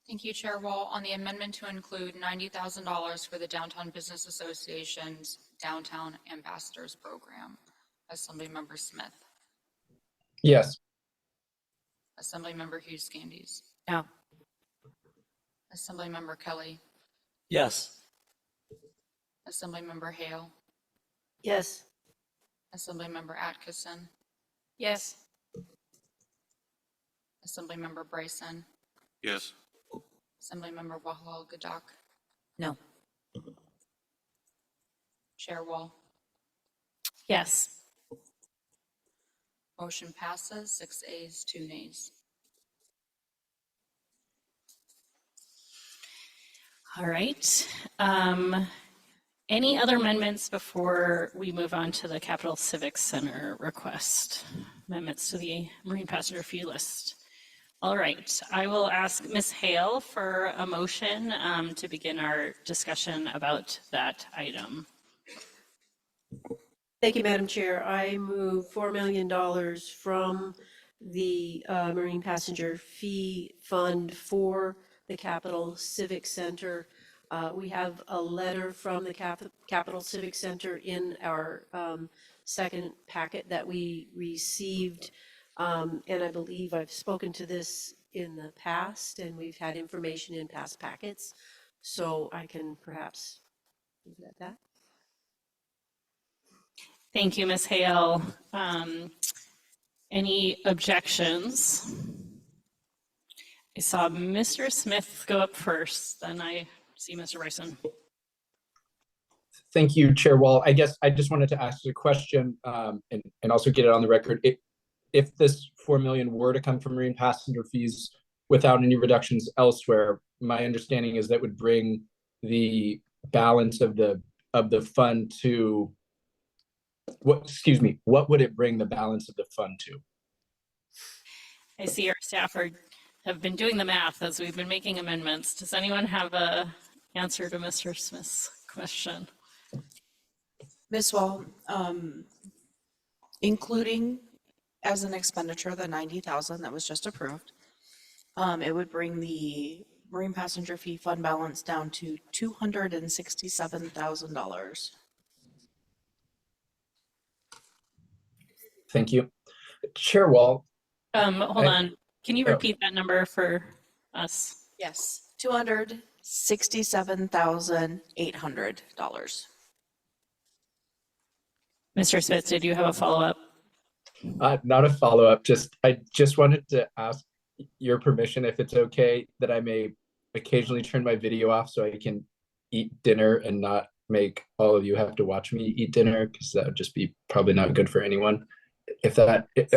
Thank you, Chair Wall. On the amendment to include $90,000 for the Downtown Business Association's Downtown Ambassadors Program. Assemblymember Smith. Yes. Assemblymember Hughes Candies. No. Assemblymember Kelly. Yes. Assemblymember Hale. Yes. Assemblymember Atkinson. Yes. Assemblymember Bryson. Yes. Assemblymember Wahlal Gadak. No. Chair Wall. Yes. Motion passes, 6 ayes, 2 nays. All right. Any other amendments before we move on to the Capital Civic Center request? Amendments to the Marine Passenger Fee List. All right, I will ask Ms. Hale for a motion to begin our discussion about that item. Thank you, Madam Chair. I move $4 million from the Marine Passenger Fee Fund for the Capital Civic Center. We have a letter from the Capital Civic Center in our second packet that we received. And I believe I've spoken to this in the past, and we've had information in past packets. So I can perhaps leave it at that. Thank you, Ms. Hale. Any objections? I saw Mr. Smith go up first, then I see Mr. Bryson. Thank you, Chair Wall. I guess I just wanted to ask a question and also get it on the record. If this 4 million were to come from marine passenger fees without any reductions elsewhere, my understanding is that would bring the balance of the fund to what would it bring the balance of the fund to? I see our staff have been doing the math as we've been making amendments. Does anyone have a answer to Mr. Smith's question? Ms. Wall, including as an expenditure, the 90,000 that was just approved, it would bring the Marine Passenger Fee Fund balance down to $267,000. Thank you. Chair Wall. Hold on. Can you repeat that number for us? Yes, $267,800. Mr. Smith, did you have a follow-up? Not a follow-up, I just wanted to ask your permission, if it's okay, that I may occasionally turn my video off so I can eat dinner and not make all of you have to watch me eat dinner, because that would just be probably not good for anyone.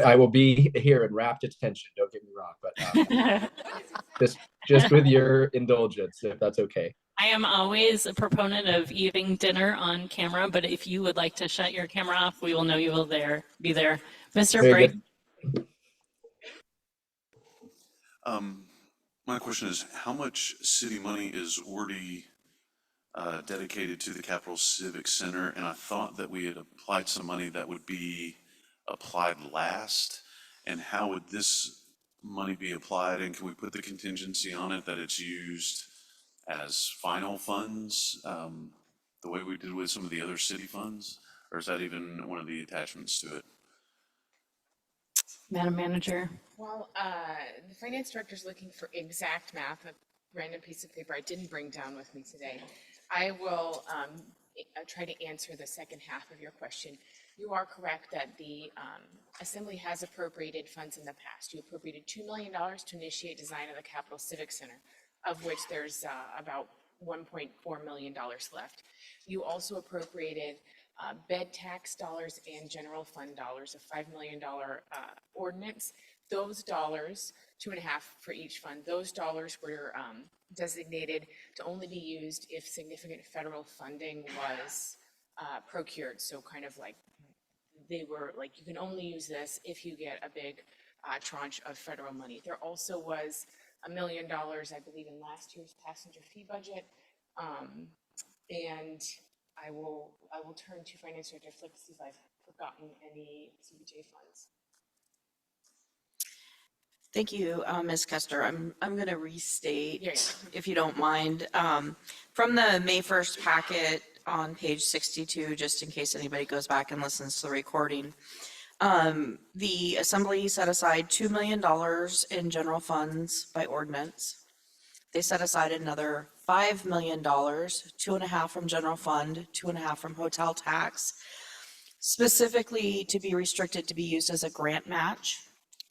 I will be here in rapt attention, don't get me wrong, but just with your indulgence, if that's okay. I am always a proponent of eating dinner on camera, but if you would like to shut your camera off, we will know you will be there. Mr. Very Brady. My question is, how much city money is already dedicated to the Capital Civic Center? And I thought that we had applied some money that would be applied last. And how would this money be applied? And can we put the contingency on it that it's used as final funds, the way we did with some of the other city funds? Or is that even one of the attachments to it? Madam Manager. Well, the finance director is looking for exact math. random piece of paper I didn't bring down with me today. I will try to answer the second half of your question. You are correct that the Assembly has appropriated funds in the past. You appropriated $2 million to initiate design of the Capitol Civic Center, of which there's about $1.4 million left. You also appropriated bed tax dollars and general fund dollars, a $5 million ordinance. Those dollars, 2.5 for each fund, those dollars were designated to only be used if significant federal funding was procured. So kind of like they were like, you can only use this if you get a big tranche of federal money. There also was $1 million, I believe, in last year's passenger fee budget. And I will turn to Finance Director Flick to see if I've forgotten any CBJ funds. Thank you, Ms. Kester. I'm going to restate, Yeah. if you don't mind, from the May 1st packet on page 62, just in case anybody goes back and listens to the recording. The Assembly set aside $2 million in general funds by ordinance. They set aside another $5 million, 2.5 from general fund, 2.5 from hotel tax, specifically to be restricted to be used as a grant match.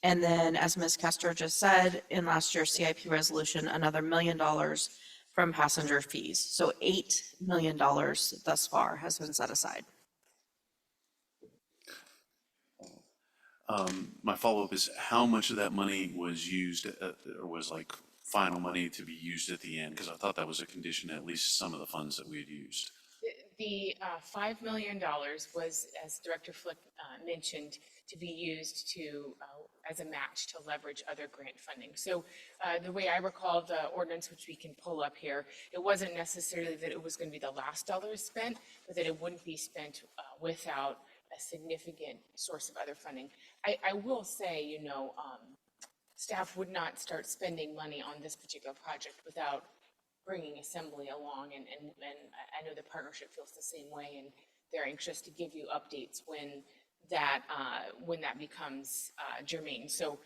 And then, as Ms. Kester just said, in last year's CIP resolution, another $1 million from passenger fees. So $8 million thus far has been set aside. My follow-up is how much of that money was used or was like final money to be used at the end? Because I thought that was a condition, at least some of the funds that we had used. The $5 million was, as Director Flick mentioned, to be used to as a match to leverage other grant funding. So the way I recall the ordinance, which we can pull up here, it wasn't necessarily that it was going to be the last dollar spent, but that it wouldn't be spent without a significant source of other funding. I will say, you know, staff would not start spending money on this particular project without bringing Assembly along, and I know the partnership feels the same way, and they're anxious to give you updates when that becomes germane. So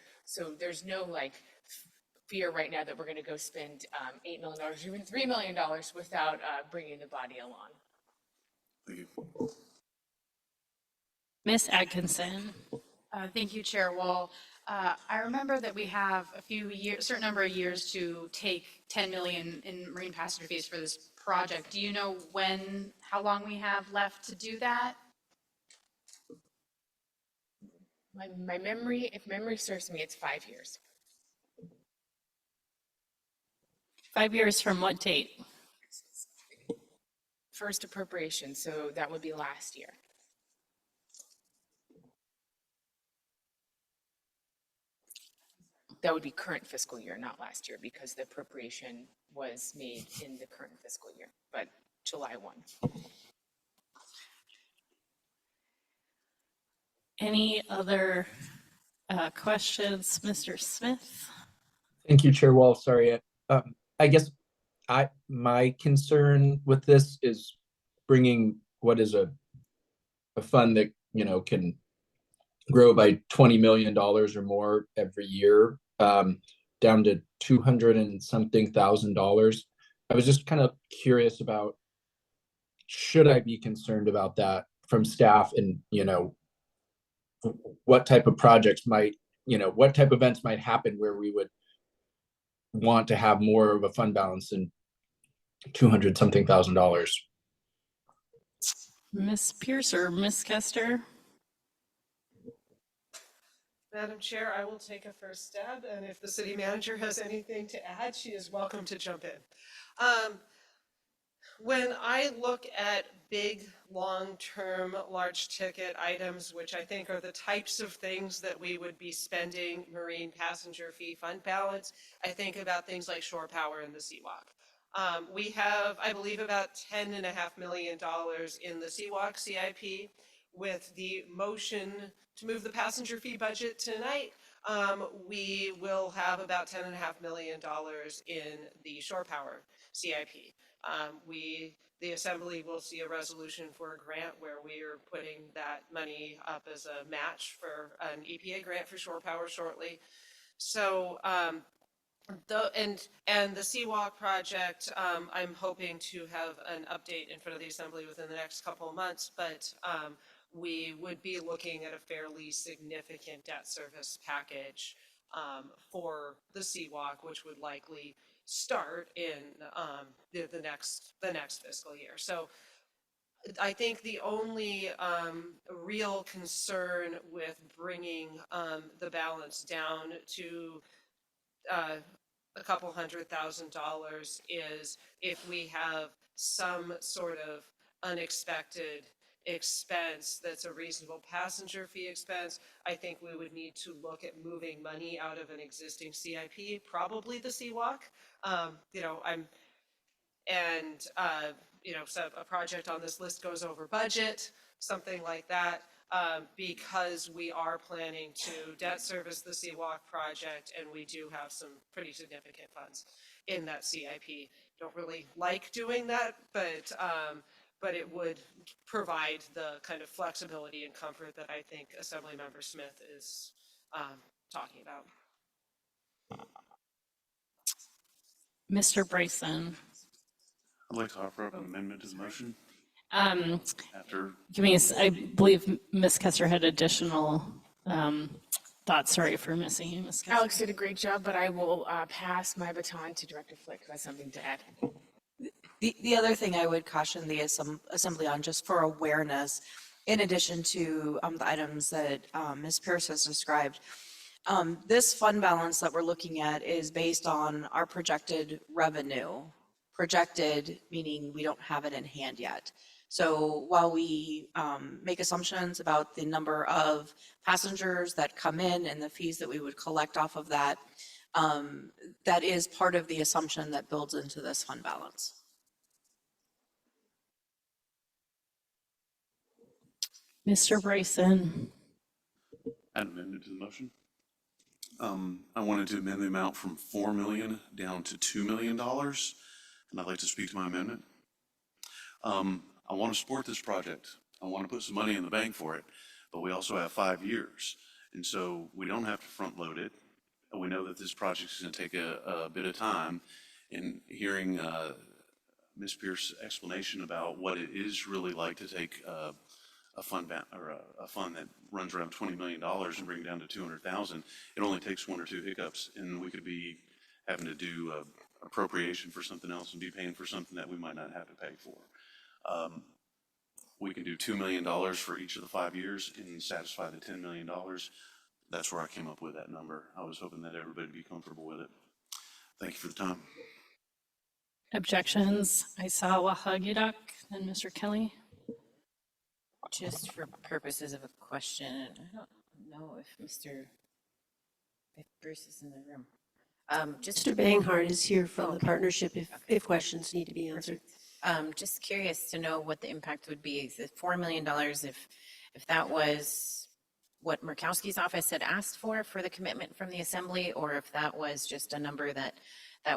there's no like fear right now that we're going to go spend $8 million or even $3 million without bringing the body along. Thank you. Ms. Atkinson. Thank you, Chair Wall. I remember that we have a certain number of years to take 10 million in marine passenger fees for this project. Do you know how long we have left to do that? My memory, if memory serves me, it's 5 years. 5 years from what date? First appropriation, so that would be last year. That would be current fiscal year, not last year, because the appropriation was made in the current fiscal year, but July 1. Any other questions, Mr. Smith? Thank you, Chair Wall. Sorry. I guess my concern with this is bringing what is a fund that, you know, can grow by $20 million or more every year, down to 200 and something thousand dollars. I was just kind of curious about, should I be concerned about that from staff, and, you know, what type of projects might, you know, what type of events might happen where we would want to have more of a fund balance than 200 something thousand dollars. Ms. Pierce or Ms. Kester? Madam Chair, I will take a first stab, and if the city manager has anything to add, she is welcome to jump in. When I look at big, long-term, large-ticket items, which I think are the types of things that we would be spending marine passenger fee fund balance, I think about things like shore power and the CWAC. We have, I believe, about $10.5 million in the CWAC CIP. With the motion to move the passenger fee budget tonight, we will have about $10.5 million in the shore power CIP. The Assembly will see a resolution for a grant where we are putting that money up as a match for an EPA grant for shore power shortly. So And the Seawalk project, I'm hoping to have an update in front of the Assembly within the next couple of months, but we would be looking at a fairly significant debt service package for the Seawalk, which would likely start in the next fiscal year. So I think the only real concern with bringing the balance down to a couple $100,000 is if we have some sort of unexpected expense that's a reasonable passenger fee expense. I think we would need to look at moving money out of an existing CIP, probably the Seawalk. So a project on this list goes over budget, something like that, because we are planning to debt service the Seawalk project, and we do have some pretty significant funds in that CIP. Don't really like doing that, but it would provide the kind of flexibility and comfort that I think Assemblymember Smith is talking about. Mr. Bryson. I'd like to offer up an amendment to the motion. After. I believe Ms. Kester had additional thoughts. Sorry for missing you, Ms. Kester. Alex did a great job, but I will pass my baton to Director Flick, who has something to add. The other thing I would caution the Assembly on, just for awareness, in addition to the items that Ms. Pierce has described, this fund balance that we're looking at is based on our projected revenue. Projected, meaning we don't have it in hand yet. So while we make assumptions about the number of passengers that come in and the fees that we would collect off of that, that is part of the assumption that builds into this fund balance. Mr. Bryson. Add an amendment to the motion. I wanted to amend the amount from $4 million down to $2 million, and I'd like to speak to my amendment. I want to support this project. I want to put some money in the bank for it, but we also have 5 years, and so we don't have to front load it. We know that this project is going to take a bit of time. In hearing Ms. Pierce's explanation about what it is really like to take a fund that runs around $20 million and bring it down to 200,000, it only takes 1 or 2 hiccups, and we could be having to do appropriation for something else and be paying for something that we might not have to pay for. We can do $2 million for each of the 5 years and satisfy the $10 million. That's where I came up with that number. I was hoping that everybody would be comfortable with it. Thank you for the time. Objections? Isawa Hageduk, then Mr. Kelly. Just for purposes of a question, I don't know if Bruce is in the room. Mr. Banghart is here from the partnership if questions need to be answered. Just curious to know what the impact would be. Is it $4 million if that was what Murkowski's office had asked for the commitment from the Assembly, or if that was just a number that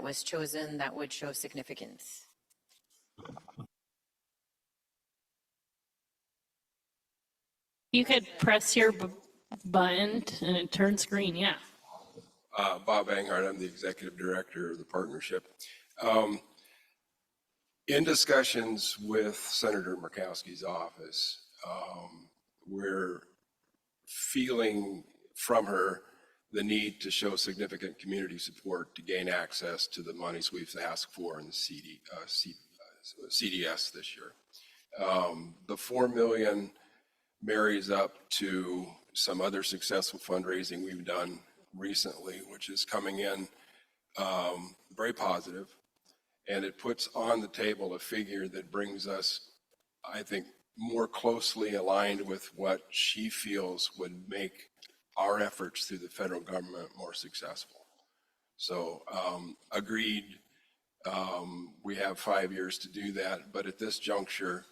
was chosen that would show significance? You could press your button and it turns green, yeah. Bob Banghart, I'm the executive director of the partnership. In discussions with Senator Murkowski's office, we're feeling from her the need to show significant community support to gain access to the monies we've asked for in the CDS this year. The $4 million marries up to some other successful fundraising we've done recently, which is coming in very positive. And it puts on the table a figure that brings us, I think, more closely aligned with what she feels would make our efforts through the federal government more successful. So agreed, we have 5 years to do that, but at this juncture,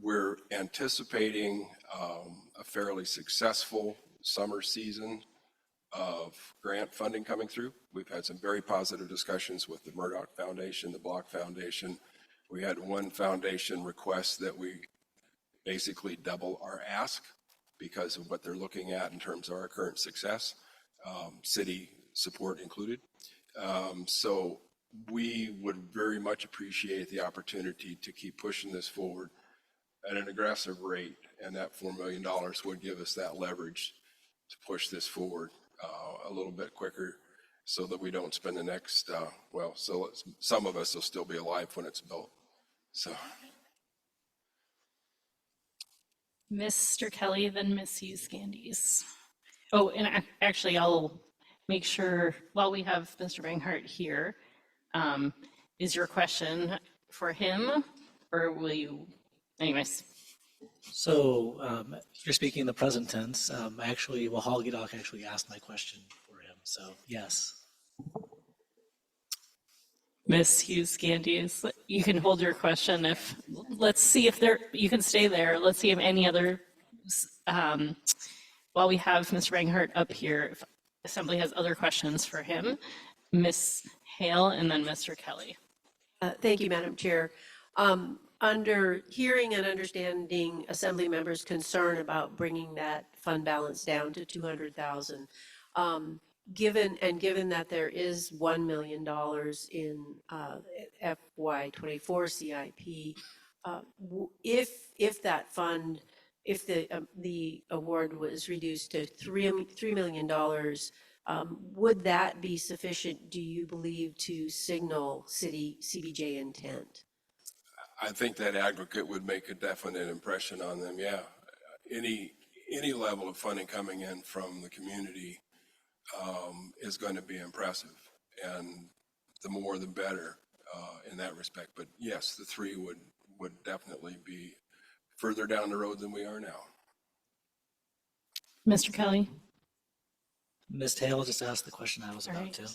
we're anticipating a fairly successful summer season of grant funding coming through. We've had some very positive discussions with the Murdoch Foundation, the Block Foundation. We had one foundation request that we basically double our ask because of what they're looking at in terms of our current success, city support included. So we would very much appreciate the opportunity to keep pushing this forward at an aggressive rate, and that $4 million would give us that leverage to push this forward a little bit quicker so that we don't spend the next, some of us will still be alive when it's built. So. Mr. Kelly, then Ms. Hughes Candies. Oh, and actually, I'll make sure, while we have Mr. Banghart here, is your question for him, or will you, anyways? So you're speaking in the present tense. Actually, Wahal Gidok actually asked my question for him, so yes. Ms. Hughes Candies, you can hold your question if, let's see if there, you can stay there. Let's see if any other, while we have Mr. Banghart up here, if Assembly has other questions for him. Ms. Hale and then Mr. Kelly. Thank you, Madam Chair. Under hearing and understanding Assembly members' concern about bringing that fund balance down to 200,000, given that there is $1 million in FY24 CIP, if that fund, if the award was reduced to $3 million, would that be sufficient, do you believe, to signal city CBJ intent? I think that aggregate would make a definite impression on them, yeah. Any level of funding coming in from the community is going to be impressive, and the more the better in that respect. But yes, the 3 would definitely be further down the road than we are now. Mr. Kelly? Ms. Hale just asked the question I was about to.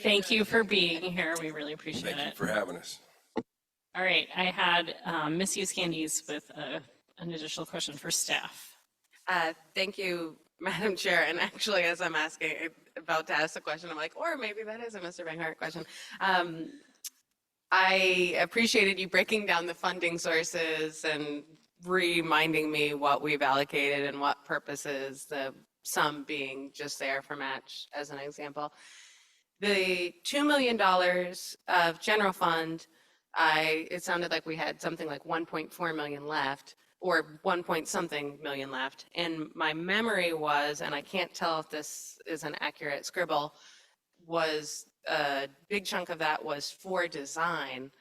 Thank you for being here. We really appreciate it. Thank you for having us. All right, I had Ms. Hughes Candies with an additional question for staff. Thank you, Madam Chair. And actually, as I'm about to ask the question, I'm like, or maybe that is a Mr. Banghart question. I appreciated you breaking down the funding sources and reminding me what we've allocated and what purposes, the sum being just there for match as an example. The $2 million of general fund, it sounded like we had something like 1.4 million left, or 1 point something million left. And my memory was, and I can't tell if this is an accurate scribble, was a big chunk of that was for design.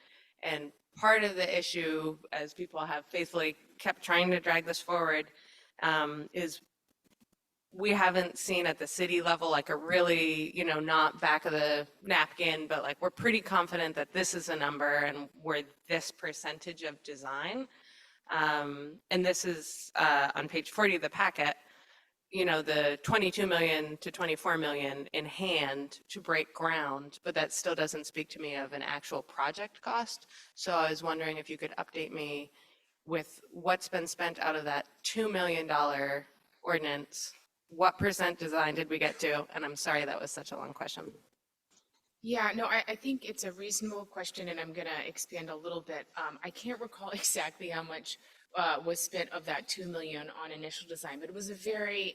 And part of the issue, as people have faithfully kept trying to drag this forward, is we haven't seen at the city level like a really, not back of the napkin, but like we're pretty confident that this is a number and we're this percentage of design. And this is on page 40 of the packet, the 22 million to 24 million in hand to break ground, but that still doesn't speak to me of an actual project cost. So I was wondering if you could update me with what's been spent out of that $2 million ordinance. What percent design did we get to? And I'm sorry that was such a long question. Yeah, no, I think it's a reasonable question, and I'm going to expand a little bit. I can't recall exactly how much was spent of that 2 million on initial design, but it was a very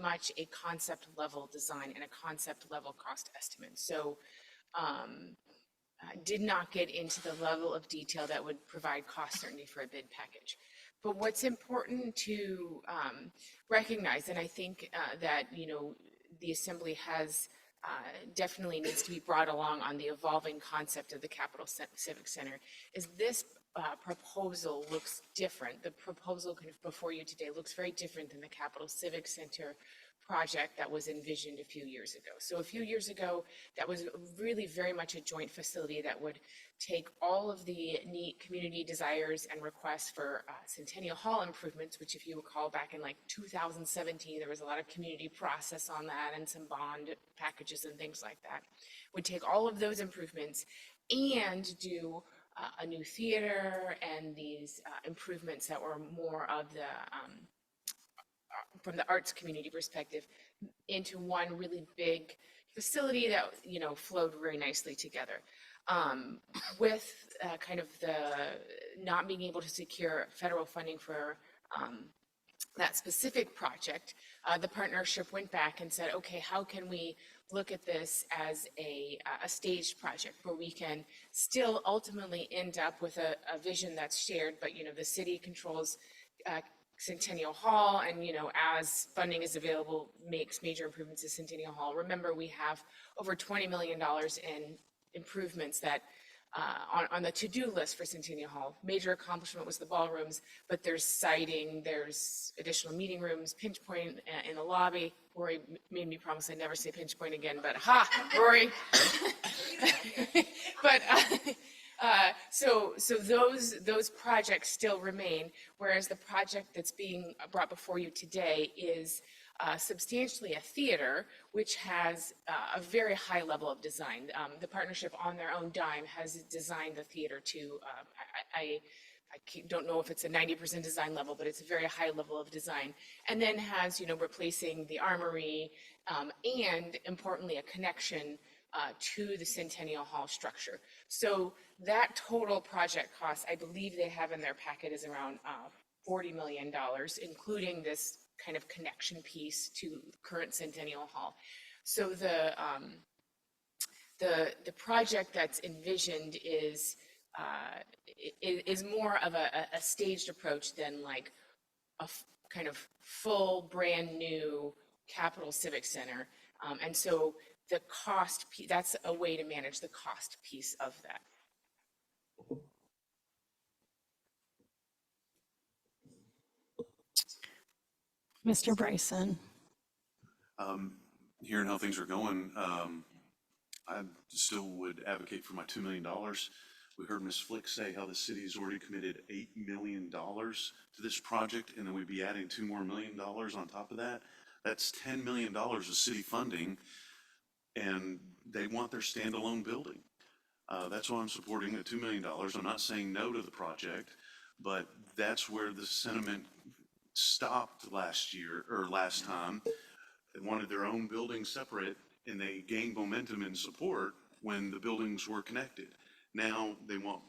much a concept level design and a concept level cost estimate. So did not get into the level of detail that would provide cost certainty for a bid package. But what's important to recognize, and I think that, the Assembly has definitely needs to be brought along on the evolving concept of the Capital Civic Center, is this proposal looks different. The proposal kind of before you today looks very different than the Capital Civic Center project that was envisioned a few years ago. So a few years ago, that was really very much a joint facility that would take all of the neat community desires and requests for Centennial Hall improvements, which if you recall back in like 2017, there was a lot of community process on that and some bond packages and things like that. Would take all of those improvements and do a new theater and these improvements that were more of the from the arts community perspective into one really big facility that flowed very nicely together. With kind of the not being able to secure federal funding for that specific project, the partnership went back and said, okay, how can we look at this as a staged project where we can still ultimately end up with a vision that's shared, but, you know, the city controls Centennial Hall, and, you know, as funding is available, makes major improvements to Centennial Hall. Remember, we have over $20 million in improvements that on the to-do list for Centennial Hall. Major accomplishment was the ballrooms, but there's siding, there's additional meeting rooms, pinch point in the lobby. Rory made me promise I'd never say pinch point again, but ha, Rory. But so those projects still remain, whereas the project that's being brought before you today is substantially a theater, which has a very high level of design. The partnership on their own dime has designed the theater to, I don't know if it's a 90% design level, but it's a very high level of design. And then has, you know, replacing the armory and importantly, a connection to the Centennial Hall structure. So that total project cost, I believe they have in their packet, is around $40 million, including this kind of connection piece to current Centennial Hall. So the project that's envisioned is more of a staged approach than like a kind of full brand new Capitol Civic Center. And so the cost, that's a way to manage the cost piece of that. Mr. Bryson. Hearing how things are going, I still would advocate for my $2 million. We heard Ms. Flick say how the city's already committed $8 million to this project, and then we'd be adding $2 more million on top of that. That's $10 million of city funding, and they want their standalone building. That's why I'm supporting the $2 million. I'm not saying no to the project, but that's where the sentiment stopped last year, or last time. They wanted their own building separate, and they gained momentum and support when the buildings were connected. Now they want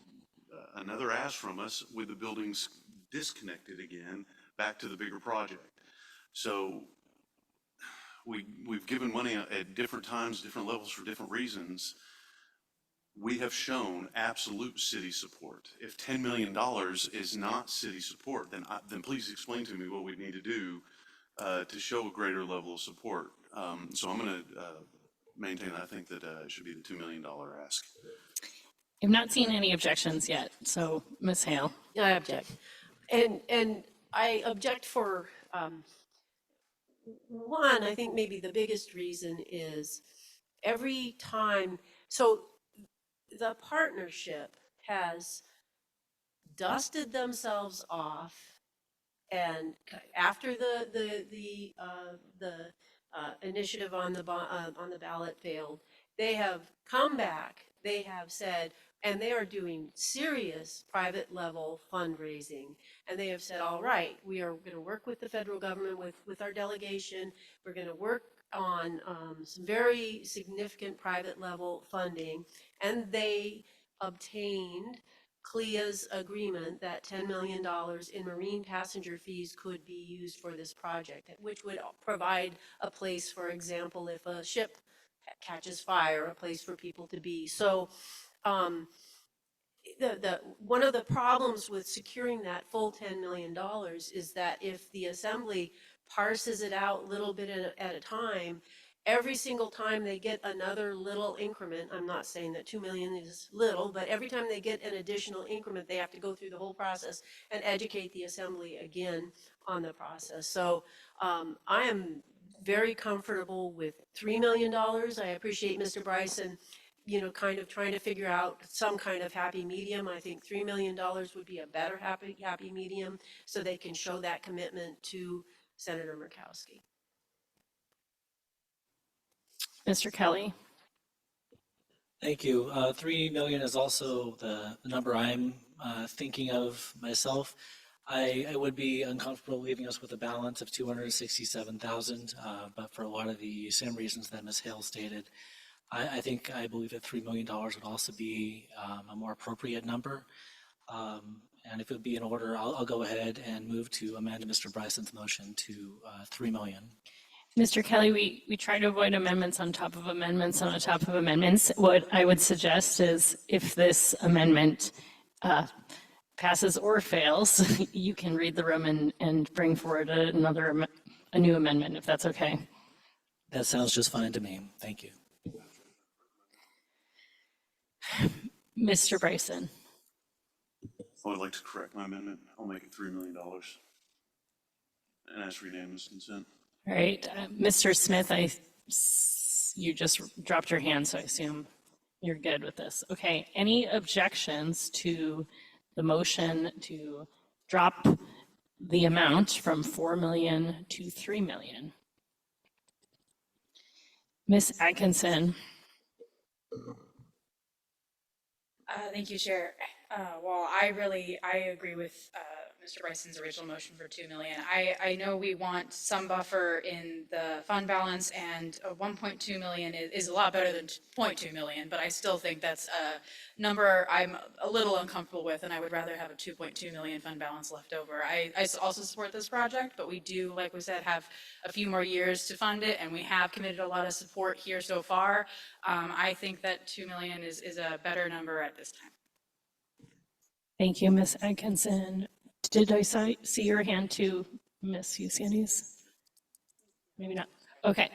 another ask from us with the buildings disconnected again, back to the bigger project. So we've given money at different times, different levels for different reasons. We have shown absolute city support. If $10 million is not city support, then please explain to me what we need to do to show a greater level of support. So I'm going to maintain, I think that it should be the $2 million ask. I've not seen any objections yet, so Ms. Hale. I object. And I object for, one, I think maybe the biggest reason is every time, so the partnership has dusted themselves off, and after the initiative on the ballot failed, they have come back, they have said, and they are doing serious private level fundraising. And they have said, all right, we are going to work with the federal government, with our delegation. We're going to work on some very significant private level funding. And they obtained CLIA's agreement that $10 million in marine passenger fees could be used for this project, which would provide a place, for example, if a ship catches fire, a place for people to be. So one of the problems with securing that full $10 million is that if the assembly parses it out a little bit at a time, every single time they get another little increment, I'm not saying that 2 million is little, but every time they get an additional increment, they have to go through the whole process and educate the assembly again on the process. So I am very comfortable with $3 million. I appreciate Mr. Bryson, kind of trying to figure out some kind of happy medium. I think $3 million would be a better happy medium, so they can show that commitment to Senator Murkowski. Mr. Kelly. Thank you. 3 million is also the number I'm thinking of myself. I would be uncomfortable leaving us with a balance of 267,000, but for a lot of the same reasons that Ms. Hale stated, I believe that $3 million would also be a more appropriate number. And if it would be in order, I'll go ahead and move to amend Mr. Bryson's motion to 3 million. Mr. Kelly, we try to avoid amendments on top of amendments on top of amendments. What I would suggest is if this amendment passes or fails, you can read the room and bring forward a new amendment, if that's okay. That sounds just fine to me. Thank you. Mr. Bryson. I would like to correct my amendment. I'll make it $3 million. And ask for unanimous consent. All right, Mr. Smith, you just dropped your hand, so I assume you're good with this. Okay, any objections to the motion to drop the amount from 4 million to 3 million? Ms. Atkinson. Thank you, Chair. Well, I agree with Mr. Bryson's original motion for 2 million. I know we want some buffer in the fund balance, and 1.2 million is a lot better than 0.2 million, but I still think that's a number I'm a little uncomfortable with, and I would rather have a 2.2 million fund balance left over. I also support this project, but we do, like we said, have a few more years to fund it, and we have committed a lot of support here so far. I think that 2 million is a better number at this time. Thank you, Ms. Atkinson. Did I see your hand too, Ms. Eusebius? Maybe not. Okay.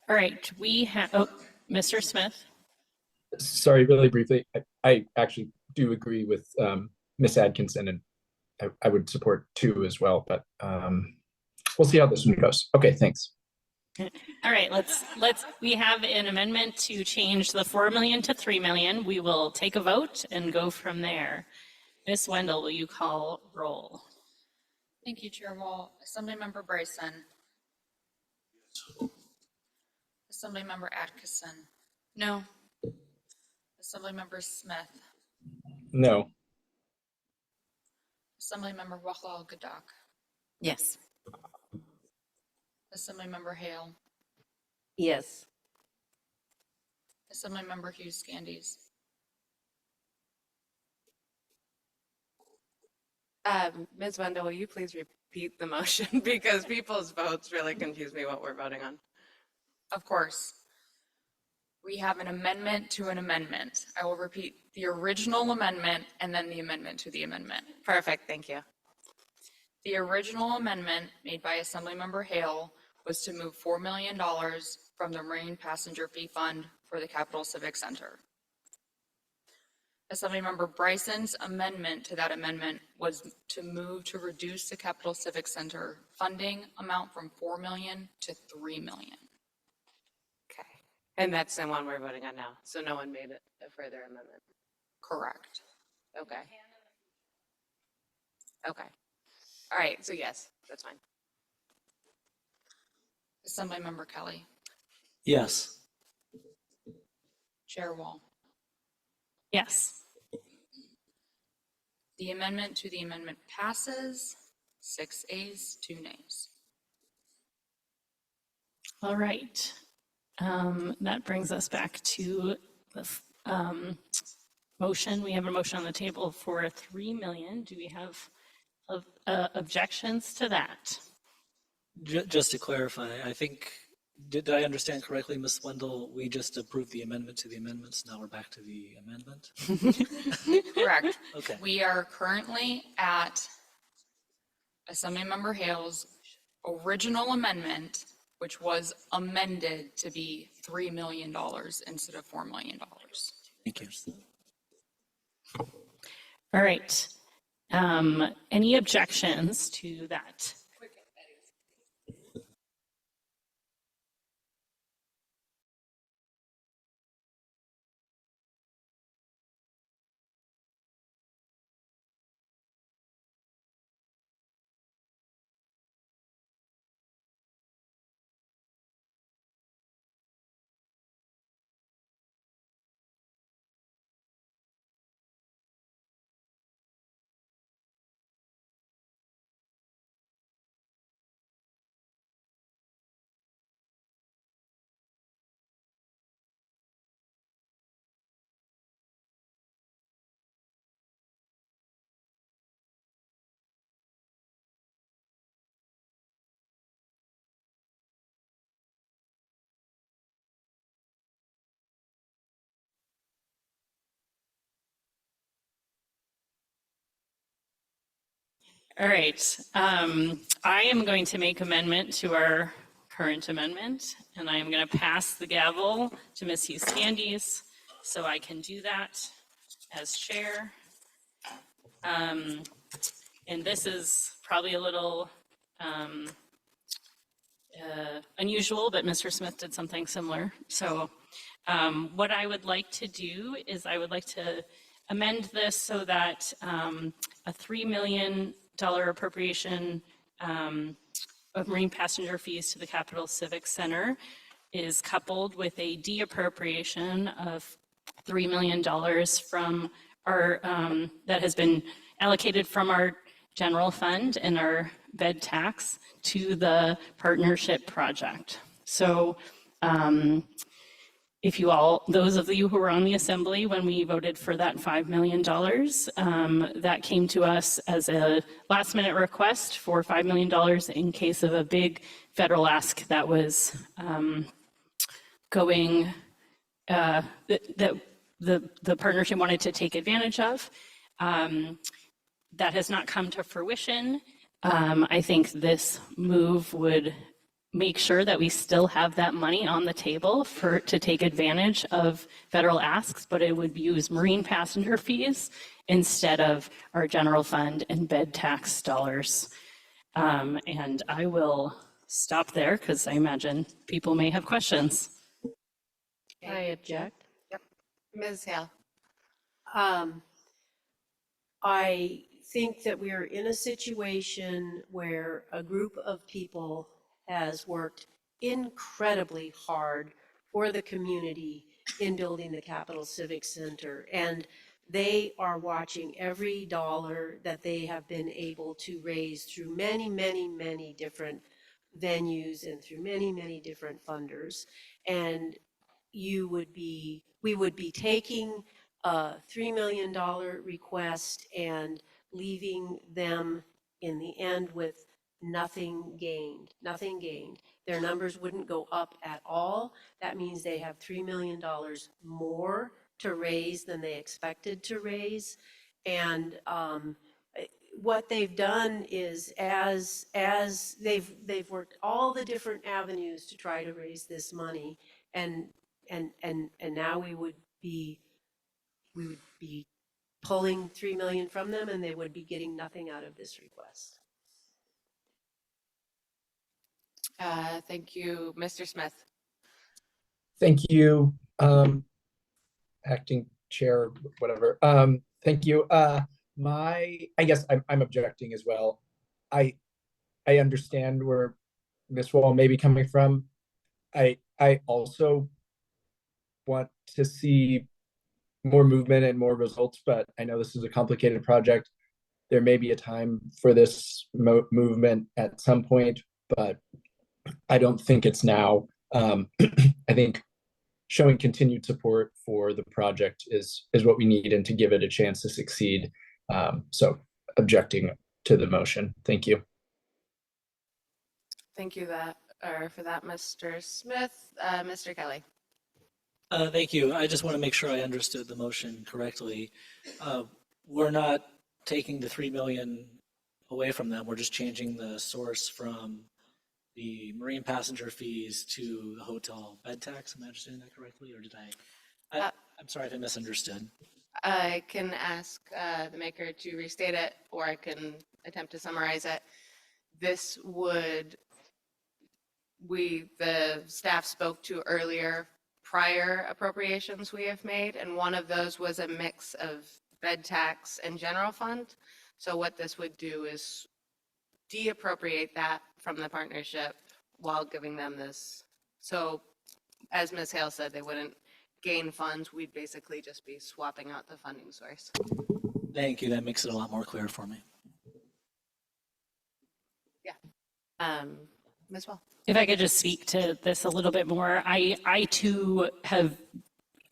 All right. We have, Mr. Smith. Sorry, really briefly, I actually do agree with Ms. Atkinson, and I would support 2 as well, but we'll see how this one goes. Okay, thanks. All right, we have an amendment to change the 4 million to 3 million. We will take a vote and go from there. Ms. Wendell, will you call roll? Thank you, Chair Wall. Assemblymember Bryson. Assemblymember Atkinson. No. Assemblymember Smith. No. Assemblymember Wachlal Gadak. Yes. Assemblymember Hale. Yes. Assemblymember Hughes Scandies. Ms. Wendell, will you please repeat the motion? Because people's votes really confuse me what we're voting on. Of course. We have an amendment to an amendment. I will repeat the original amendment and then the amendment to the amendment. Perfect, thank you. The original amendment made by Assemblymember Hale was to move $4 million from the Marine Passenger Fee Fund for the Capital Civic Center. Assemblymember Bryson's amendment to that amendment was to move to reduce the Capital Civic Center funding amount from 4 million to 3 million. Okay, and that's the one we're voting on now, so no one made a further amendment? Correct. Okay. Okay. All right, so yes, that's fine. Assemblymember Kelly. Yes. Chair Wall. Yes. The amendment to the amendment passes, 6 ayes, 2 nays. All right. That brings us back to the motion. We have a motion on the table for 3 million. Do we have objections to that? Just to clarify, I think, did I understand correctly, Ms. Wendell? We just approved the amendment to the amendments. Now we're back to the amendment? Correct. Okay. We are currently at Assemblymember Hale's original amendment, which was amended to be $3 million instead of $4 million. Thank you. All right. Any objections to that? All right. I am going to make amendment to our current amendment, and I am going to pass the gavel to Ms. Hughes Candies, so I can do that as chair. And this is probably a little unusual, but Mr. Smith did something similar. So what I would like to do is I would like to amend this so that a $3 million appropriation of marine passenger fees to the Capitol Civic Center is coupled with a de-appropriation of $3 million from our, that has been allocated from our general fund and our bed tax to the partnership project. So if you all, those of you who were on the assembly when we voted for that $5 million, that came to us as a last minute request for $5 million in case of a big federal ask that was going, that the partnership wanted to take advantage of. That has not come to fruition. I think this move would make sure that we still have that money on the table to take advantage of federal asks, but it would use marine passenger fees instead of our general fund and bed tax dollars. And I will stop there because I imagine people may have questions. I object. Yep. Ms. Hale. I think that we are in a situation where a group of people has worked incredibly hard for the community in building the Capitol Civic Center. And they are watching every dollar that they have been able to raise through many, many, many different venues and through many, many different funders. And we would be taking a $3 million request and leaving them in the end with nothing gained. Their numbers wouldn't go up at all. That means they have $3 million more to raise than they expected to raise. And what they've done is as they've worked all the different avenues to try to raise this money, and now we would be pulling $3 million from them, and they would be getting nothing out of this request. Thank you, Mr. Smith. Thank you, acting chair, whatever. Thank you. I guess I'm objecting as well. I understand where Ms. Wall may be coming from. I also want to see more movement and more results, but I know this is a complicated project. There may be a time for this movement at some point, but I don't think it's now. I think showing continued support for the project is what we need and to give it a chance to succeed. So objecting to the motion. Thank you. Thank you for that, Mr. Smith. Mr. Kelly. Thank you. I just want to make sure I understood the motion correctly. We're not taking the 3 million away from them. We're just changing the source from the marine passenger fees to the hotel bed tax. Am I understanding that correctly, or did I'm sorry if I misunderstood. I can ask the maker to restate it, or I can attempt to summarize it. This would, the staff spoke to earlier prior appropriations we have made, and one of those was a mix of bed tax and general fund. So what this would do is de-appropriate that from the partnership while giving them this. So as Ms. Hale said, they wouldn't gain funds. We'd basically just be swapping out the funding source. Thank you. That makes it a lot more clear for me. Yeah. Ms. Wall. If I could just speak to this a little bit more, I too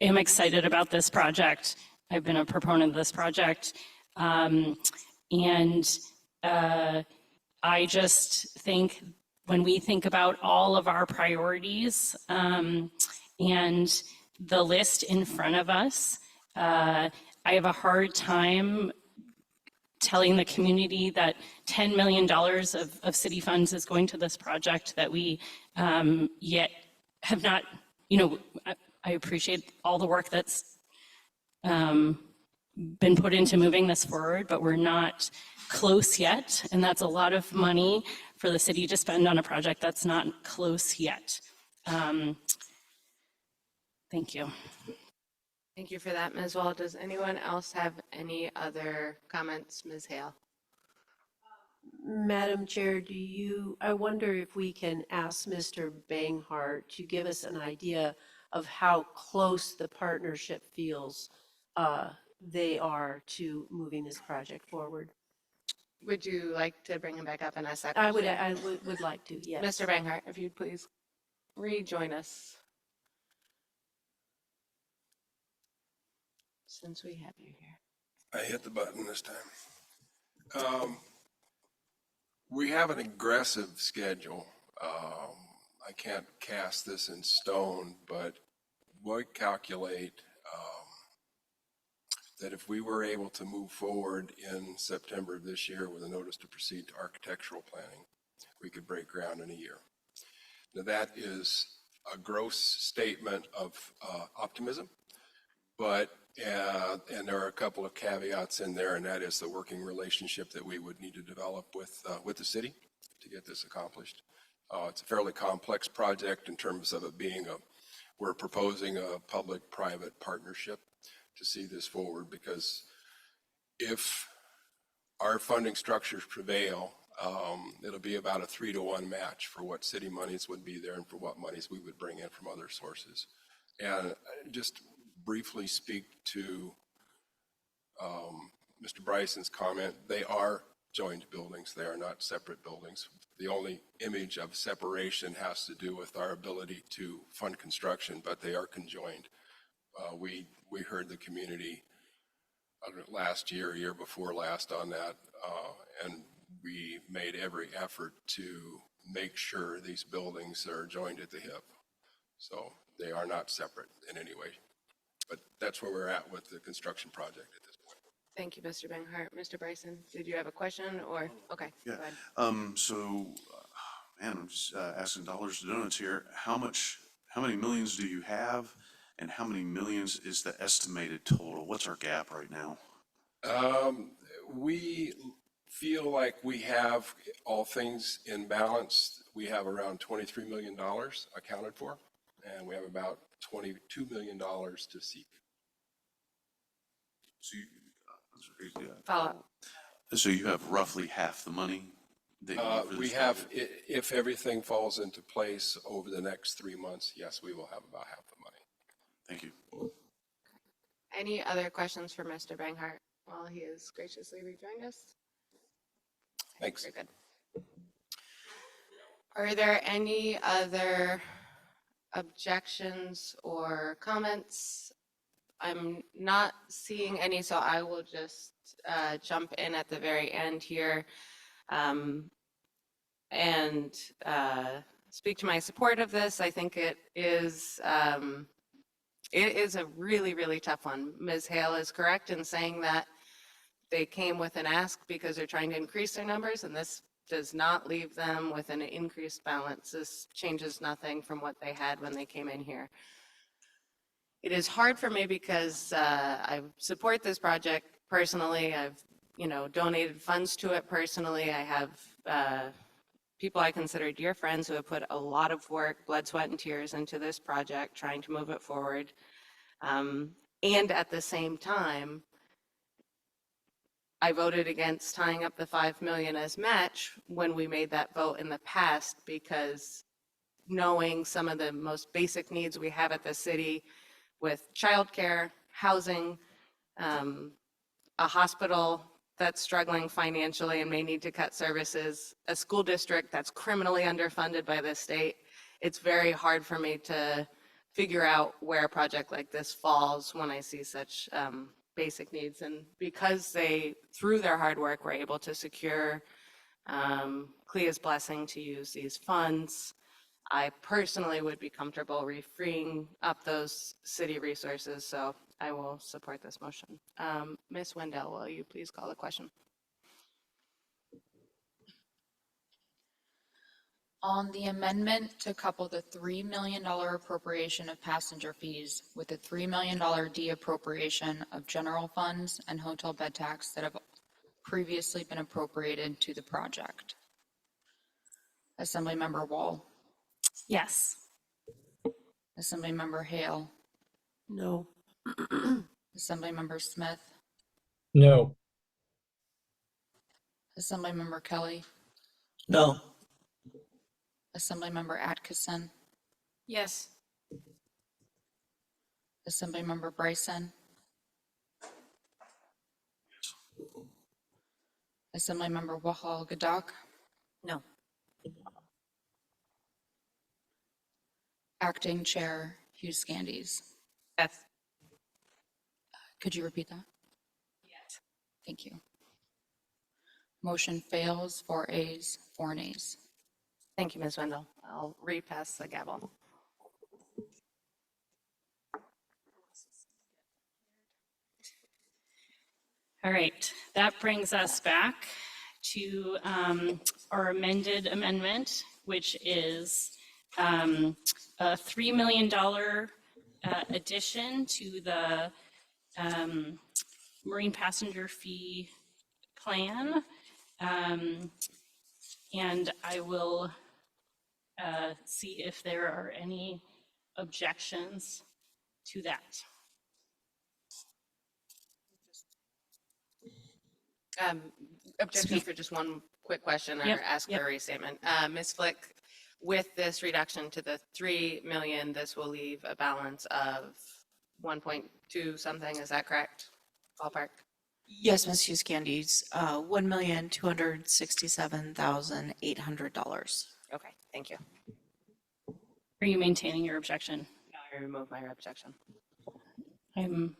am excited about this project. I've been a proponent of this project. And I just think when we think about all of our priorities and the list in front of us, I have a hard time telling the community that $10 million of city funds is going to this project that we yet have not, I appreciate all the work that's been put into moving this forward, but we're not close yet. And that's a lot of money for the city to spend on a project that's not close yet. Thank you. Thank you for that, Ms. Wall. Does anyone else have any other comments? Ms. Hale? Madam Chair, I wonder if we can ask Mr. Banghart to give us an idea of how close the partnership feels they are to moving this project forward. Would you like to bring him back up and ask that I question? would like to, yes. Mr. Banghart, if you'd please rejoin us. Since we have you here. I hit the button this time. We have an aggressive schedule. I can't cast this in stone, but we calculate that if we were able to move forward in September of this year with a notice to proceed to architectural planning, we could break ground in a year. Now that is a gross statement of optimism, but and there are a couple of caveats in there, and that is the working relationship that we would need to develop with the city to get this accomplished. It's a fairly complex project in terms of it being we're proposing a public-private partnership to see this forward, because if our funding structures prevail, it'll be about a 3-to-1 match for what city monies would be there and for what monies we would bring in from other sources. And just briefly speak to Mr. Bryson's comment, they are joined buildings. They are not separate buildings. The only image of separation has to do with our ability to fund construction, but they are conjoined. We heard the community last year, year before last on that, and we made every effort to make sure these buildings are joined at the hip. So they are not separate in any way. But that's where we're at with the construction project at this point. Thank you, Mr. Banghart. Mr. Bryson, did you have a question or, okay, Yeah. go ahead. Man, I'm just asking dollars to donuts here. How many millions do you have, and how many millions is the estimated total? What's our gap right now? We feel like we have all things in balance. We have around $23 million accounted for, and we have about $22 million to seek. So Follow up. So you have roughly half the money that you need for this We have, project? if everything falls into place over the next 3 months, yes, we will have about half the money. Thank you. Any other questions for Mr. Banghart while he has graciously rejoined us? Thanks. Very good. Are there any other objections or comments? I'm not seeing any, so I will just jump in at the very end here and speak to my support of this. I think it is a really, really tough one. Ms. Hale is correct in saying that they came with an ask because they're trying to increase their numbers, and this does not leave them with an increased balance. This changes nothing from what they had when they came in here. It is hard for me because I support this project personally. I've, donated funds to it personally. I have people I consider dear friends who have put a lot of work, blood, sweat, and tears into this project, trying to move it forward. And at the same time, I voted against tying up the $5 million as match when we made that vote in the past, because knowing some of the most basic needs we have at the city with childcare, housing, a hospital that's struggling financially and may need to cut services, a school district that's criminally underfunded by the state, it's very hard for me to figure out where a project like this falls when I see such basic needs. And because they, through their hard work, were able to secure CLIA's blessing to use these funds, I personally would be comfortable freeing up those city resources, so I will support this motion. Ms. Wendell, will you please call the question? On the amendment to couple the $3 million appropriation of passenger fees with a $3 million de-appropriation of general funds and hotel bed tax that have previously been appropriated to the project. Assemblymember Wall, Yes. Assemblymember Hale, No. Assemblymember Smith, No. Assemblymember Kelly, No. Assemblymember Atkinson, Yes. Assemblymember Bryson, Assemblymember Wahal Gadak, No. Acting Chair Hugh Scandies. Yes. Could you repeat that? Yes. Thank you. Motion fails, 4 ayes, 4 nays. Thank you, Ms. Wendell. I'll repass the gavel. All right, that brings us back to our amended amendment, which is a $3 million addition to the marine passenger fee plan. And I will see if there are any objections to that. Objection for just one quick question or Yep, ask yep. for a restatement. Ms. Flick, with this reduction to the 3 million, this will leave a balance of 1.2 something, is that correct? Ballpark? Yes, Ms. Hughes Candies, $1,267,800. Okay, thank you. Are you maintaining your objection? I remove my objection. I'm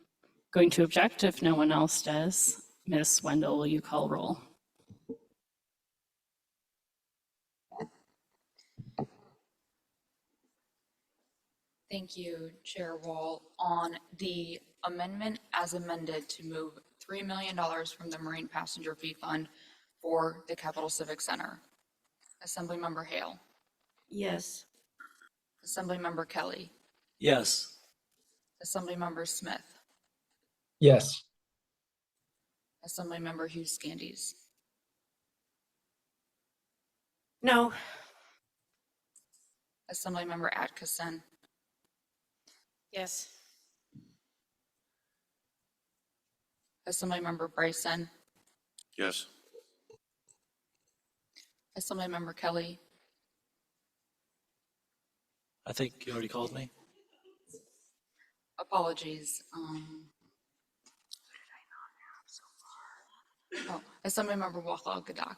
going to object if no one else does. Ms. Wendell, will you call roll? Thank you, Chair Wall. On the amendment as amended to move $3 million from the Marine Passenger Fee Fund for the Capital Civic Center. Assemblymember Hale, Yes. Assemblymember Kelly, Yes. Assemblymember Smith, Yes. Assemblymember Hughes Scandies, No. Assemblymember Atkinson, Yes. Assemblymember Bryson, Yes. Assemblymember Kelly, I think you already called me. apologies. Oh, Assemblymember Wahal Gadak,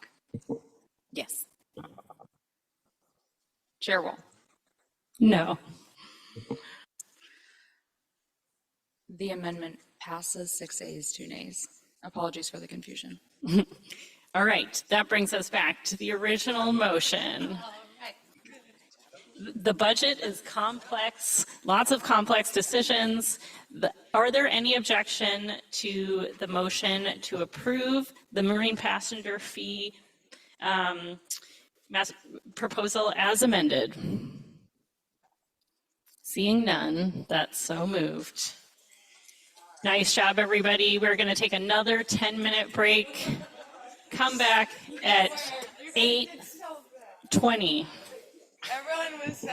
Yes. Chair Wall. No. The amendment passes 6 ayes, 2 nays. Apologies for the confusion. All right, that brings us back to the original motion. The budget is complex, lots of complex decisions. Are there any objection to the motion to approve the marine passenger fee proposal as amended? Seeing none, that's so moved. Nice job, everybody. We're going to take another 10-minute break. Come back at 8:20. Everyone was.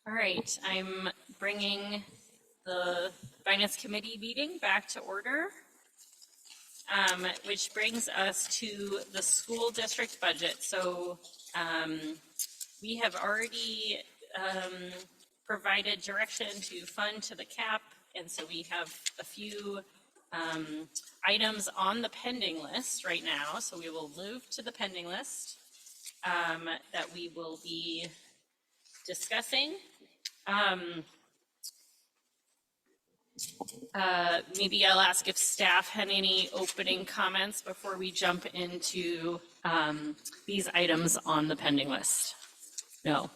All right, I'm bringing the Finance Committee meeting back to order, which brings us to the school district budget. So we have already provided direction to fund to the cap, and so we have a few items on the pending list right now. So we will move to the pending list that we will be discussing. Maybe I'll ask if staff had any opening comments before we jump into these items on the pending list. No.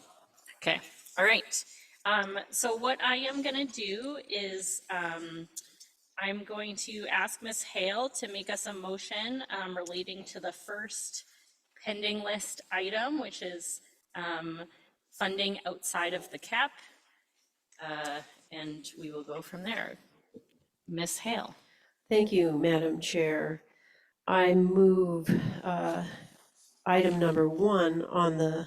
Okay. All right. So what I am going to do is I'm going to ask Ms. Hale to make us a motion relating to the first pending list item, which is funding outside of the cap. And we will go from there. Ms. Hale. Thank you, Madam Chair. I move item number 1 on the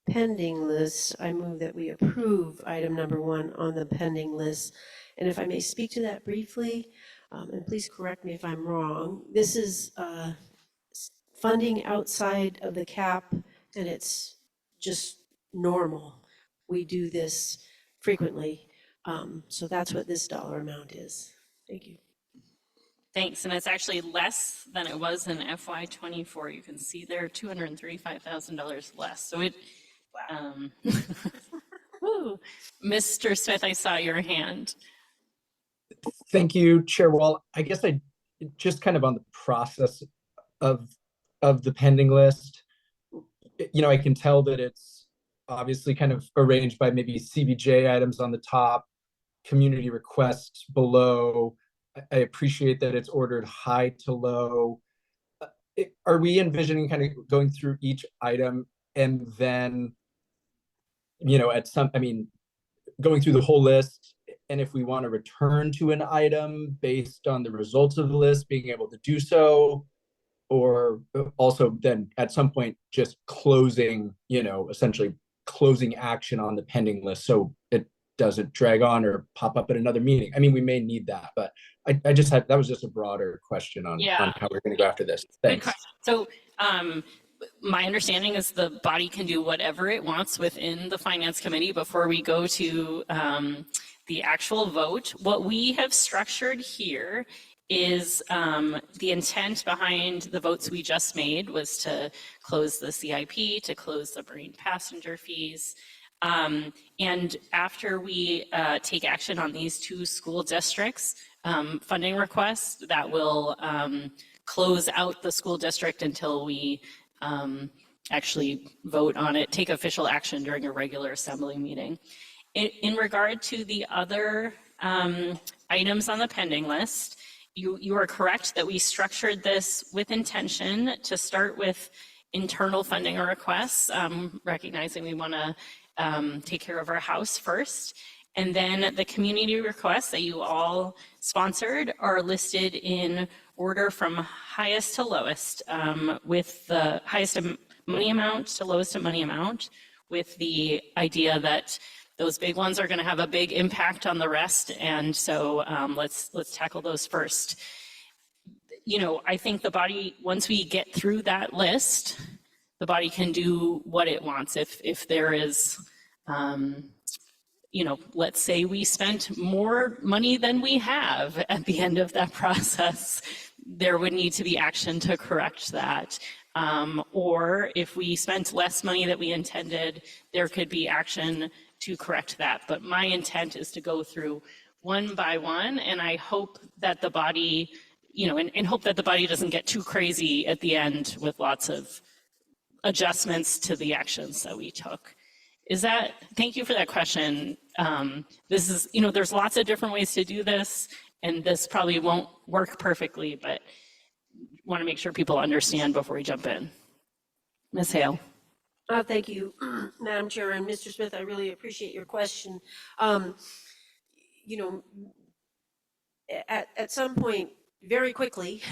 pending list. I move that we approve item number 1 on the pending list. And if I may speak to that briefly, and please correct me if I'm wrong, this is funding outside of the cap, and it's just normal. We do this frequently. So that's what this dollar amount is. Thank you. Thanks, and it's actually less than it was in FY24. You can see there $235,000 less. So it, woo. Mr. Smith, I saw your hand. Thank you, Chair Wall. I guess I just kind of on the process of the pending list, you know, I can tell that it's obviously kind of arranged by maybe CBJ items on the top, community requests below. I appreciate that it's ordered high to low. Are we envisioning kind of going through each item and then, you know, going through the whole list, and if we want to return to an item based on the results of the list, being able to do so, or also then at some point just closing, you know, essentially closing action on the pending list so it doesn't drag on or pop up at another meeting. I mean, we may need that, but I just had, that was just a broader question on how we're going to go after this. Thanks. So my understanding is the body can do whatever it wants within the Finance Committee before we go to the actual vote. What we have structured here is the intent behind the votes we just made was to close the CIP, to close the marine passenger fees. And after we take action on these 2 school districts, funding requests, that will close out the school district until we actually vote on it, take official action during a regular assembly meeting. In regard to the other items on the pending list, you are correct that we structured this with intention to start with internal funding requests, recognizing we want to take care of our house first. And then the community requests that you all sponsored are listed in order from highest to lowest, with the highest money amount to lowest money amount, with the idea that those big ones are going to have a big impact on the rest. And so let's tackle those first. You know, I think the body, once we get through that list, the body can do what it wants. If there is, you know, let's say we spent more money than we have at the end of that process, there would need to be action to correct that. Or if we spent less money than we intended, there could be action to correct that. But my intent is to go through one by one, and I hope that the body, you know, and hope that the body doesn't get too crazy at the end with lots of adjustments to the actions that we took. Thank you for that question. This is, you know, there's lots of different ways to do this, and this probably won't work perfectly, but want to make sure people understand before we jump in. Ms. Hale. Thank you, Madam Chair, and Mr. Smith, I really appreciate your question. You know, at some point, very quickly,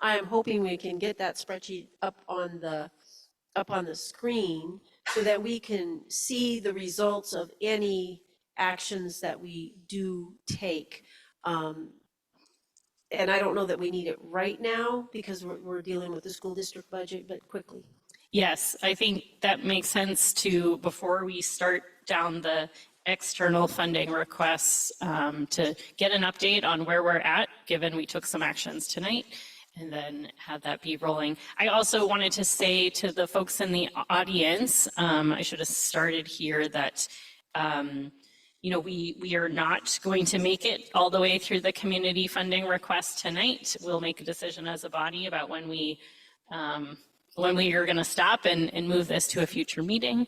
I am hoping we can get that spreadsheet up on the screen so that we can see the results of any actions that we do take. And I don't know that we need it right now because we're dealing with the school district budget, but quickly. Yes, I think that makes sense to, before we start down the external funding requests, to get an update on where we're at, given we took some actions tonight. and then have that be rolling. I also wanted to say to the folks in the audience, I should have started here that, you know, we are not going to make it all the way through the community funding request tonight. We'll make a decision as a body about when we are going to stop and move this to a future meeting.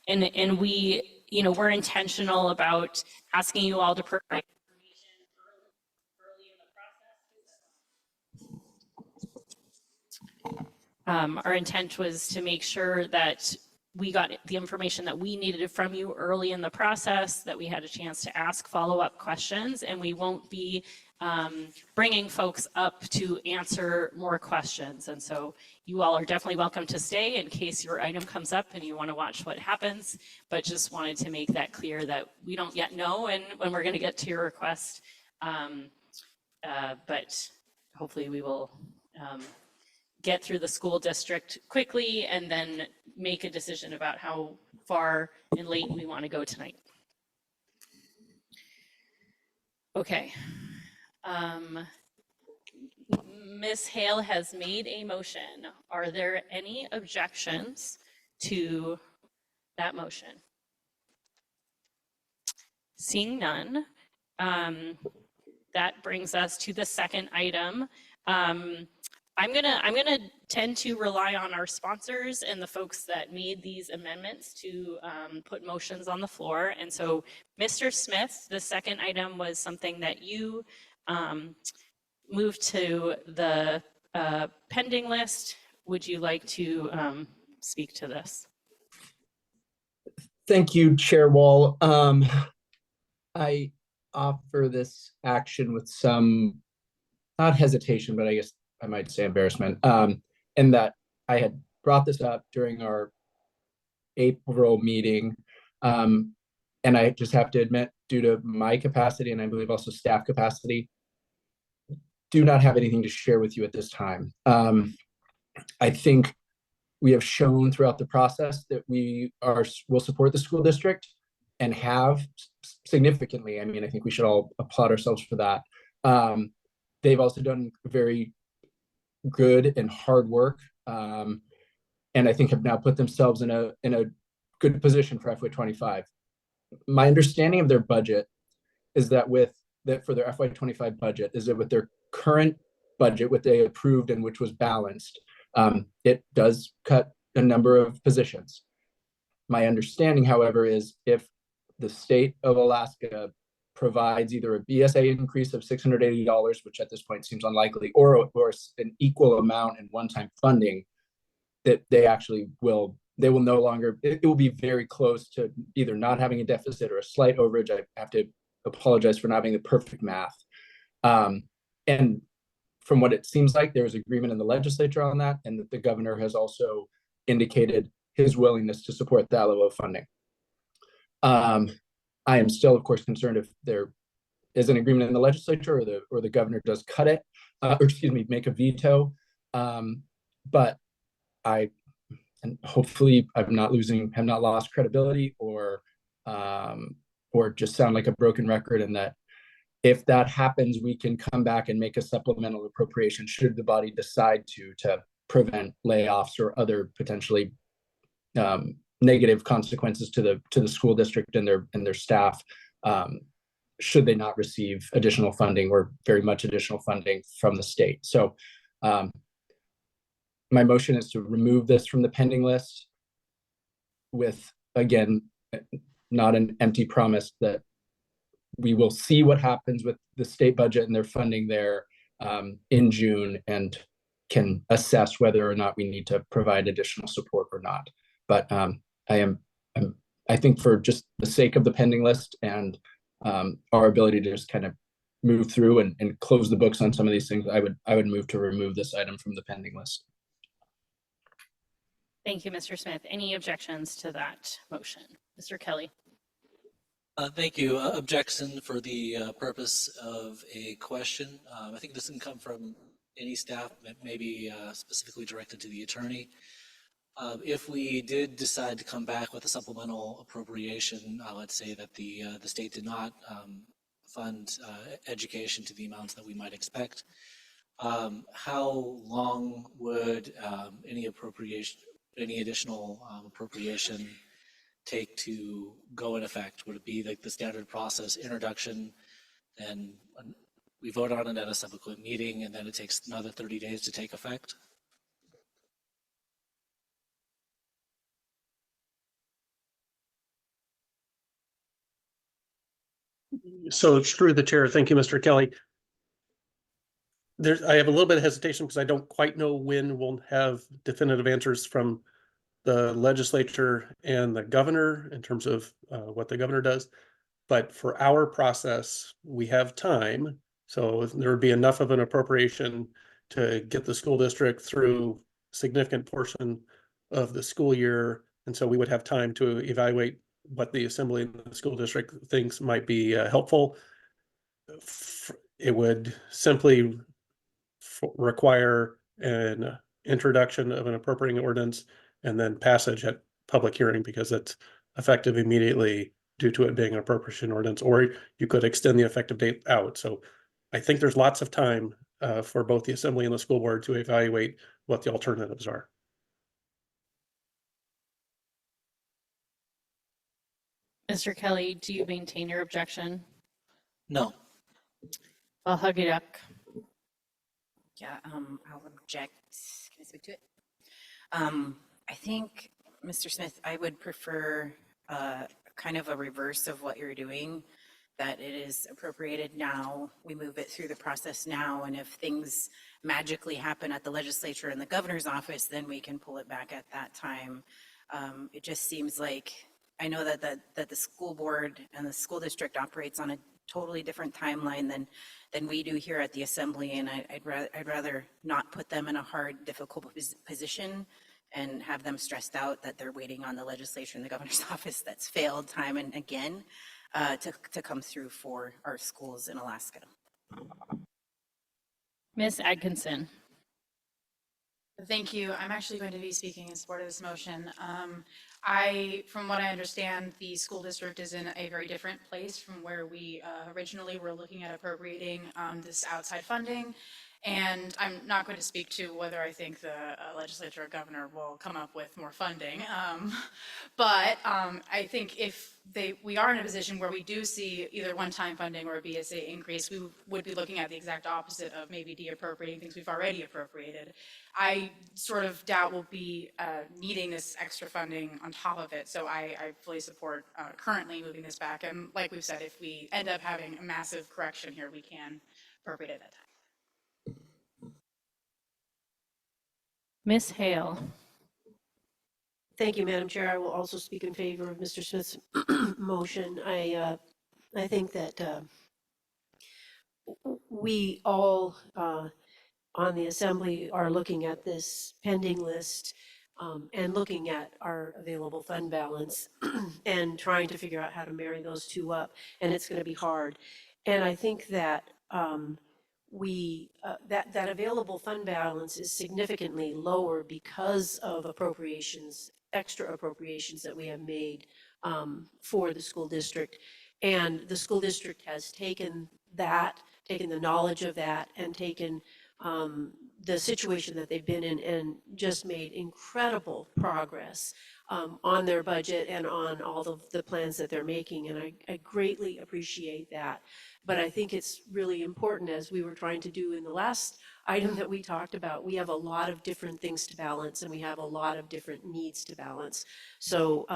And we, you know, we're intentional about asking you all to provide our intent was to make sure that we got the information that we needed from you early in the process, that we had a chance to ask follow-up questions, and we won't be bringing folks up to answer more questions. And so you all are definitely welcome to stay in case your item comes up and you want to watch what happens, but just wanted to make that clear that we don't yet know when we're going to get to your request. But hopefully we will get through the school district quickly and then make a decision about how far and late we want to go tonight. Okay. Ms. Hale has made a motion. Are there any objections to that motion? Seeing none, that brings us to the second item. I'm gonna tend to rely on our sponsors and the folks that made these amendments to put motions on the floor. And so, Mr. Smith, the second item was something that you moved to the pending list. Would you like to speak to this? Thank you, Chair Wall. I offer this action with some, not hesitation, but I guess I might say embarrassment, in that I had brought this up during our April meeting. And I just have to admit, due to my capacity, and I believe also staff capacity, do not have anything to share with you at this time. I think we have shown throughout the process that will support the school district and have significantly. I mean, I think we should all applaud ourselves for that. They've also done very good and hard work, and I think have now put themselves in a good position for FY25. My understanding of their budget is that for their FY25 budget is that with their current budget, what they approved and which was balanced, it does cut a number of positions. My understanding, however, is if the state of Alaska provides either a BSA increase of $680, which at this point seems unlikely, or an equal amount in one-time funding, that they will no longer, it will be very close to either not having a deficit or a slight overage. I have to apologize for not having the perfect math. And from what it seems like, there's agreement in the legislature on that, and that the governor has also indicated his willingness to support that level of funding. I am still, of course, concerned if there is an agreement in the legislature or the governor does cut it, make a veto. But and hopefully have not lost credibility or just sound like a broken record, and that if that happens, we can come back and make a supplemental appropriation should the body decide to prevent layoffs or other potentially negative consequences to the school district and their staff, should they not receive additional funding or very much additional funding from the state. So my motion is to remove this from the pending list with, again, not an empty promise that we will see what happens with the state budget and their funding there in June and can assess whether or not we need to provide additional support or not. But I think for just the sake of the pending list and our ability to just kind of move through and close the books on some of these things, I would move to remove this item from the pending list. Thank you, Mr. Smith. Any objections to that motion? Mr. Kelly. Thank you. Objection for the purpose of a question. I think this can come from any staff, maybe specifically directed to the attorney. If we did decide to come back with a supplemental appropriation, let's say that the state did not fund education to the amounts that we might expect, how long would any additional appropriation take to go in effect? Would it be like the standard process, introduction, and we vote on it at a subsequent meeting, and then it takes another 30 days to take effect? So through the chair, thank you, Mr. Kelly. I have a little bit of hesitation because I don't quite know when we'll have definitive answers from the legislature and the governor in terms of what the governor does. But for our process, we have time. So there would be enough of an appropriation to get the school district through a significant portion of the school year. And so we would have time to evaluate what the assembly and the school district thinks might be helpful. It would simply require an introduction of an appropriating ordinance and then passage at public hearing because it's effective immediately due to it being an appropriation ordinance, or you could extend the effective date out. So I think there's lots of time for both the assembly and the school board to evaluate what the alternatives are. Mr. Kelly, do you maintain your objection? No. Well, Huggy Duck. Yeah, I'll object. Can I speak to it? I think, Mr. Smith, I would prefer kind of a reverse of what you're doing, that it is appropriated now, we move it through the process now, and if things magically happen at the legislature and the governor's office, then we can pull it back at that time. It just seems like, I know that the school board and the school district operates on a totally different timeline than we do here at the assembly, and I'd rather not put them in a hard, difficult position and have them stressed out that they're waiting on the legislature and the governor's office that's failed time and again to come through for our schools in Alaska. Ms. Atkinson. Thank you. I'm actually going to be speaking in support of this motion. From what I understand, the school district is in a very different place from where we originally were looking at appropriating this outside funding. And I'm not going to speak to whether I think the legislature or governor will come up with more funding. But I think if we are in a position where we do see either one-time funding or a BSA increase, we would be looking at the exact opposite of maybe de-appropriating things we've already appropriated. I sort of doubt we'll be needing this extra funding on top of it. So I fully support currently moving this back. And like we've said, if we end up having a massive correction here, we can appropriate it at that time. Ms. Hale. Thank you, Madam Chair. I will also speak in favor of Mr. Smith's motion. I think that we all on the Assembly are looking at this pending list and looking at our available fund balance and trying to figure out how to marry those two up, and it's going to be hard. And I think that that available fund balance is significantly lower because of appropriations, extra appropriations that we have made for the school district. And the school district has taken the knowledge of that, and taken the situation that they've been in and just made incredible progress on their budget and on all of the plans that they're making. And I greatly appreciate that. But I think it's really important, as we were trying to do in the last item that we talked about, we have a lot of different things to balance, and we have a lot of different needs to balance. So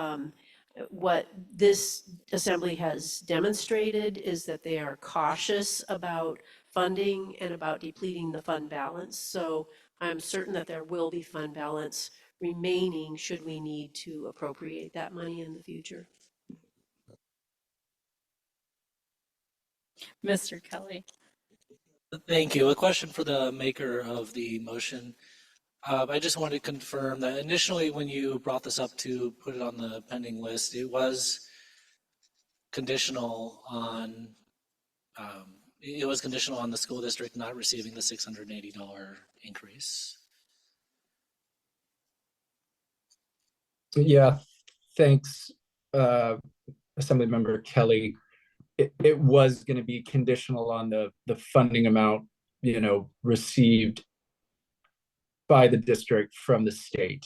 what this assembly has demonstrated is that they are cautious about funding and about depleting the fund balance. So I'm certain that there will be fund balance remaining should we need to appropriate that money in the future. Mr. Kelly. Thank you. A question for the maker of the motion. I just wanted to confirm that initially when you brought this up to put it on the pending list, it was conditional on the school district not receiving the $680 increase. Yeah, thanks, Assemblymember Kelly. It was going to be conditional on the funding amount received by the district from the state.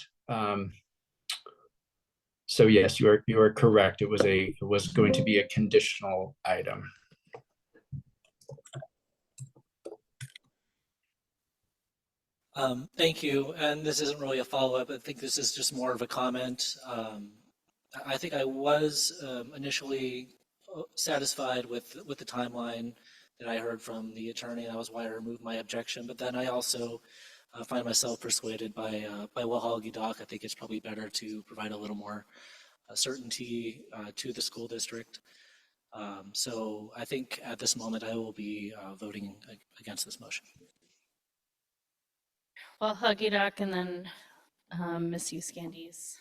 So yes, you are correct. It was going to be a conditional item. Thank you. And this isn't really a follow-up. I think this is just more of a comment. I think I was initially satisfied with the timeline that I heard from the attorney. That was why I removed my objection. But then I also find myself persuaded by Wahahoge Dock. I think it's probably better to provide a little more certainty to the school district. So I think at this moment I will be voting against this motion. Well, Huggy Duck and then Miss Uscandies.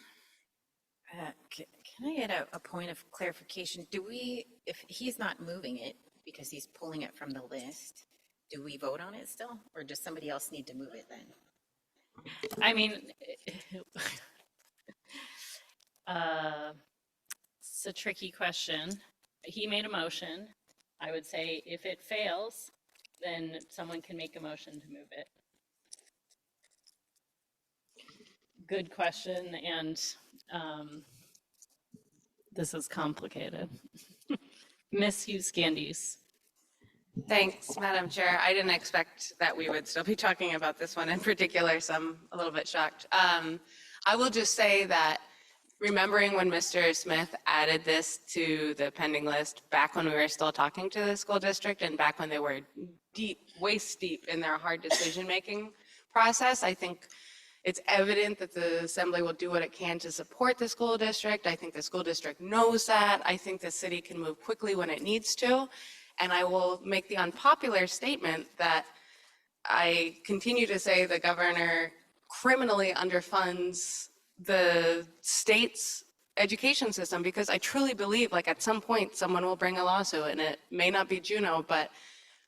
Can I get a point of clarification? If he's not moving it because he's pulling it from the list, do we vote on it still? Or does somebody else need to move it then? I mean, it's a tricky question. He made a motion. I would say if it fails, then someone can make a motion to move it. Good question, and this is complicated. Miss Uscandies. Thanks, Madam Chair. I didn't expect that we would still be talking about this one in particular, so I'm a little bit shocked. I will just say that remembering when Mr. Smith added this to the pending list back when we were still talking to the school district and back when they were waist deep in their hard decision-making process, I think it's evident that the assembly will do what it can to support the school district. I think the school district knows that. I think the city can move quickly when it needs to. And I will make the unpopular statement that I continue to say the governor criminally underfunds the state's education system, because I truly believe like at some point someone will bring a lawsuit, and it may not be Juneau, but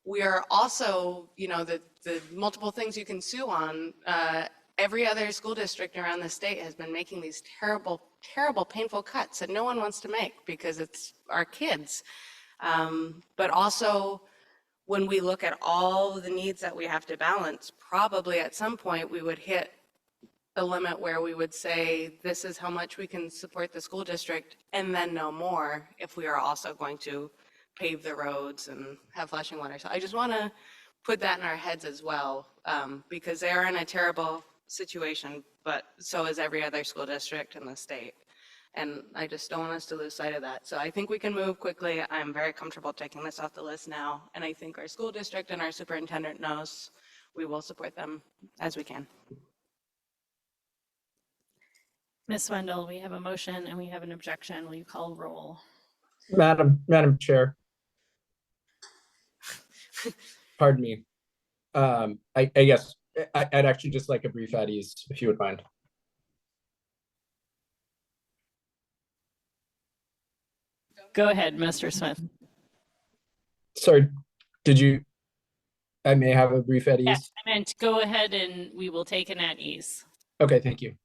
we are also, the multiple things you can sue on. Every other school district around the state has been making these terrible, terrible, painful cuts that no one wants to make because it's our kids. But also, when we look at all the needs that we have to balance, probably at some point we would hit a limit where we would say, this is how much we can support the school district, and then no more if we are also going to pave the roads and have flashing water. So I just want to put that in our heads as well, because they are in a terrible situation, but so is every other school district in the state. And I just don't want us to lose sight of that. So I think we can move quickly. I'm very comfortable taking this off the list now. And I think our school district and our superintendent knows we will support them as we can. Ms. Wendell, we have a motion and we have an objection. Will you call roll? Madam Chair. Pardon me. I guess I'd actually just like a brief at ease, if you would mind. Go ahead, Mr. Smith. Sorry, I may have a brief at ease? Yes, I meant go ahead and we will take an at ease. Okay, thank you.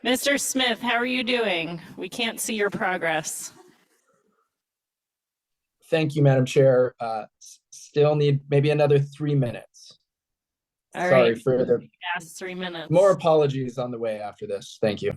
Mr. Smith, how are you doing? We can't see your progress. Thank you, Madam Chair. Still need maybe another 3 minutes. All Sorry right. for the Past 3 minutes. more apologies on the way after this. Thank you.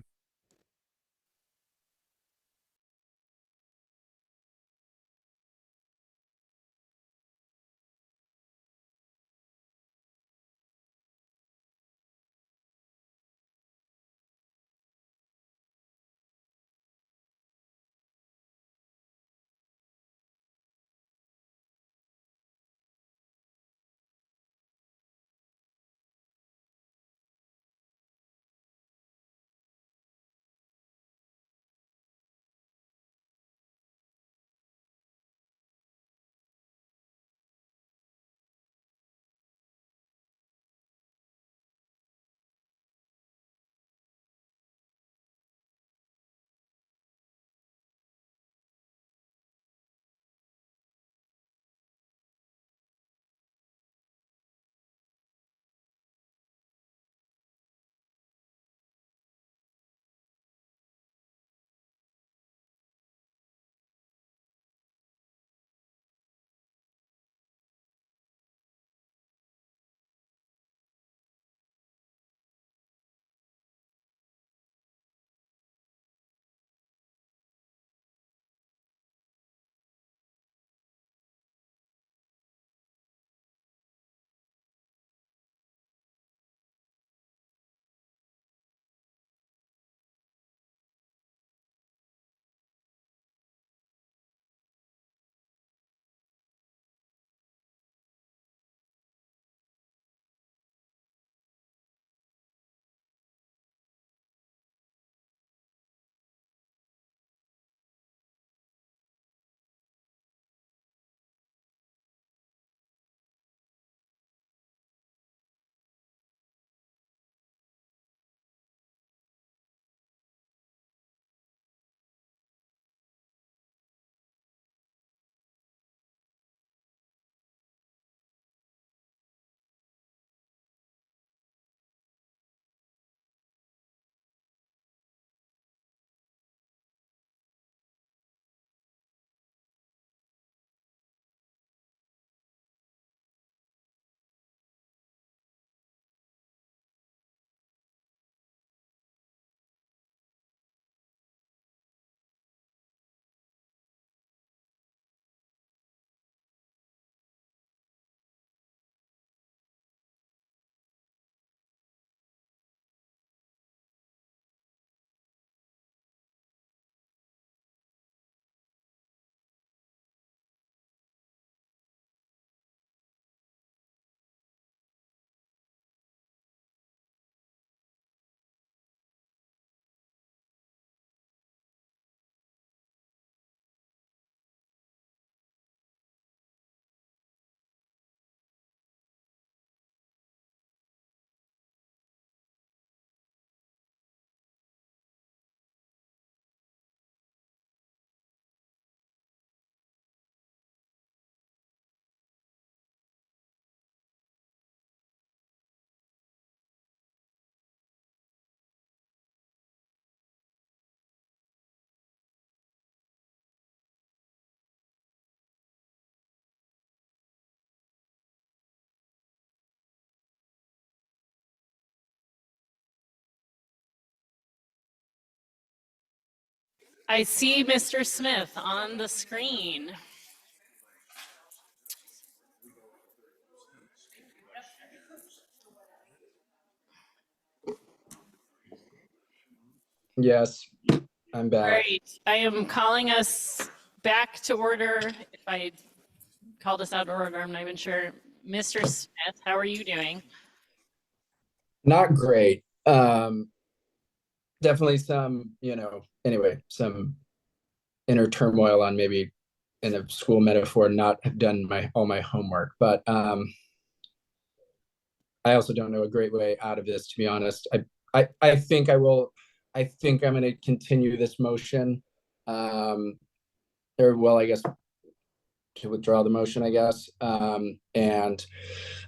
I see Mr. Smith on the screen. Yes, I'm All back. right, I am calling us back to order. If I called us out of order, I'm not even sure. Mr. Smith, how are you doing? Not great. Definitely some, anyway, some inner turmoil on maybe in a school metaphor, not have done all my homework. But I also don't know a great way out of this, to be honest. I think I will. I think I'm going to continue this motion. Or well, I guess to withdraw the motion, I guess. And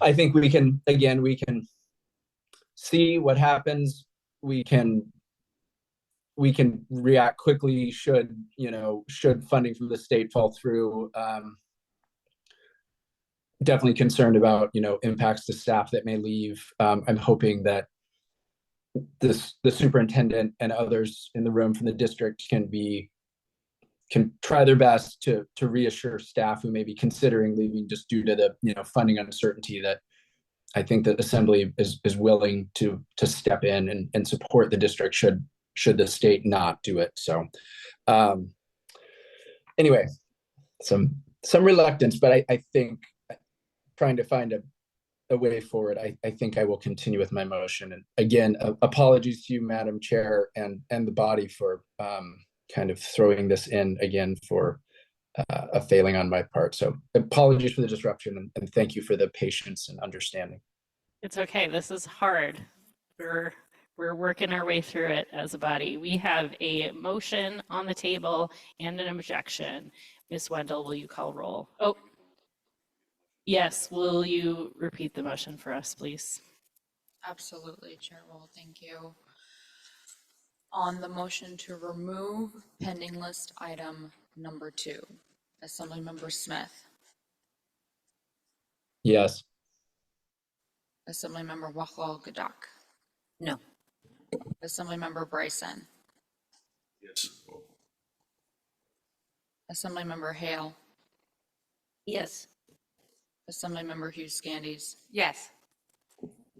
I think we can see what happens. We can we can react quickly should, should funding from the state fall through. Definitely concerned about, impacts to staff that may leave. I'm hoping that the superintendent and others in the room from the district can try their best to reassure staff who may be considering leaving just due to the, funding uncertainty, that I think that Assembly is willing to step in and support the district should the state not do it. So anyway, some reluctance, but I think trying to find a way forward, I think I will continue with my motion. And again, apologies to you, Madam Chair, and the body for kind of throwing this in again for a failing on my part. So apologies for the disruption, and thank you for the patience and understanding. It's okay. This is hard. We're working our way through it as a body. We have a motion on the table and an objection. Ms. Wendell, will you call roll? Oh, yes. Will you repeat the motion for us, please? Absolutely, Chair Wall, thank you. On the motion to remove pending list item number 2, Assemblymember Smith, Yes. Assemblymember Wachlaw Gadak, No. Assemblymember Bryson, Yes. Assemblymember Hale, Yes. Assemblymember Hughes Scandies, Yes.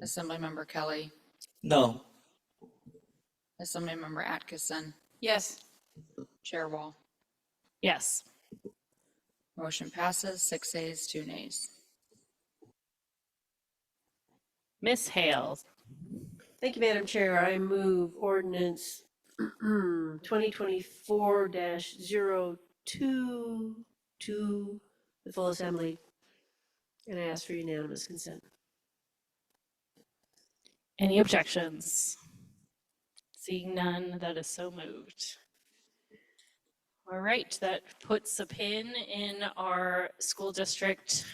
Assemblymember Kelly, No. Assemblymember Atkinson, Yes. Chair Wall. Yes. Motion passes 6 ayes, 2 nays. Ms. Hale. Thank you, Madam Chair. I move ordinance 2024-02 to the full assembly, and I ask for unanimous consent. Any objections? Seeing none, that is so moved. All right, that puts a pin in our school district,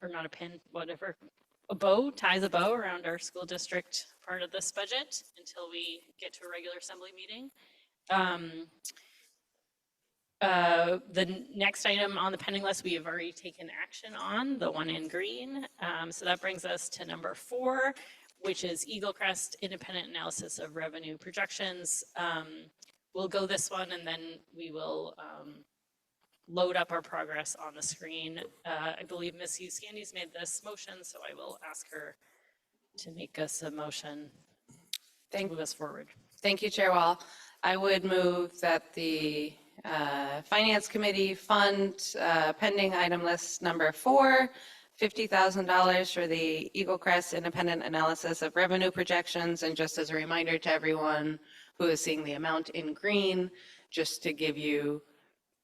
or not a pin, whatever, a bow, ties a bow around our school district part of this budget until we get to a regular assembly meeting. The next item on the pending list, we have already taken action on, the one in green. So that brings us to number 4, which is Eagle Crest Independent Analysis of Revenue Projections. We'll go this one and then we will load up our progress on the screen. I believe Ms. Hughes Scandies made this motion, so I will ask her to make us a motion to move us forward. Thank you, Chair Wall. I would move that the Finance Committee fund pending item list number 4, $50,000 for the Eagle Crest Independent Analysis of Revenue Projections. And just as a reminder to everyone who is seeing the amount in green, just to give you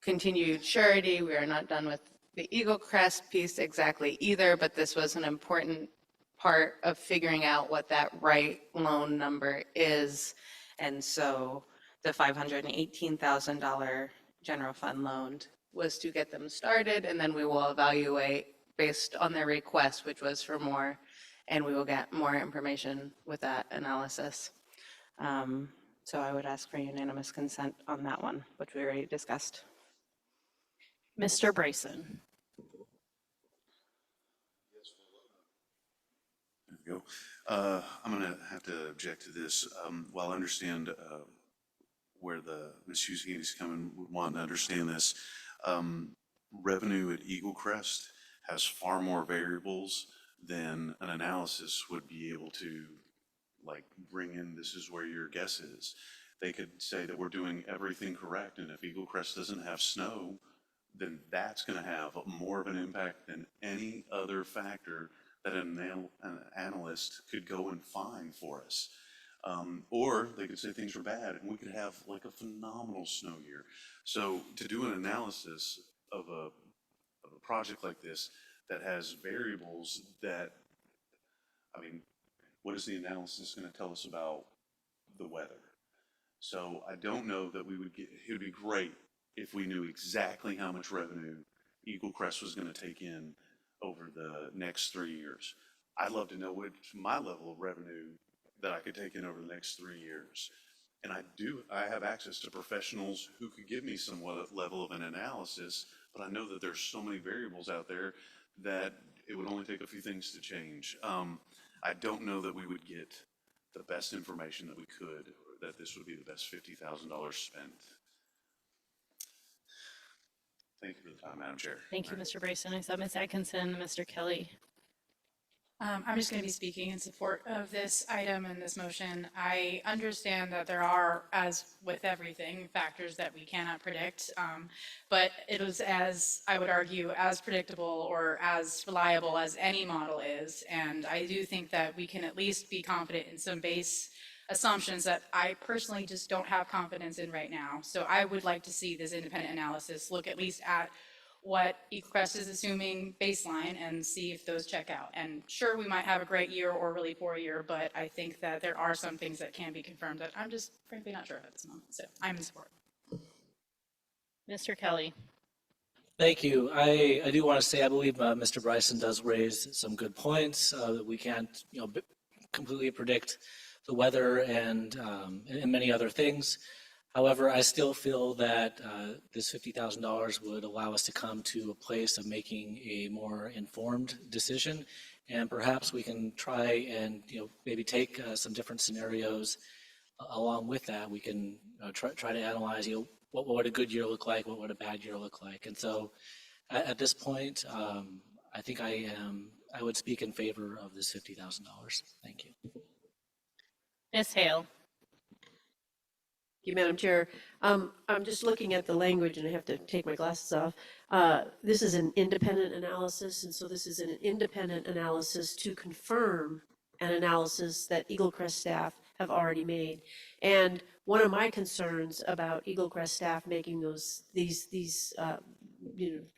continued surety, we are not done with the Eagle Crest piece exactly either, but this was an important part of figuring out what that right loan number is. And so the $518,000 general fund loan was to get them started, and then we will evaluate based on their request, which was for more, and we will get more information with that analysis. So I would ask for unanimous consent on that one, which we already discussed. Mr. Bryson. There we go. I'm going to have to object to this. While I understand where the Ms. Hughes is coming, wanting to understand this, revenue at Eagle Crest has far more variables than an analysis would be able to bring in. This is where your guess is. They could say that we're doing everything correct, and if Eagle Crest doesn't have snow, then that's going to have more of an impact than any other factor that an analyst could go and find for us. Or they could say things are bad and we could have a phenomenal snow year. So to do an analysis of a project like this that has variables that, what is the analysis going to tell us about the weather? So I don't know that we would get, it would be great if we knew exactly how much revenue Eagle Crest was going to take in over the next 3 years. I'd love to know what my level of revenue that I could take in over the next 3 years. And I have access to professionals who could give me some level of an analysis, but I know that there's so many variables out there that it would only take a few things to change. I don't know that we would get the best information that we could, or that this would be the best $50,000 spent. Thank you for the time, Madam Chair. Thank you, Mr. Bryson. I saw Ms. Atkinson, Mr. Kelly. I'm just going to be speaking in support of this item and this motion. I understand that there are, as with everything, factors that we cannot predict, but it was, as I would argue, as predictable or as reliable as any model is. And I do think that we can at least be confident in some base assumptions that I personally just don't have confidence in right now. So I would like to see this independent analysis look at least at what Eagle Crest is assuming baseline and see if those check out. And sure, we might have a great year or really poor year, but I think that there are some things that can be confirmed that I'm just frankly not sure of at this moment. So I'm in support. Mr. Kelly. Thank you. I do want to say I believe Mr. Bryson does raise some good points that we can't completely predict the weather and many other things. However, I still feel that this $50,000 would allow us to come to a place of making a more informed decision, and perhaps we can try and maybe take some different scenarios along with that. We can try to analyze what would a good year look like, what would a bad year look like, and so at this point, I think I would speak in favor of this $50,000. Thank you. Ms. Hale. Thank you, Madam Chair. I'm just looking at the language and I have to take my glasses off. This is an independent analysis, and so this is an independent analysis to confirm an analysis that Eagle Crest staff have already made. And one of my concerns about Eagle Crest staff making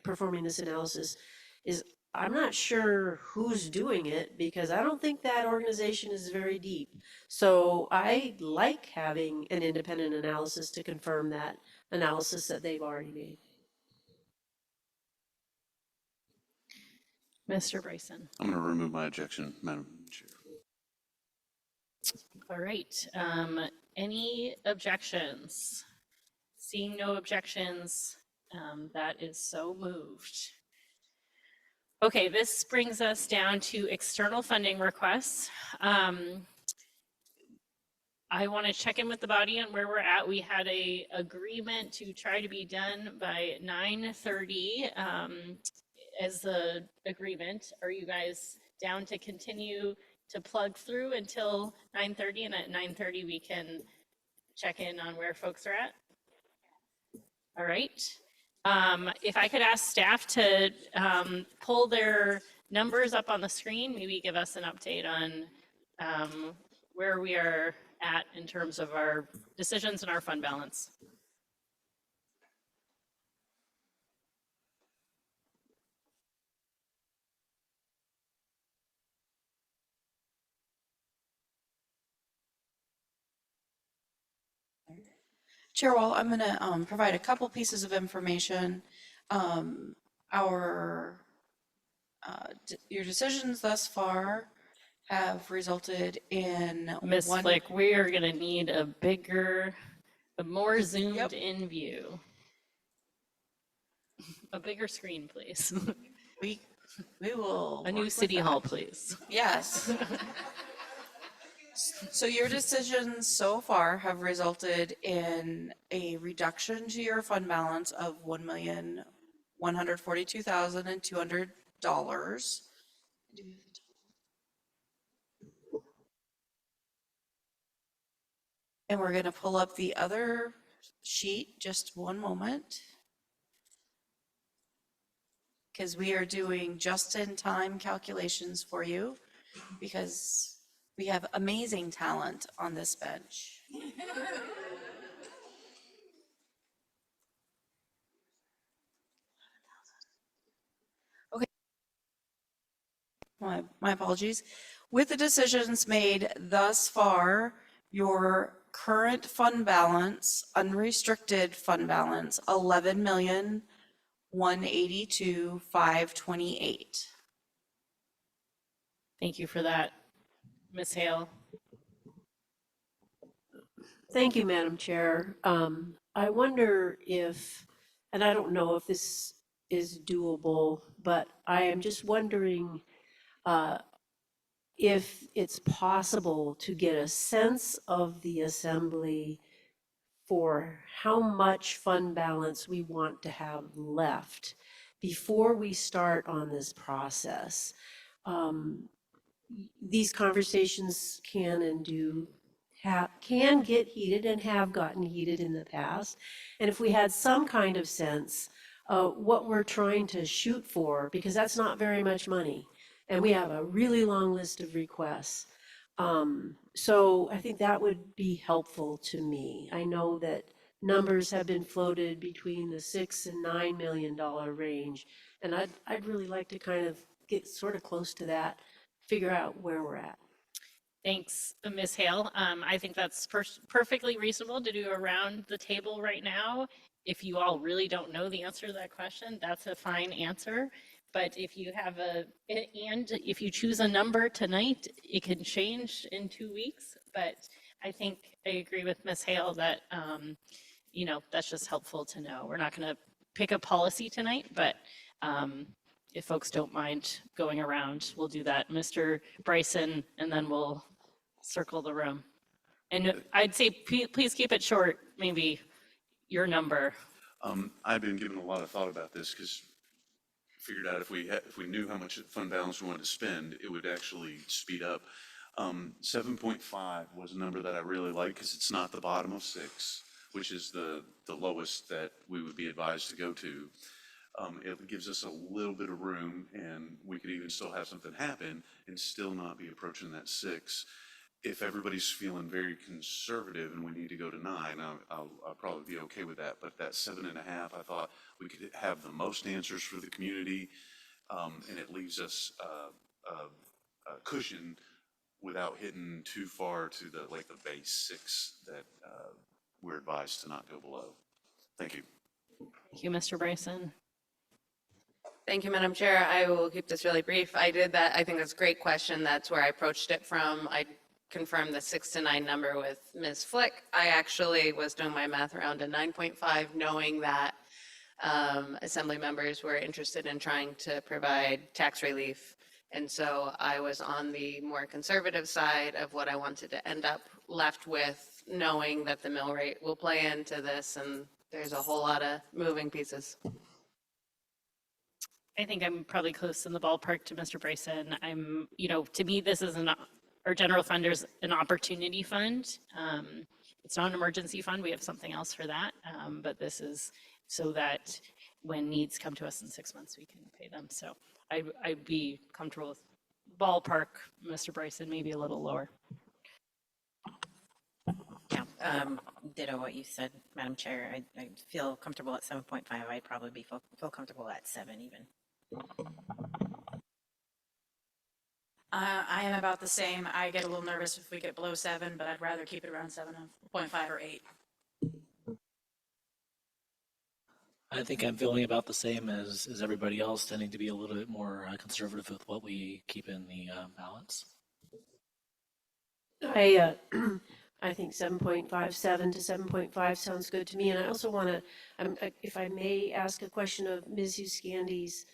performing this analysis is I'm not sure who's doing it, because I don't think that organization is very deep. So I like having an independent analysis to confirm that analysis that they've already made. Mr. Bryson. I'm going to remove my objection, Madam Chair. All right. Any objections? Seeing no objections, that is so moved. Okay, this brings us down to external funding requests. I want to check in with the body on where we're at. We had a agreement to try to be done by 9:30 as the agreement. Are you guys down to continue to plug through until 9:30? And at 9:30 we can check in on where folks are at? All right. If I could ask staff to pull their numbers up on the screen, maybe give us an update on where we are at in terms of our decisions and our fund balance. Chair Wall, I'm going to provide a couple pieces of information. Your decisions thus far have resulted in Ms. Flick, we are going to need a more zoomed in view. A bigger screen, please. We will. A new city hall, please. Yes. So your decisions so far have resulted in a reduction to your fund balance of $1,142,200. And we're going to pull up the other sheet, just one moment. Because we are doing just-in-time calculations for you, because we have amazing talent on this bench. Okay. My apologies. With the decisions made thus far, your current fund balance, unrestricted fund balance, $11,182,528. Thank you for that, Ms. Hale. Thank you, Madam Chair. I wonder if, and I don't know if this is doable, but I am just wondering if it's possible to get a sense of the assembly for how much fund balance we want to have left before we start on this process. These conversations can and do can get heated and have gotten heated in the past. And if we had some kind of sense what we're trying to shoot for, because that's not very much money, and we have a really long list of requests. So I think that would be helpful to me. I know that numbers have been floated between the $6 and $9 million range, and I'd really like to kind of get sort of close to that, figure out where we're at. Thanks, Ms. Hale. I think that's perfectly reasonable to do around the table right now. If you all really don't know the answer to that question, that's a fine answer. But if you have if you choose a number tonight, it can change in 2 weeks. But I think I agree with Ms. Hale that, you know, that's just helpful to know. We're not going to pick a policy tonight, but if folks don't mind going around, we'll do that. Mr. Bryson, and then we'll circle the room. And I'd say please keep it short, maybe your number. I've been giving a lot of thought about this because figured out if we knew how much fund balance we wanted to spend, it would actually speed up. 7.5 was a number that I really like because it's not the bottom of 6, which is the lowest that we would be advised to go to. It gives us a little bit of room, and we could even still have something happen and still not be approaching that 6. If everybody's feeling very conservative and we need to go to 9, I'll probably be okay with that. But that 7.5, I thought we could have the most answers for the community, and it leaves us a cushion without hitting too far to the base 6 that we're advised to not go below. Thank you. Thank you, Mr. Bryson. Thank you, Madam Chair. I will keep this really brief. I did that. I think that's a great question. That's where I approached it from. I confirmed the 6 to 9 number with Ms. Flick. I actually was doing my math around a 9.5, knowing that Assembly members were interested in trying to provide tax relief. And so I was on the more conservative side of what I wanted to end up left with, knowing that the mill rate will play into this, and there's a whole lot of moving pieces. I think I'm probably close in the ballpark to Mr. Bryson. You know, to me, this is our general fund is an opportunity fund. It's not an emergency fund. We have something else for that. But this is so that when needs come to us in 6 months, we can pay them. So I'd be comfortable with ballpark, Mr. Bryson, maybe a little lower. Yeah, ditto what you said, Madam Chair. I feel comfortable at 7.5. I'd probably feel comfortable at 7 even. I am about the same. I get a little nervous if we get below 7, but I'd rather keep it around 7.5 or 8. I think I'm feeling about the same as everybody else, tending to be a little bit more conservative with what we keep in the balance. I think 7.57 to 7.5 sounds good to me. And I also want to, if I may ask a question of Ms. Uscandi's,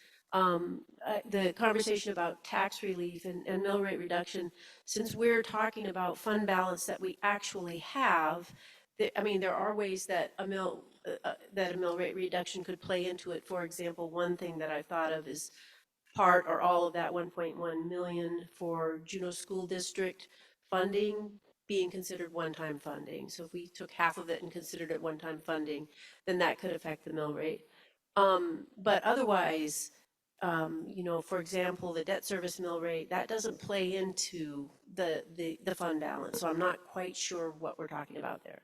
the conversation about tax relief and mill rate reduction, since we're talking about fund balance that we actually have, I mean, there are ways that a mill rate reduction could play into it. For example, one thing that I thought of is part or all of that 1.1 million for Juneau School District funding being considered one-time funding. So if we took half of it and considered it one-time funding, then that could affect the mill rate. But otherwise, you know, for example, the debt service mill rate, that doesn't play into the fund balance. So I'm not quite sure what we're talking about there.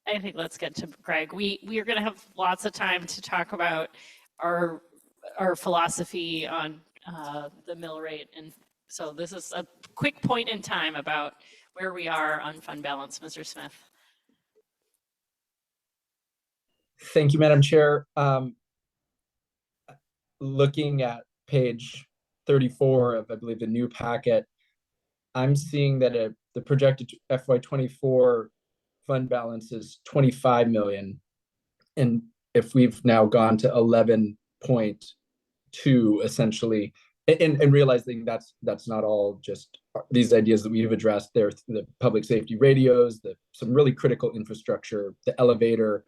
I think let's get to Greg. We are going to have lots of time to talk about our philosophy on the mill rate. And so this is a quick point in time about where we are on fund balance. Mr. Smith. Thank you, Madam Chair. Looking at page 34 of, I believe, the new packet, I'm seeing that the projected FY24 fund balance is 25 million. And if we've now gone to 11.2 essentially, and realizing that's not all just these ideas that we've addressed, there, the public safety radios, some really critical infrastructure, the elevator,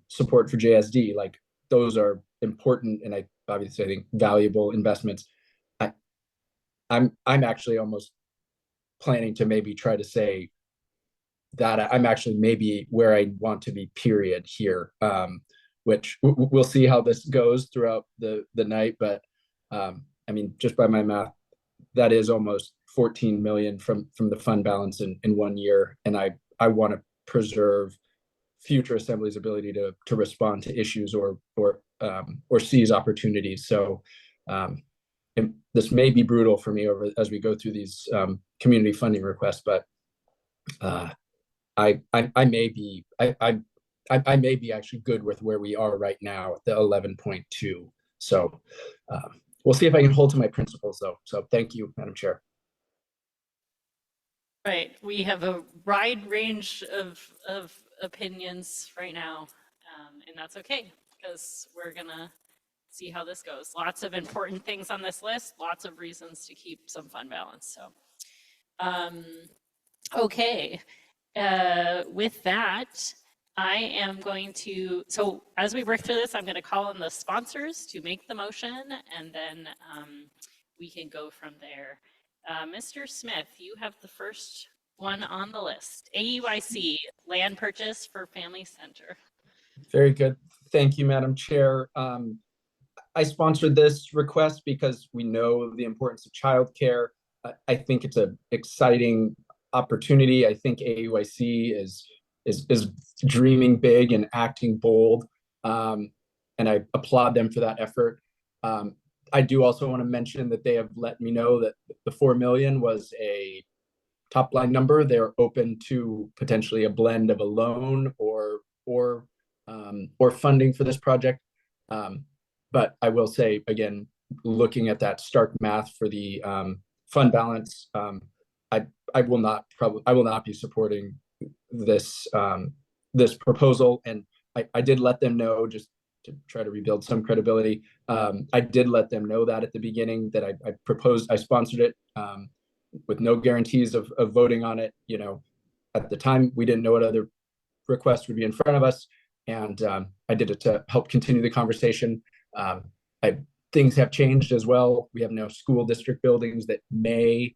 support for JSD, like those are important and I think valuable investments. I'm actually almost planning to maybe try to say that I'm actually maybe where I want to be, period, here, which we'll see how this goes throughout the night. But I mean, just by my math, that is almost 14 million from the fund balance in 1 year. And I want to preserve future assemblies' ability to respond to issues or seize opportunities. So this may be brutal for me as we go through these community funding requests, but I may be actually good with where we are right now at the 11.2. So we'll see if I can hold to my principles, though. So thank you, Madam Chair. Right, we have a wide range of opinions right now, and that's okay, because we're gonna see how this goes. Lots of important things on this list, lots of reasons to keep some fund balance, so. Okay, with that, I am going to, so as we work through this, I'm gonna call on the sponsors to make the motion, and then we can go from there. Mr. Smith, you have the first one on the list. AUIC, land purchase for Family Center. Very good. Thank you, Madam Chair. I sponsored this request because we know the importance of childcare. I think it's an exciting opportunity. I think AUIC is dreaming big and acting bold, and I applaud them for that effort. I do also want to mention that they have let me know that the 4 million was a top line number. They're open to potentially a blend of a loan or funding for this project. But I will say again, looking at that stark math for the fund balance, I will not be supporting this this proposal. And I did let them know, just to try to rebuild some credibility. I did let them know that at the beginning that I sponsored it with no guarantees of voting on it. You know, at the time, we didn't know what other requests would be in front of us. And I did it to help continue the conversation. Things have changed as well. We have now school district buildings that may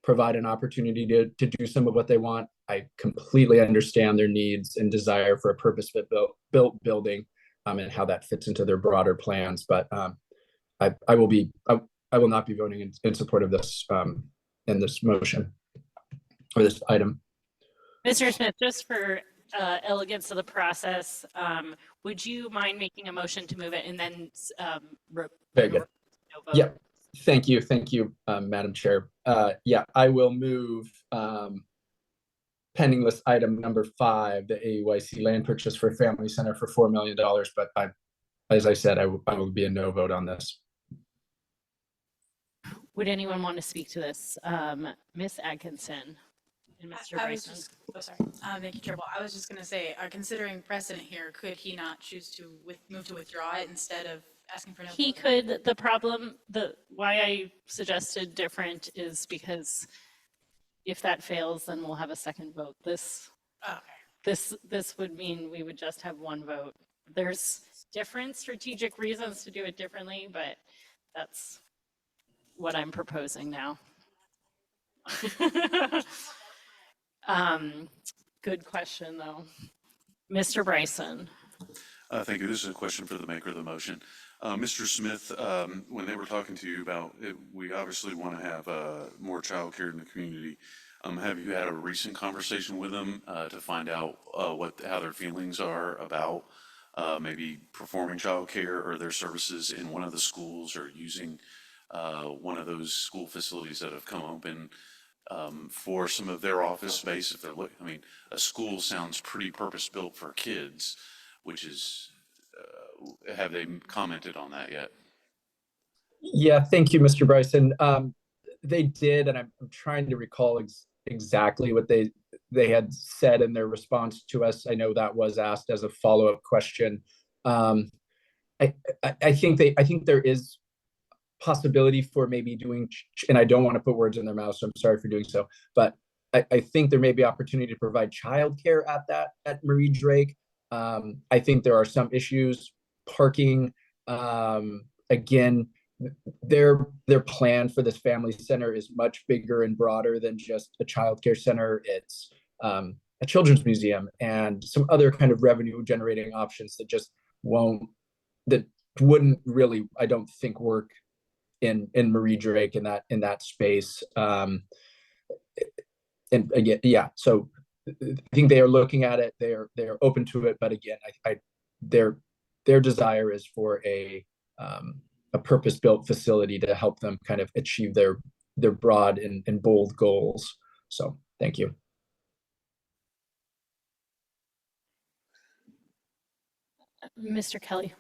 provide an opportunity to do some of what they want. I completely understand their needs and desire for a purpose-built building, and how that fits into their broader plans. But I will not be voting in support of this in this motion or this item. Mr. Smith, just for elegance of the process, would you mind making a motion to move it and then Very good. no vote? Yeah, thank you, Madam Chair. Yeah, I will move pending list item number 5, the AUIC land purchase for Family Center for $4 million. But as I said, I will be a no vote on this. Would anyone want to speak to this? Ms. Atkinson and Mr. Bryson. Sorry. Thank you, Chair. Well, I was just going to say, considering precedent here, could he not choose to move to withdraw it instead of asking for no? He could. The problem, why I suggested different is because if that fails, then we'll have a second vote. This would mean we would just have one vote. There's different strategic reasons to do it differently, but that's what I'm proposing now. Good question, though. Mr. Bryson. Thank you. This is a question for the maker of the motion. Mr. Smith, when they were talking to you about it, we obviously want to have more childcare in the community. Have you had a recent conversation with them to find out how their feelings are about maybe performing childcare or their services in one of the schools or using one of those school facilities that have come open for some of their office space? If they're I mean, a school sounds pretty purpose-built for kids, which is, have they commented on that yet? Yeah, thank you, Mr. Bryson. They did, and I'm trying to recall exactly what they had said in their response to us. I know that was asked as a follow-up question. Um, I think there is possibility for maybe doing, and I don't want to put words in their mouth, so I'm sorry for doing so, but I think there may be opportunity to provide childcare at Marie Drake. I think there are some issues, parking. Again, their plan for this family center is much bigger and broader than just a childcare center. It's a children's museum and some other kind of revenue generating options that wouldn't really, I don't think, work in Marie Drake in that space. And again, yeah, so I think they are looking at it. They're open to it, but again, their desire is for a purpose-built facility to help them kind of achieve their broad and bold goals. So thank you. Mr. Kelly.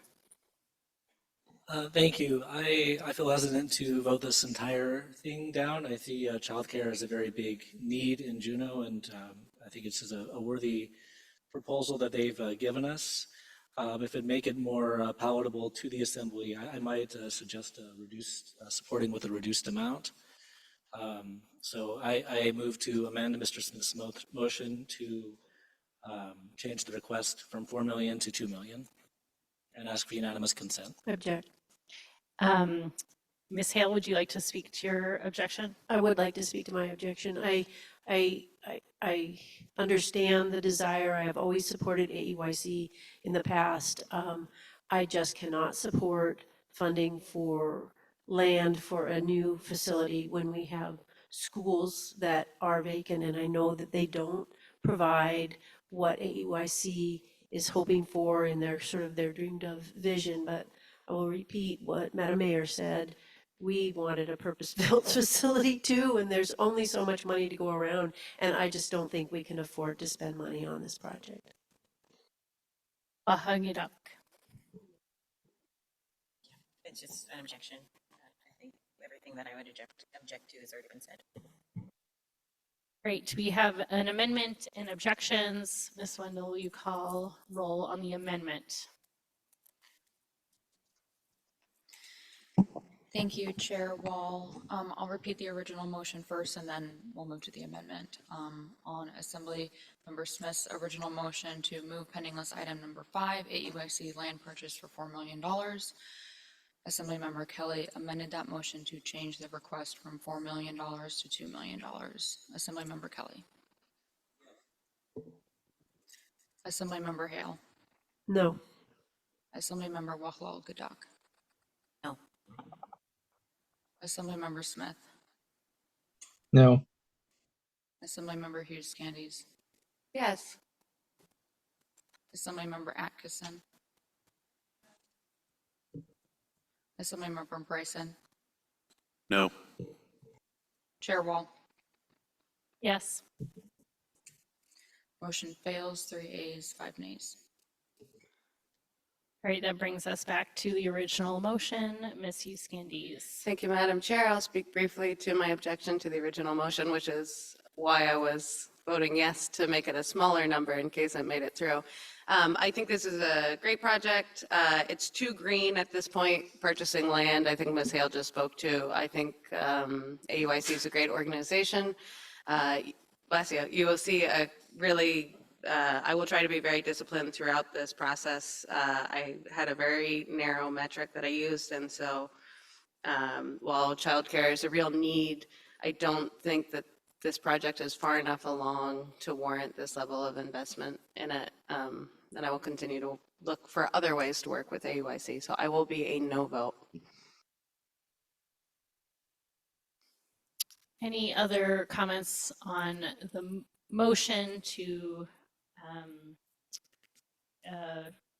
Thank you. I feel hesitant to vote this entire thing down. I see childcare as a very big need in Juneau, and I think it's a worthy proposal that they've given us. If it make it more palatable to the assembly, I might suggest supporting with a reduced amount. So I move to amend Mr. Smith's motion to change the request from 4 million to 2 million and ask for unanimous consent. Object. Ms. Hale, would you like to speak to your objection? I would like to speak to my objection. I understand the desire. I have always supported AEYC in the past. I just cannot support funding for land for a new facility when we have schools that are vacant, and I know that they don't provide what AEYC is hoping for in their sort of their dreamed of vision. But I will repeat what Madam Mayor said. We wanted a purpose-built facility too, and there's only so much money to go around, and I just don't think we can afford to spend money on this project. Bahagidak. It's just an objection. I think everything that I would object to has already been said. Great. We have an amendment and objections. Ms. Wendell, will you call roll on the amendment? Thank you, Chair Wall. I'll repeat the original motion first, and then we'll move to the amendment. On Assembly Member Smith's original motion to move pending list item number 5, AEYC land purchase for $4 million. Assembly Member Kelly amended that motion to change the request from $4 million to $2 million. Assembly Member Kelly. Assembly Member Hale. No. Assembly Member Wahlal Gadak. No. Assembly Member Smith. No. Assembly Member Hughes Candies. Yes. Assembly Member Atkinson. Assembly Member Bryson. No. Chair Wall. Yes. Motion fails, 3 ayes, 5 nays. All right, that brings us back to the original motion. Ms. Hughes Candies. Thank you, Madam Chair. I'll speak briefly to my objection to the original motion, which is why I was voting yes to make it a smaller number in case it made it through. I think this is a great project. It's too green at this point, purchasing land. I think Ms. Hale just spoke to. I think AUIC is a great organization. Bless you. You will see a really I will try to be very disciplined throughout this process. I had a very narrow metric that I used, and so while childcare is a real need, I don't think that this project is far enough along to warrant this level of investment in it. And I will continue to look for other ways to work with AUIC. So I will be a no vote. Any other comments on the motion to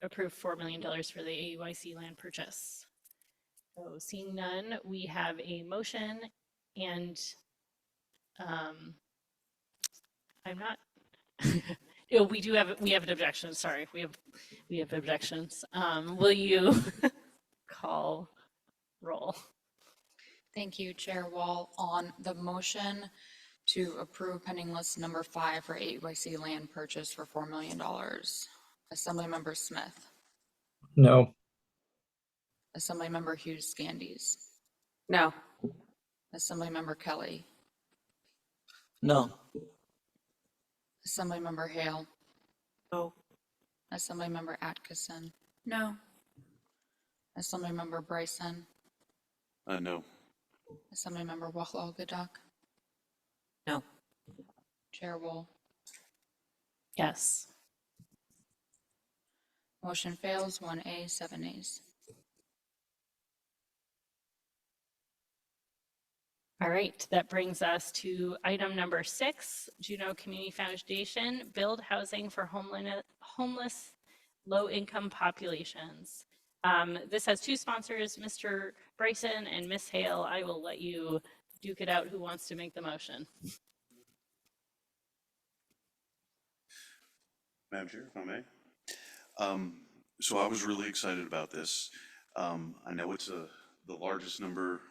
approve $4 million for the AUIC land purchase? So seeing none, we have a motion and I'm not, oh, we have an objection. Sorry, we have objections. Will you call roll? Thank you, Chair Wall. On the motion to approve pending list number 5 for AYC land purchase for $4 million, Assemblymember Smith, No. Assemblymember Hughes Scandies, No. Assemblymember Kelly, No. Assemblymember Hale, No. Assemblymember Atkinson, No. Assemblymember Bryson, No. Assemblymember Walaghadak, No. Chair Wall. Yes. Motion fails, 1A, 7 A's. All right, that brings us to item number 6, Juneau Community Foundation, build housing for homeless low-income populations. This has 2 sponsors, Mr. Bryson and Ms. Hale. I will let you duke it out who wants to make the motion. Madam Chair, if I may. So I was really excited about this. I know it's the largest number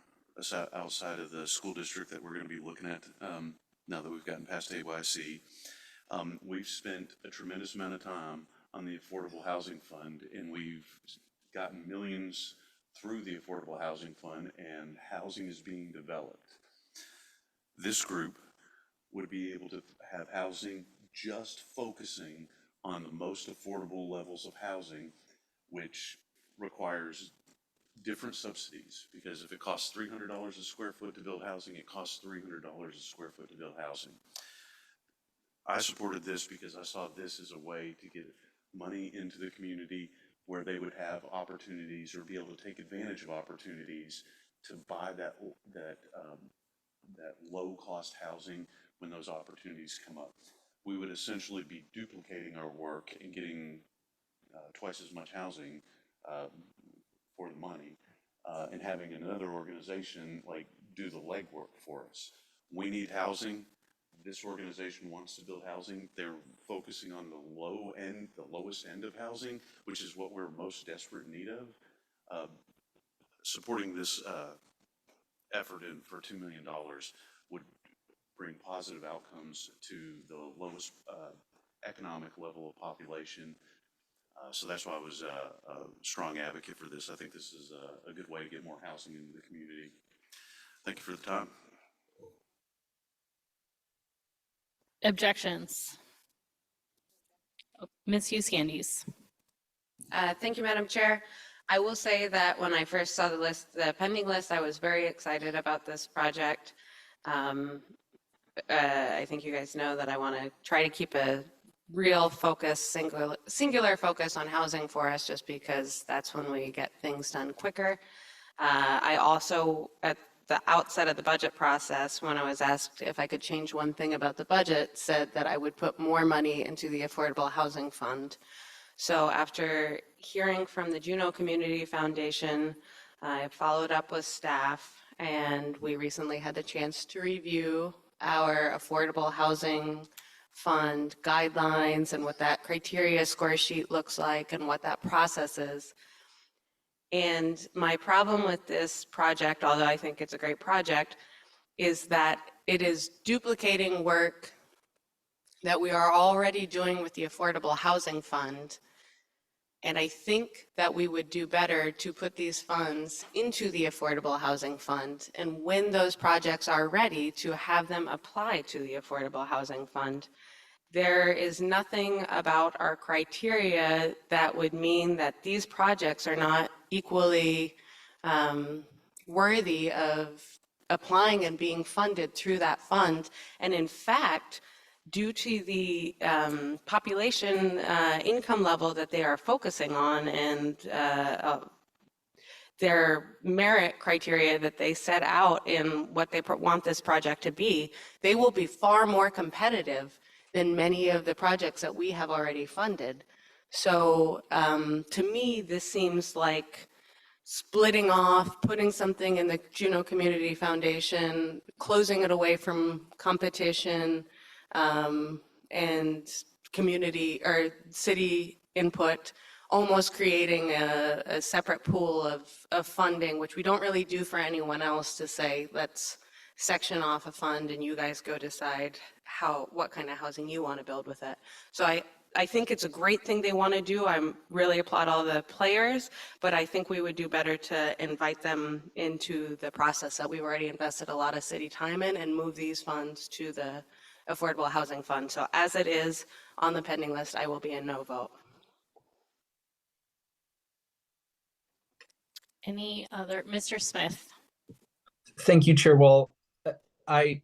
outside of the school district that we're going to be looking at now that we've gotten past AYC. We've spent a tremendous amount of time on the Affordable Housing Fund, and we've gotten millions through the Affordable Housing Fund, and housing is being developed. This group would be able to have housing just focusing on the most affordable levels of housing, which requires different subsidies, because if it costs $300 a square foot to build housing, it costs $300 a square foot to build housing. I supported this because I saw this as a way to get money into the community where they would have opportunities or be able to take advantage of opportunities to buy that low-cost housing when those opportunities come up. We would essentially be duplicating our work and getting twice as much housing for the money and having another organization like do the legwork for us. We need housing. This organization wants to build housing. They're focusing on the low end, the lowest end of housing, which is what we're most desperate in need of. Supporting this effort for $2 million would bring positive outcomes to the lowest economic level of population. So that's why I was a strong advocate for this. I think this is a good way to get more housing into the community. Thank you for the time. Objections? Ms. Hughes Candies. Thank you, Madam Chair. I will say that when I first saw the list, the pending list, I was very excited about this project. I think you guys know that I want to try to keep a real focus, singular focus on housing for us, just because that's when we get things done quicker. I also, at the outset of the budget process, when I was asked if I could change one thing about the budget, said that I would put more money into the Affordable Housing Fund. So after hearing from the Juneau Community Foundation, I followed up with staff, and we recently had the chance to review our Affordable Housing Fund guidelines and what that criteria score sheet looks like and what that process is. And my problem with this project, although I think it's a great project, is that it is duplicating work that we are already doing with the Affordable Housing Fund. And I think that we would do better to put these funds into the Affordable Housing Fund, and when those projects are ready, to have them apply to the Affordable Housing Fund. There is nothing about our criteria that would mean that these projects are not equally worthy of applying and being funded through that fund. And in fact, due to the population income level that they are focusing on and their merit criteria that they set out in what they want this project to be, they will be far more competitive than many of the projects that we have already funded. So to me, this seems like splitting off, putting something in the Juneau Community Foundation, closing it away from competition and community or city input, almost creating a separate pool of funding, which we don't really do for anyone else, to say, let's section off a fund and you guys go decide what kind of housing you want to build with it. So I think it's a great thing they want to do. I really applaud all the players, but I think we would do better to invite them into the process that we've already invested a lot of city time in and move these funds to the Affordable Housing Fund. So as it is on the pending list, I will be a no vote. Any other, Mr. Smith? Thank you, Chair Wall. I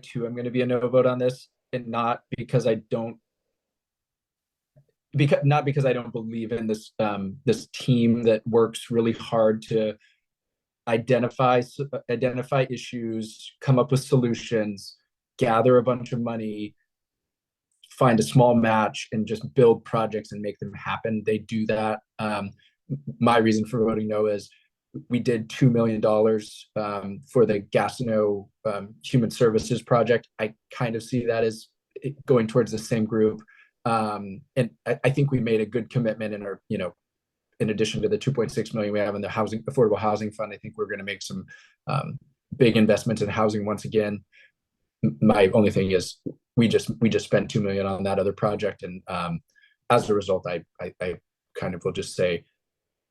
too am going to be a no vote on this, and not because I don't believe in this this team that works really hard to identify issues, come up with solutions, gather a bunch of money, find a small match, and just build projects and make them happen. They do that. My reason for voting no is we did $2 million for the Gastineau Human Services Project. I kind of see that as going towards the same group. And I think we made a good commitment in our, in addition to the 2.6 million we have in the Affordable Housing Fund. I think we're going to make some big investments in housing once again. My only thing is we just spent 2 million on that other project, and as a result, I kind of will just say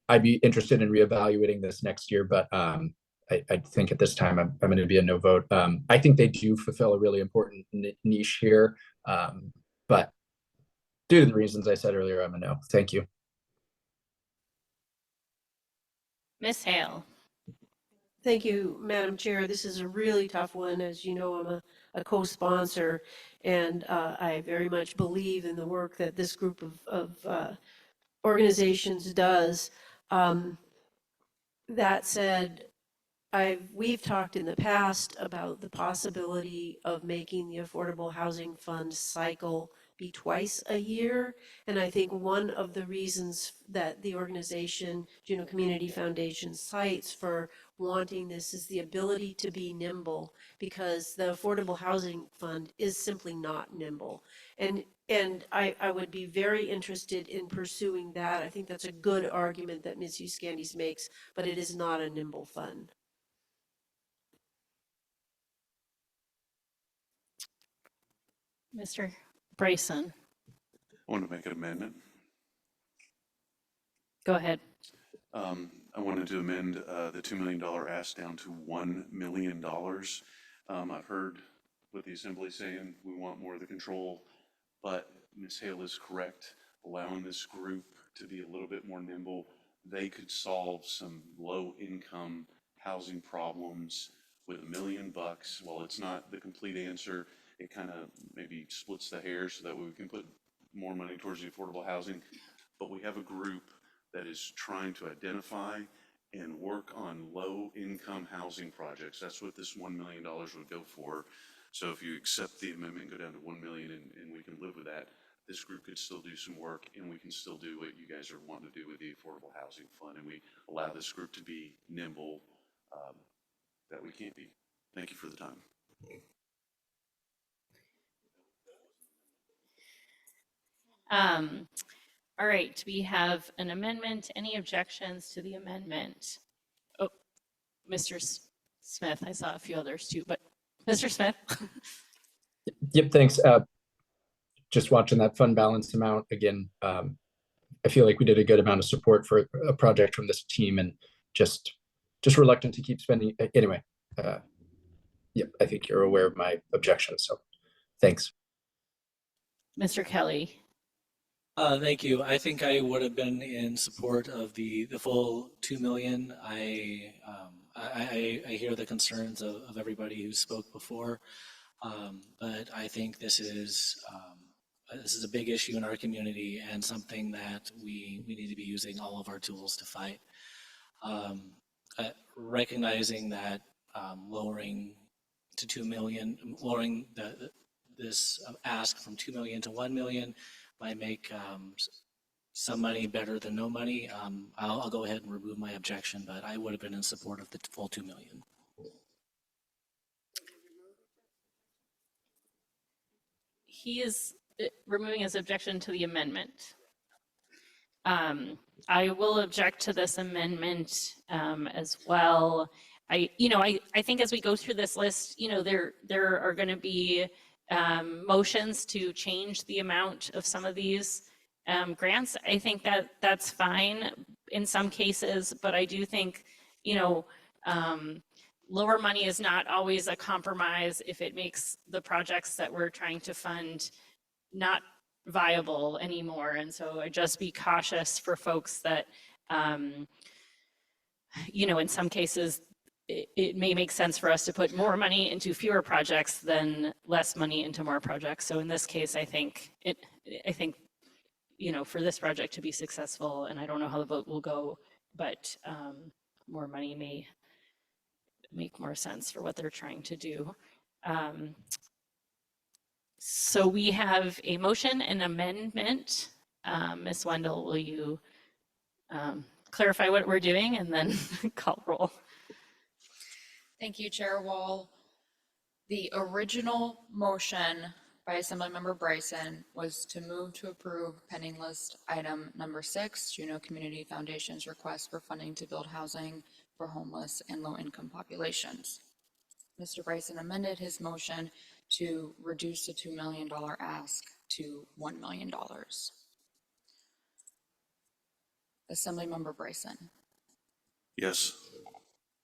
I'd be interested in reevaluating this next year, but I think at this time I'm going to be a no vote. I think they do fulfill a really important niche here, but due to the reasons I said earlier, I'm a no. Thank you. Ms. Hale? Thank you, Madam Chair. This is a really tough one. As you know, I'm a co-sponsor, and I very much believe in the work that this group of organizations does. That said, we've talked in the past about the possibility of making the Affordable Housing Fund cycle be twice a year. And I think one of the reasons that the organization, Juneau Community Foundation, cites for wanting this is the ability to be nimble, because the Affordable Housing Fund is simply not nimble. And I would be very interested in pursuing that. I think that's a good argument that Ms. Euskandis makes, but it is not a nimble fund. Mr. Bryson? I want to make an amendment. Go ahead. I wanted to amend the $2 million ask down to $1 million. I've heard what the Assembly saying, we want more of the control, but Ms. Hale is correct. Allowing this group to be a little bit more nimble, they could solve some low-income housing problems with $1 million. While it's not the complete answer, it kind of maybe splits the hair so that we can put more money towards the affordable housing. But we have a group that is trying to identify and work on low-income housing projects. That's what this $1 million would go for. So if you accept the amendment, go down to 1 million, and we can live with that, this group could still do some work, and we can still do what you guys are wanting to do with the Affordable Housing Fund, and we allow this group to be nimble, that we can't be. Thank you for the time. All right, we have an amendment. Any objections to the amendment? Oh, Mr. Smith, I saw a few others too, but Mr. Smith? Yep, thanks. Just watching that fund balance amount again, I feel like we did a good amount of support for a project from this team, and just reluctant to keep spending. Anyway, yep, I think you're aware of my objections, so thanks. Mr. Kelly? Thank you. I think I would have been in support of the full 2 million. I hear the concerns of everybody who spoke before, but I think this is a big issue in our community and something that we need to be using all of our tools to fight. Recognizing that lowering to 2 million, lowering this ask from 2 million to 1 million might make some money better than no money. I'll go ahead and remove my objection, but I would have been in support of the full 2 million. He is removing his objection to the amendment. I will object to this amendment as well. I think as we go through this list, there are going to be motions to change the amount of some of these grants. I think that that's fine in some cases, but I do think, lower money is not always a compromise if it makes the projects that we're trying to fund not viable anymore. And so I'd just be cautious for folks that, in some cases, it may make sense for us to put more money into fewer projects than less money into more projects. So in this case, I think, for this project to be successful, and I don't know how the vote will go, but more money may make more sense for what they're trying to do. So we have a motion and amendment. Ms. Wendell, will you clarify what we're doing and then call roll? Thank you, Chair Wall. The original motion by Assemblymember Bryson was to move to approve pending list item number 6, Juneau Community Foundation's request for funding to build housing for homeless and low-income populations. Mr. Bryson amended his motion to reduce the $2 million ask to $1 million. Assemblymember Bryson. Yes.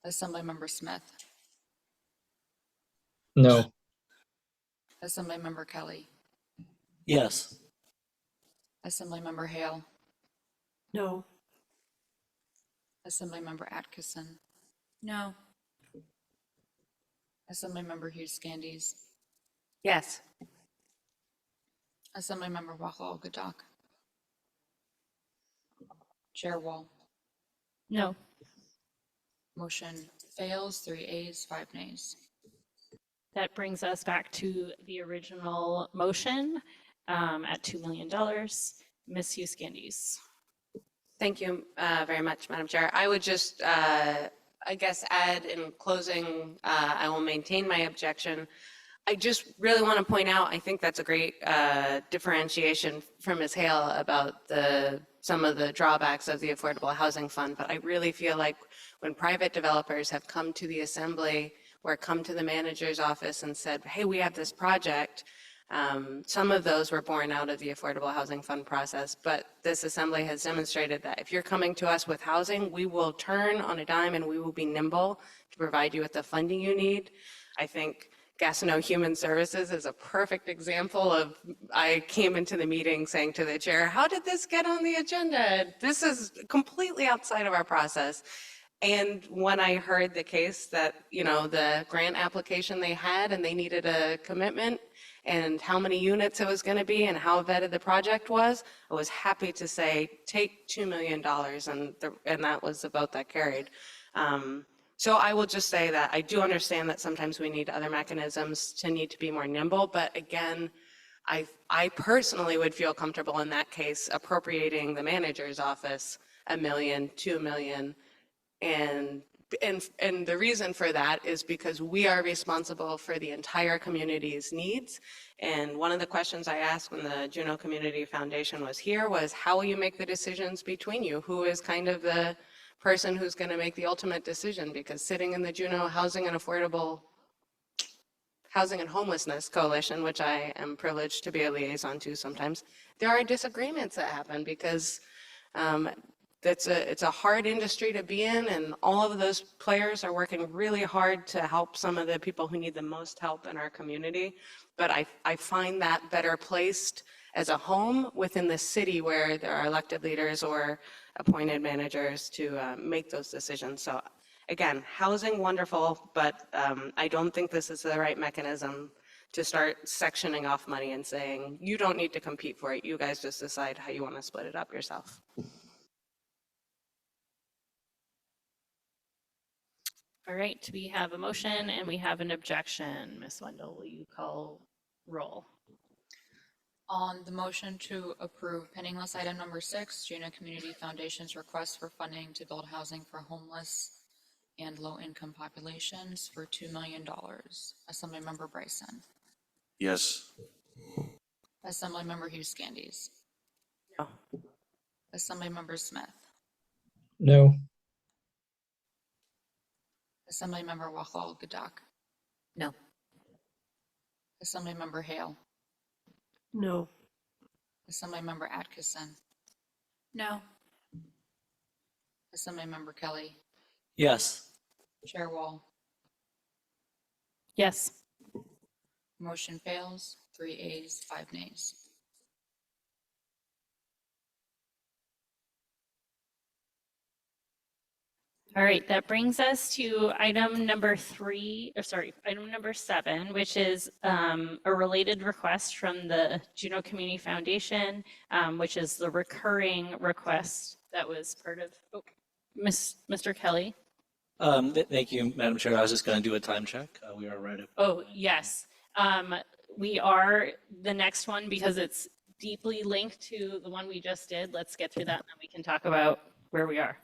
Assemblymember Smith. No. Assemblymember Kelly. Yes. Assemblymember Hale. No. Assemblymember Atkinson. No. Assemblymember Hughes Scandies. Yes. Assemblymember Wahal Gadak. Chair Wall. No. Motion fails, 3 ayes, 5 nays. That brings us back to the original motion at $2 million. Ms. Hughes Scandies. Thank you very much, Madam Chair. I would just, I guess, add in closing, I will maintain my objection. I just really want to point out, I think that's a great differentiation from Ms. Hale about some of the drawbacks of the Affordable Housing Fund, but I really feel like when private developers have come to the Assembly or come to the manager's office and said, hey, we have this project, some of those were born out of the Affordable Housing Fund process, but this Assembly has demonstrated that if you're coming to us with housing, we will turn on a dime and we will be nimble to provide you with the funding you need. I think Gastineau Human Services is a perfect example of, I came into the meeting saying to the chair, how did this get on the agenda? This is completely outside of our process. And when I heard the case that, the grant application they had and they needed a commitment and how many units it was going to be and how vetted the project was, I was happy to say, take $2 million, and that was the vote that carried. So I will just say that I do understand that sometimes we need other mechanisms to need to be more nimble, but again, I personally would feel comfortable in that case appropriating the manager's office $1 million, $2 million, and the reason for that is because we are responsible for the entire community's needs. And one of the questions I asked when the Juneau Community Foundation was here was, how will you make the decisions between you? Who is kind of the person who's going to make the ultimate decision? Because sitting in the Juneau Housing and Homelessness Coalition, which I am privileged to be a liaison to sometimes, there are disagreements that happen because it's a hard industry to be in, and all of those players are working really hard to help some of the people who need the most help in our community. But I find that better placed as a home within the city where there are elected leaders or appointed managers to make those decisions. So again, housing, wonderful, but I don't think this is the right mechanism to start sectioning off money and saying, you don't need to compete for it. You guys just decide how you want to split it up yourself. All right, we have a motion and we have an objection. Ms. Wendell, will you call roll? On the motion to approve pending list item number 6, Juneau Community Foundation's request for funding to build housing for homeless and low-income populations for $2 million. Assemblymember Bryson. Yes. Assemblymember Hughes Scandies. No. Assemblymember Smith, No. Assemblymember Wahal Gadak, No. Assemblymember Hale, No. Assemblymember Atkinson, No. Assemblymember Kelly, Yes. Chair Wall. Yes. Motion fails, 3 ayes, 5 nays. All right, that brings us to item number 7, which is a related request from the Juneau Community Foundation, which is the recurring request that was part of, Mr. Kelly. Thank you, Madam Chair. I was just going to do a time check. We are right at. Oh, yes. We are the next one because it's deeply linked to the one we just did. Let's get through that and then we can talk about where we are.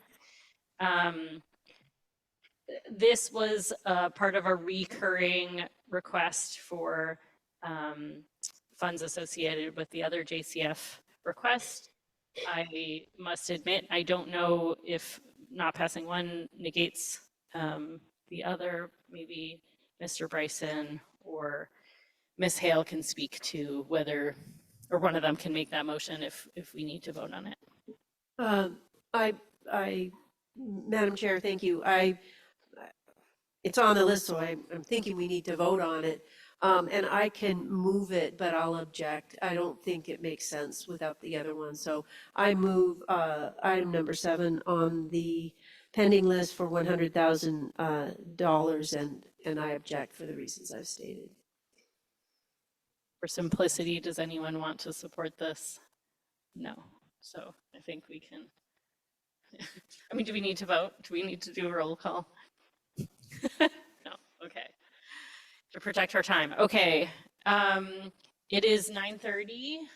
This was part of a recurring request for funds associated with the other JCF request. I must admit, I don't know if not passing one negates the other. Maybe Mr. Bryson or Ms. Hale can speak to whether, or one of them can make that motion if we need to vote on it. Madam Chair, thank you. It's on the list, so I'm thinking we need to vote on it. And I can move it, but I'll object. I don't think it makes sense without the other one. So I move item number 7 on the pending list for $100,000, and I object for the reasons I've stated. For simplicity, does anyone want to support this? No. So I think we can. I mean, do we need to vote? Do we need to do a roll call? No. Okay. To protect our time. Okay. It is 9:30.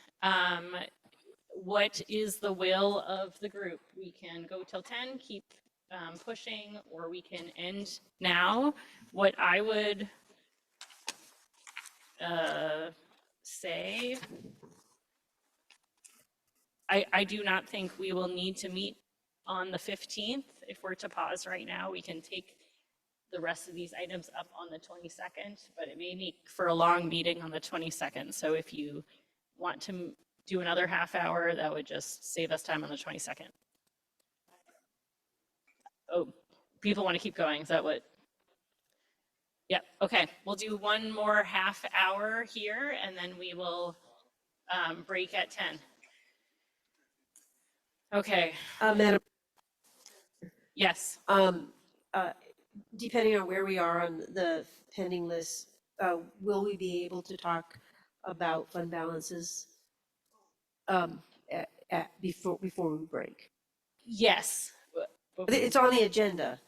What is the will of the group? We can go till 10, keep pushing, or we can end now. What I would say, I do not think we will need to meet on the 15th. If we're to pause right now, we can take the rest of these items up on the 22nd, but it may make for a long meeting on the 22nd. So if you want to do another half hour, that would just save us time on the 22nd. Oh, people want to keep going. Is that what? Yep. Okay. We'll do one more half hour here and then we will break at 10. Okay. Madam. Yes. Depending on where we are on the pending list, will we be able to talk about fund balances before we break? Yes. It's on the agenda.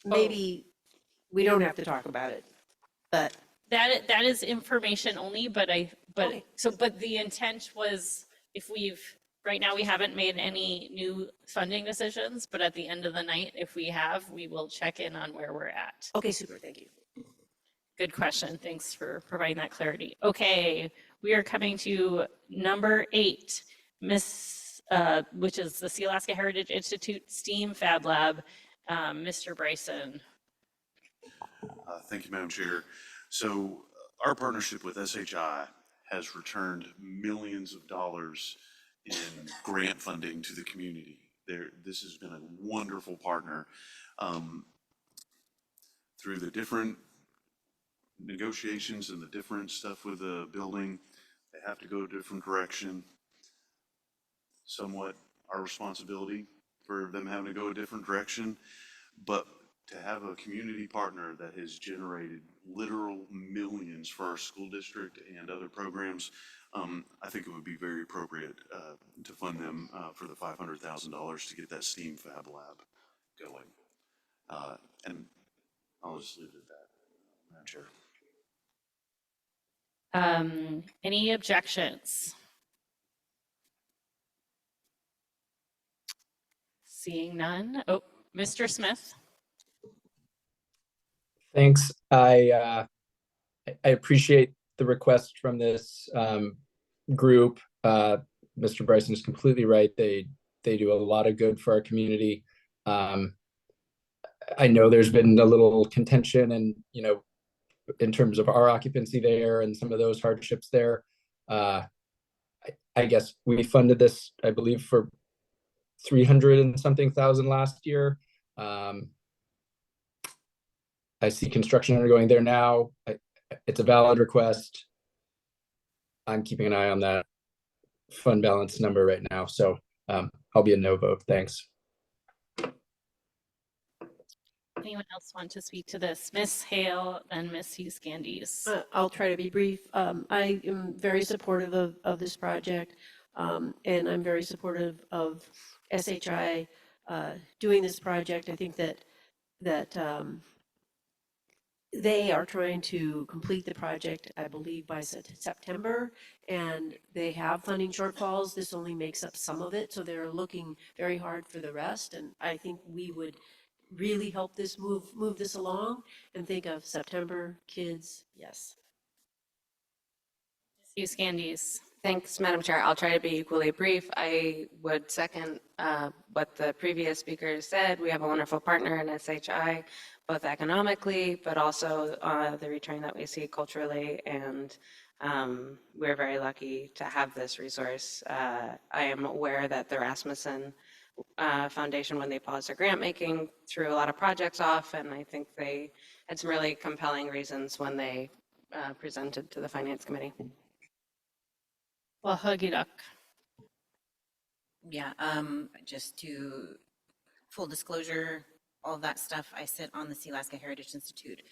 Maybe we don't have to talk about it, but. That is information only, but the intent was if right now we haven't made any new funding decisions, but at the end of the night, if we have, we will check in on where we're at. Okay, super, thank you. Good question. Thanks for providing that clarity. Okay, we are coming to number 8, which is the Sealaska Heritage Institute STEAM Fab Lab. Mr. Bryson. Thank you, Madam Chair. So our partnership with SHI has returned millions of dollars in grant funding to the community. This has been a wonderful partner. Through the different negotiations and the different stuff with the building, they have to go a different direction. Somewhat our responsibility for them having to go a different direction, but to have a community partner that has generated literal millions for our school district and other programs, I think it would be very appropriate to fund them for the $500,000 to get that STEAM Fab Lab going. And I'll just leave it at that, Madam Chair. Any objections? Seeing none. Oh, Mr. Smith. Thanks. I appreciate the request from this group. Mr. Bryson is completely right. They They do a lot of good for our community. I know there's been a little contention and, in terms of our occupancy there and some of those hardships there. I guess we funded this, I believe, for 300 and something thousand last year. I see construction undergoing there now. It's a valid request. I'm keeping an eye on that fund balance number right now. So I'll be a no vote. Thanks. Anyone else want to speak to this? Ms. Hale and Ms. Hughes Candies. I'll try to be brief. I am very supportive of this project, and I'm very supportive of SHI doing this project. I think that they are trying to complete the project, I believe, by September, and they have funding shortfalls. This only makes up some of it, so they're looking very hard for the rest, and I think we would really help this move this along and think of September, kids, yes. Use Candies. Thanks, Madam Chair. I'll try to be equally brief. I would second what the previous speaker said. We have a wonderful partner in SHI, both economically, but also the return that we see culturally. And we're very lucky to have this resource. I am aware that the Rasmussen Foundation, when they paused their grant making, threw a lot of projects off. And I think they had some really compelling reasons when they presented to the Finance Committee. Well, Huggy Yeah, just to full disclosure, all of that stuff, I sit on the Sealaska Heritage Institute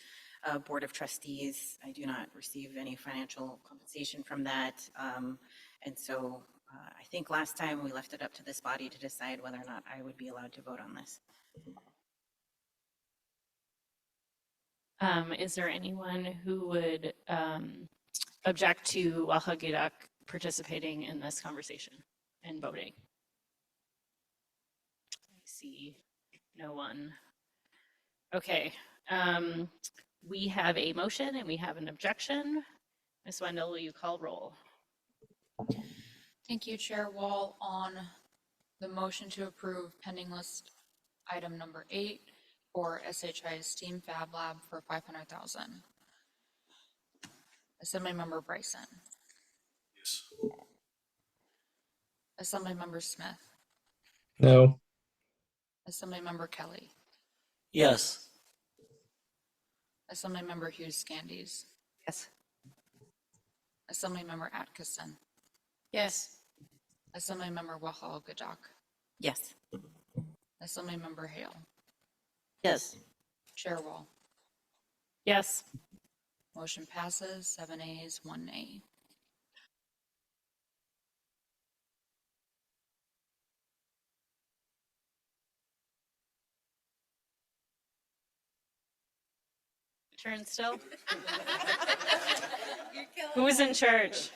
Board of Trustees. I do not receive any financial compensation from that. And so I think last time we left it up to this body to decide whether or not I would be allowed to vote on this. Is there anyone who would object to Wahagidak participating in this conversation and voting? I see no one. Okay, we have a motion and we have an objection. Ms. Wendell, will you call roll? Thank you, Chair Wall. On the motion to approve pending list item number 8 for SHI's STEAM Fab Lab for $500,000. Assemblymember Bryson. Yes. Assemblymember Smith. No. Assemblymember Kelly. Yes. Assemblymember Hughes Candies. Yes. Assemblymember Atkinson. Yes. Assemblymember Wahal Gadak. Yes. Assemblymember Hale. Yes. Chair Wall. Yes. Motion passes 7 ayes, 1 nay. Turn still. Who's in charge?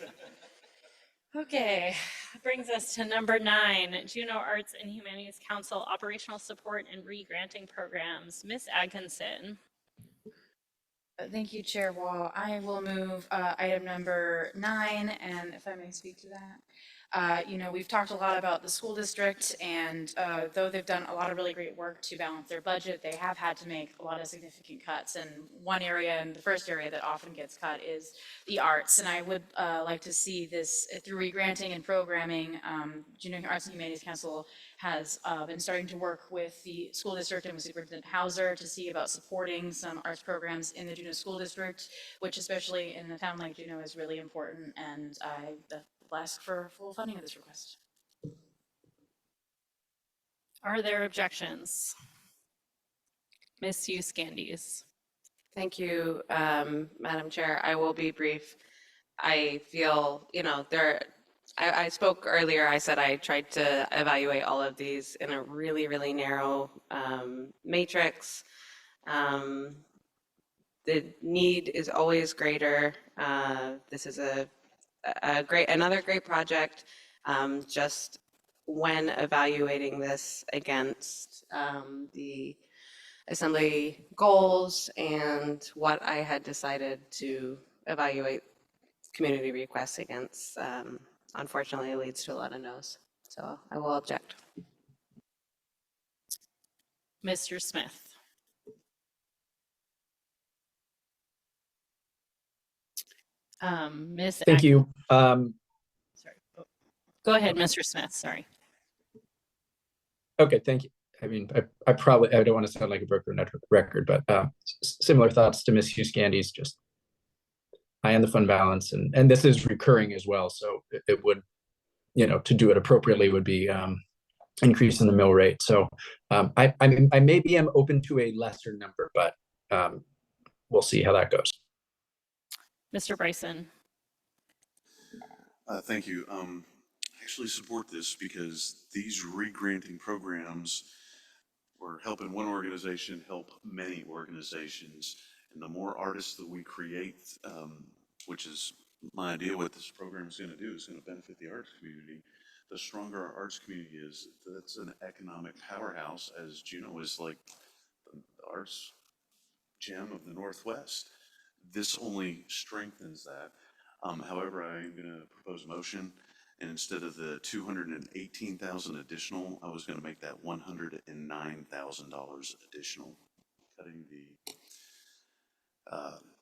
Okay, brings us to number 9, Juneau Arts and Humanities Council Operational Support and Re-Granting Programs. Ms. Atkinson. Thank you, Chair Wall. I will move item number 9, and if I may speak to that. We've talked a lot about the school district, and though they've done a lot of really great work to balance their budget, they have had to make a lot of significant cuts. And one area, and the first area that often gets cut, is the arts. And I would like to see this through re-granting and programming. Juneau Arts and Humanities Council has been starting to work with the school district and with Superintendent Hauser to see about supporting some arts programs in the Juneau School District, which especially in a town like Juneau is really important. And I will ask for full funding of this request. Are there objections? Ms. Hughes Candies. Thank you, Madam Chair. I will be brief. I feel, I spoke earlier, I said I tried to evaluate all of these in a really, really narrow matrix. The need is always greater. This is another great project. Just when evaluating this against the Assembly goals and what I had decided to evaluate community requests against, unfortunately, it leads to a lot of no's. So I will object. Mr. Smith. Ms. Thank you. Go ahead, Mr. Smith, sorry. Okay, thank you. I mean, I probably, I don't want to sound like a broken record, but similar thoughts to Ms. Hughes-Gandy's, just high on the fund balance, and this is recurring as well, so it would, you know, to do it appropriately would be increase in the mill rate. So I mean, I maybe am open to a lesser number, but we'll see how that goes. Mr. Bryson. Thank you. I actually support this because these re-granting programs were helping one organization help many organizations. And the more artists that we create, which is my idea what this program is going to do, is going to benefit the arts community. The stronger our arts community is, that's an economic powerhouse, as Juneau is like the arts gem of the Northwest. This only strengthens that. However, I am going to propose a motion, and instead of the $218,000 additional, I was going to make that $109,000 additional, cutting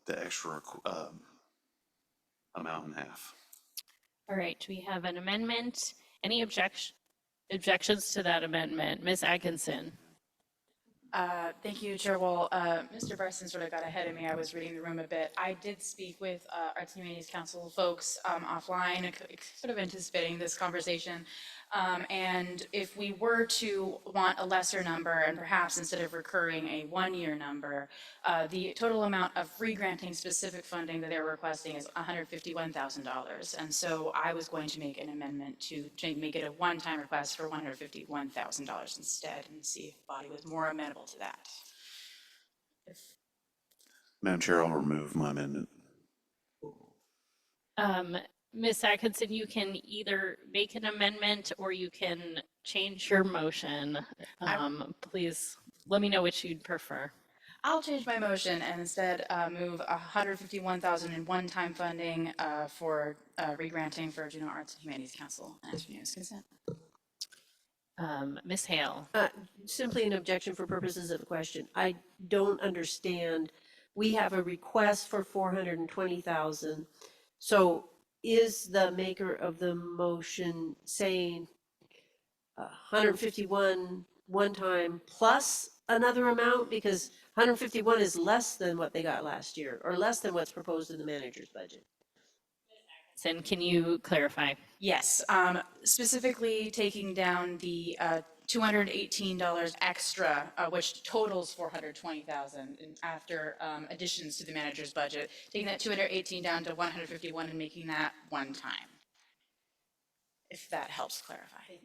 the extra amount in half. All right, we have an amendment. Any objections to that amendment? Ms. Atkinson. Thank you, Chair Wall. Mr. Bryson sort of got ahead of me. I was reading the room a bit. I did speak with Arts and Humanities Council folks offline, sort of anticipating this conversation. And if we were to want a lesser number, and perhaps instead of recurring a one-year number, the total amount of free granting specific funding that they're requesting is $151,000. And so I was going to make an amendment to make it a one-time request for $151,000 instead, and see if the body was more amenable to that. Madam Chair, I'll remove my amendment. Ms. Atkinson, you can either make an amendment or you can change your motion. Please let me know which you'd prefer. I'll change my motion and instead move $151,000 in one-time funding for re-granting for Juneau Arts and Humanities Council and ask for unanimous consent. Ms. Hale. Simply an objection for purposes of the question. I don't understand. We have a request for 420,000. So is the maker of the motion saying 151 one time plus another amount? Because 151 is less than what they got last year, or less than what's proposed in the manager's budget. And can you clarify? Yes, specifically taking down the $218 extra, which totals $420,000 after additions to the manager's budget, taking that 218 down to 151 and making that one time. If that helps clarify.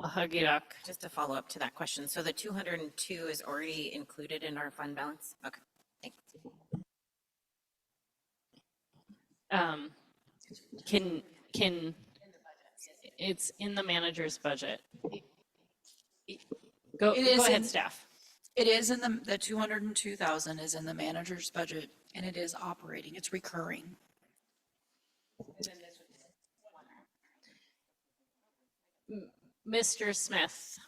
Hagirak. Just to follow up to that question. So the 202 is already included in our fund balance? Okay, thanks. It's in the manager's budget. Go It is ahead, in- staff. It is in the 202,000 is in the manager's budget, and it is operating, it's recurring. Mr. Smith.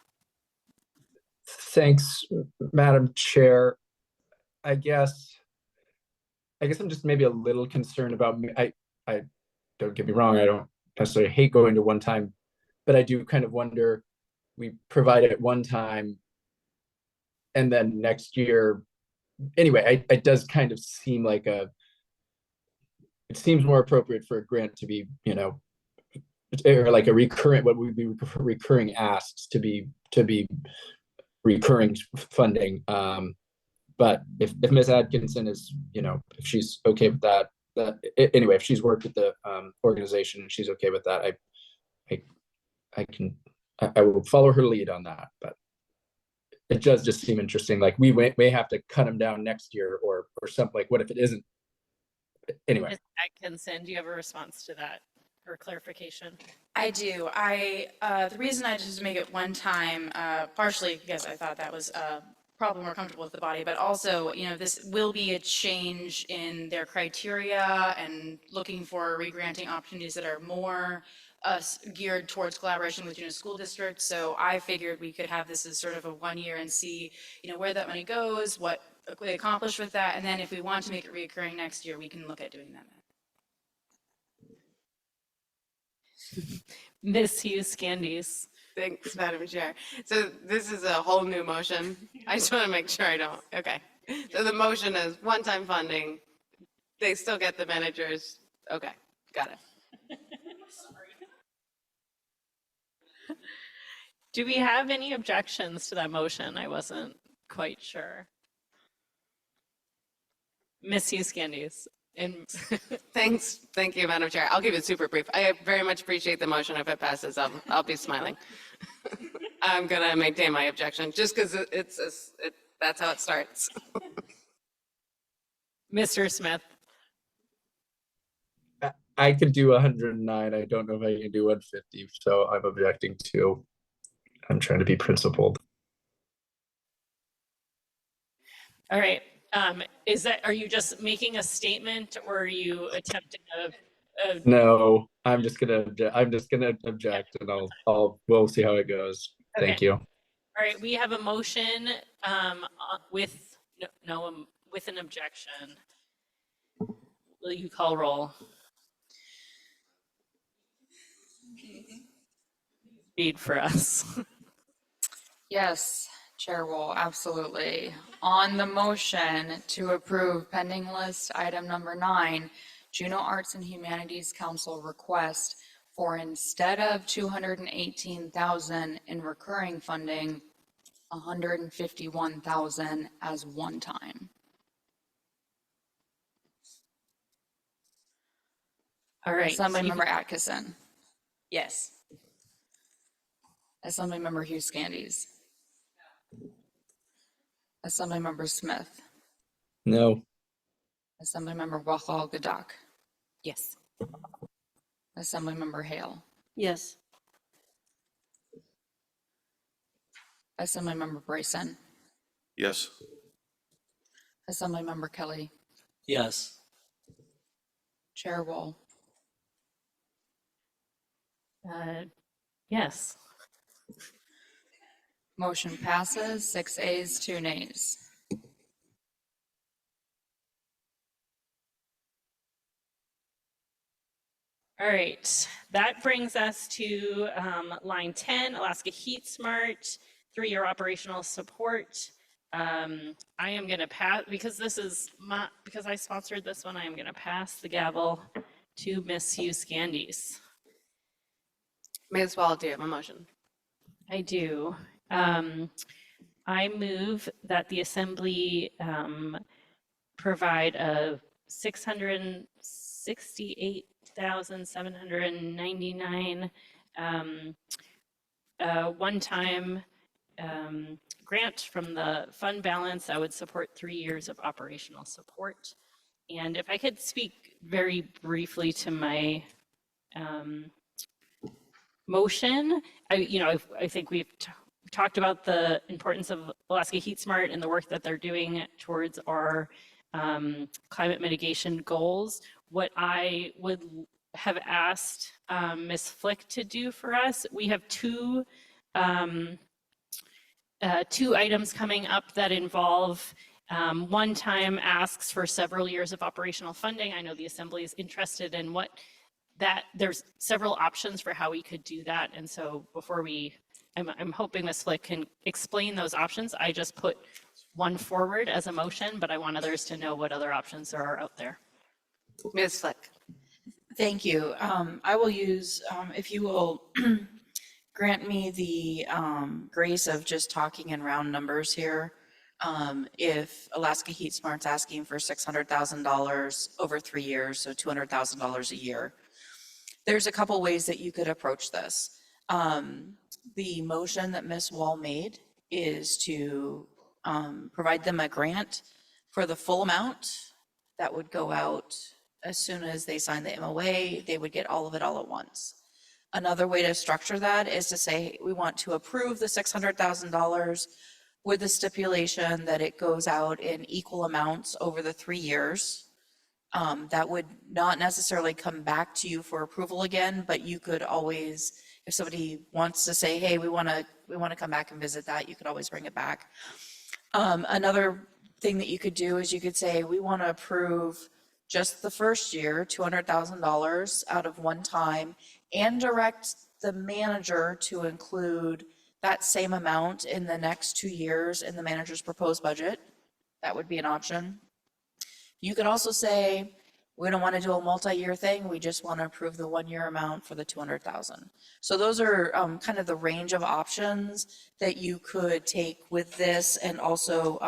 Thanks, Madam Chair. I guess I'm just maybe a little concerned about, I don't get me wrong, I don't necessarily hate going to one time, but I do kind of wonder, we provide it one time and then next year, anyway, it does kind of seem like it seems more appropriate for a grant to be, you know, or like a recurrent, what would be recurring asks to be recurring funding. But if Ms. Atkinson is, you know, if she's okay with that, anyway, if she's worked with the organization and she's okay with that, I will follow her lead on that. But it does just seem interesting. Like we may have to cut them down next year or something. Like what if it isn't? Anyway. Ms. Atkinson, do you have a response to that or clarification? I do. The reason I just make it one time, partially because I thought that was probably more comfortable with the body, but also, you know, this will be a change in their criteria and looking for re-granting opportunities that are more us geared towards collaboration with junior school districts. So I figured we could have this as sort of a 1 year and see, where that money goes, what they accomplish with that. And then if we want to make it reoccurring next year, we can look at doing that. Ms. Hughes Candies. Thanks, Madam Chair. So this is a whole new motion. I just want to make sure I don't, okay. So the motion is one-time funding. They still get the managers. Okay, got it. Do we have any objections to that motion? I wasn't quite sure. Ms. Hughes Candies. And Thanks. Thank you, Madam Chair. I'll keep it super brief. I very much appreciate the motion. If it passes, I'll be smiling. I'm going to maintain my objection just because that's how it starts. Mr. Smith. I could do 109. I don't know if I can do 150, so I'm objecting to. I'm trying to be principled. All right. Are you just making a statement or are you attempting a No, I'm just gonna object, and we'll see how it goes. Thank Okay. you. All right, we have a motion with with an objection. Will you call roll? Read for us. Yes, Chair Wall, absolutely. On the motion to approve pending list item number 9, Juneau Arts and Humanities Council request for, instead of 218,000 in recurring funding, 151,000 as one time. All right. Assemblymember Atkinson. Yes. Assemblymember Hughes Candies. Assemblymember Smith. No. Assemblymember Wachal Gadak. Yes. Assemblymember Hale. Yes. Assemblymember Bryson. Yes. Assemblymember Kelly. Yes. Chair Wall. Yes. Motion passes, 6 ayes, 2 nays. All right, that brings us to line 10, Alaska Heat Smart, 3-year operational support. I am going to pass, because because I sponsored this one, I am going to pass the gavel to Ms. Hughes Candies. Ms. Wall, do you have a motion? I do. I move that the Assembly provide a $668,799 one-time grant from the fund balance that would support 3 years of operational support. And if I could speak very briefly to my motion, I think we've talked about the importance of Alaska Heat Smart and the work that they're doing towards our climate mitigation goals. What I would have asked Ms. Flick to do for us, we have two items coming up that involve one-time asks for several years of operational funding. I know the Assembly is interested in there's several options for how we could do that. And so before I'm hoping Ms. Flick can explain those options. I just put one forward as a motion, but I want others to know what other options there are out there. Ms. Flick. Thank you. I will use, if you will grant me the grace of just talking in round numbers here. If Alaska Heat Smart's asking for $600,000 over 3 years, so $200,000 a year, there's a couple ways that you could approach this. The motion that Ms. Wall made is to provide them a grant for the full amount that would go out as soon as they sign the MOA. They would get all of it all at once. Another way to structure that is to say, we want to approve the $600,000 with the stipulation that it goes out in equal amounts over the 3 years. That would not necessarily come back to you for approval again, but you could always, if somebody wants to say, hey, we want to come back and visit that, you could always bring it back. Another thing that you could do is you could say, we want to approve just the first year, $200,000 out of one time, and direct the manager to include that same amount in the next 2 years in the manager's proposed budget. That would be an option. You could also say, we don't want to do a multi-year thing, we just want to approve the 1 year amount for the 200,000. So those are kind of the range of options that you could take with this, and also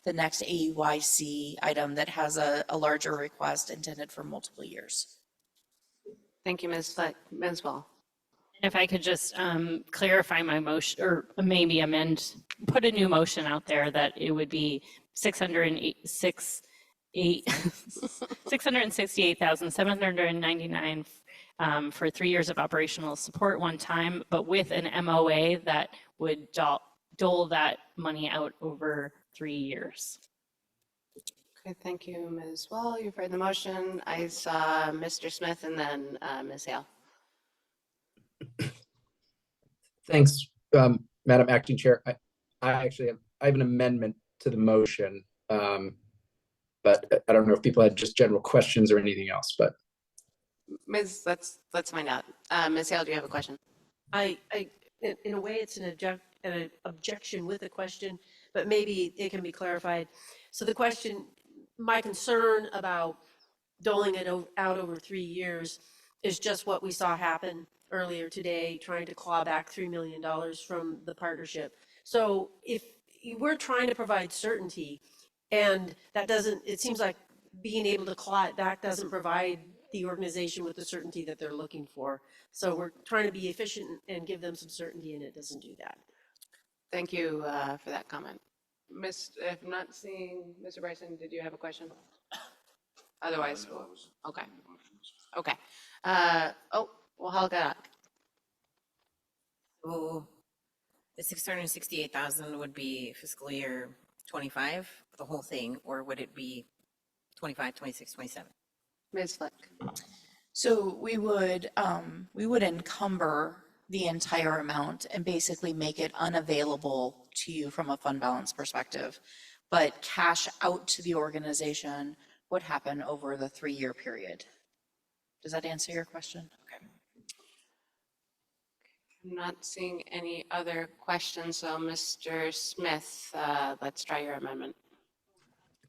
the next AUIC item that has a larger request intended for multiple years. Thank you, Ms. Fleck. Ms. Wall. If I could just clarify my motion, or maybe put a new motion out there, that it would be $668,799 for 3 years of operational support one time, but with an MOA that would dole that money out over 3 years. Okay, thank you, Ms. Wall. You've heard the motion. I saw Mr. Smith and then Ms. Hale. Thanks, Madam Acting Chair. I actually have an amendment to the motion, but I don't know if people had just general questions or anything else, but. Ms., let's find out. Ms. Hale, do you have a question? In a way, it's an objection with a question, but maybe it can be clarified. So the question, my concern about doling it out over 3 years is just what we saw happen earlier today, trying to claw back $3 million from the partnership. So if we're trying to provide certainty, and that doesn't, it seems like being able to claw it back doesn't provide the organization with the certainty that they're looking for. So we're trying to be efficient and give them some certainty, and it doesn't do that. Thank you for that comment. If I'm not seeing Mr. Bryson, did you have a question? Otherwise, okay. Okay. Well, Helga. So the 668,000 would be fiscal year 25, the whole thing, or would it be 25, 26, 27? Ms. Fleck. So we would encumber the entire amount and basically make it unavailable to you from a fund balance perspective. But cash out to the organization would happen over the 3-year period. Does that answer your question? Okay. I'm not seeing any other questions, so Mr. Smith, let's try your amendment.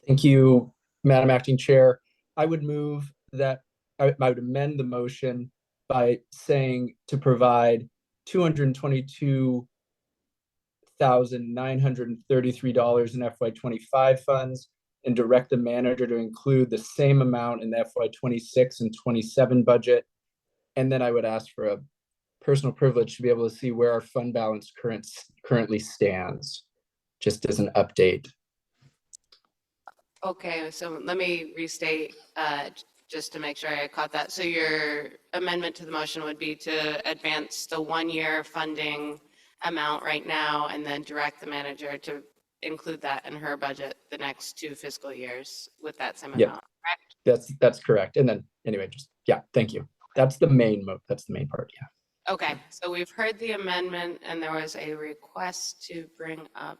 Thank you, Madam Acting Chair. I would move that, I would amend the motion by saying to provide $222,933 in FY25 funds and direct the manager to include the same amount in the FY26 and 27 budget. And then I would ask for a personal privilege to be able to see where our fund balance currently stands, just as an update. Okay, so let me restate just to make sure I caught that. So your amendment to the motion would be to advance the 1-year funding amount right now and then direct the manager to include that in her budget the next 2 fiscal years with that same amount, correct? That's correct. And then anyway, just, yeah, thank you. That's the main part, yeah. Okay, so we've heard the amendment and there was a request to bring up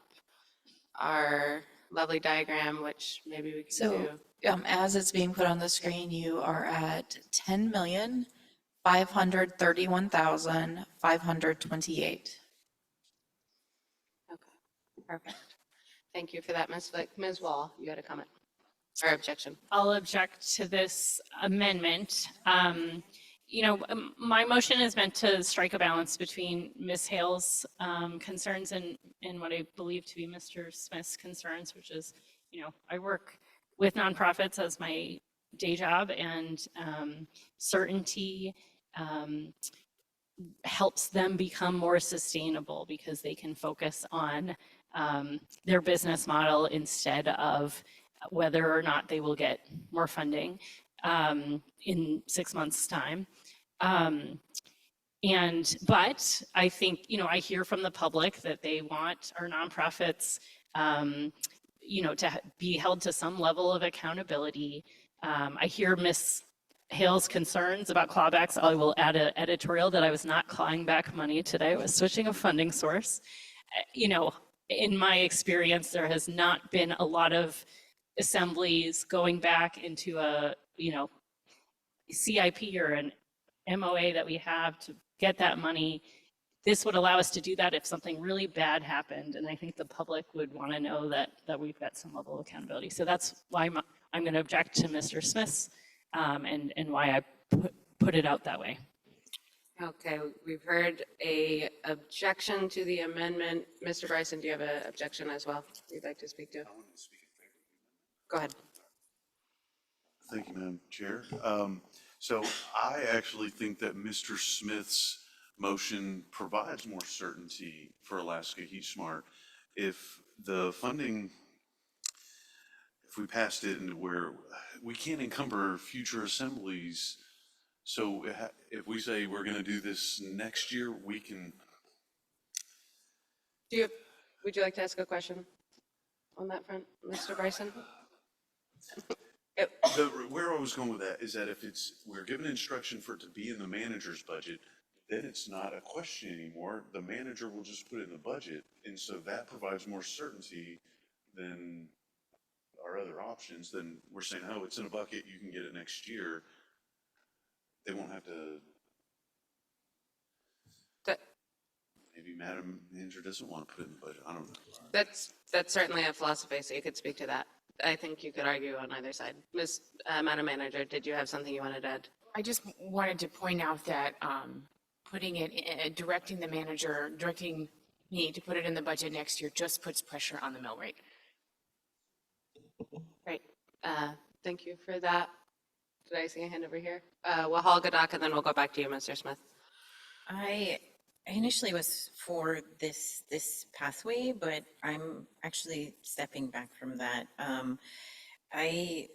our lovely diagram, which maybe we can do. As it's being put on the screen, you are at 10,531,528. Okay, perfect. Thank you for that, Ms. Flick. Ms. Wall, you had a comment or objection? I'll object to this amendment. My motion is meant to strike a balance between Ms. Hale's concerns and what I believe to be Mr. Smith's concerns, which is, I work with nonprofits as my day job, and certainty helps them become more sustainable because they can focus on their business model instead of whether or not they will get more funding in 6 months' time. But I think, I hear from the public that they want our nonprofits, to be held to some level of accountability. I hear Ms. Hale's concerns about clawbacks. I will add an editorial that I was not clawing back money today. I was switching a funding source. You know, in my experience, there has not been a lot of assemblies going back into a, you know, CIP or an MOA that we have to get that money. This would allow us to do that if something really bad happened. And I think the public would want to know that we've got some level of accountability. So that's why I'm going to object to Mr. Smith's and why I put it out that way. Okay, we've heard a objection to the amendment. Mr. Bryson, do you have an objection as well you'd like to speak to? Go ahead. Thank you, Madam Chair. So I actually think that Mr. Smith's motion provides more certainty for Alaska Heat Smart. If the funding, if we passed it into where we can't encumber future assemblies, so if we say we're going to do this next year, we can. Would you like to ask a question on that front, Mr. Bryson? Where I was going with that is that if we're given instruction for it to be in the manager's budget, then it's not a question anymore. The manager will just put it in the budget. And so that provides more certainty than our other options. Then we're saying, oh, it's in a bucket, you can get it next year. They won't have to. Maybe Madam Manager doesn't want to put it in the budget. I don't know. That's certainly a philosophy, so you could speak to that. I think you could argue on either side. Madam Manager, did you have something you wanted to add? I just wanted to point out that putting it, directing the manager, directing me to put it in the budget next year just puts pressure on the mill rate. Great. Thank you for that. Did I see a hand over here? Wahal Gadak, and then we'll go back to you, Mr. Smith. I initially was for this pathway, but I'm actually stepping back from that. I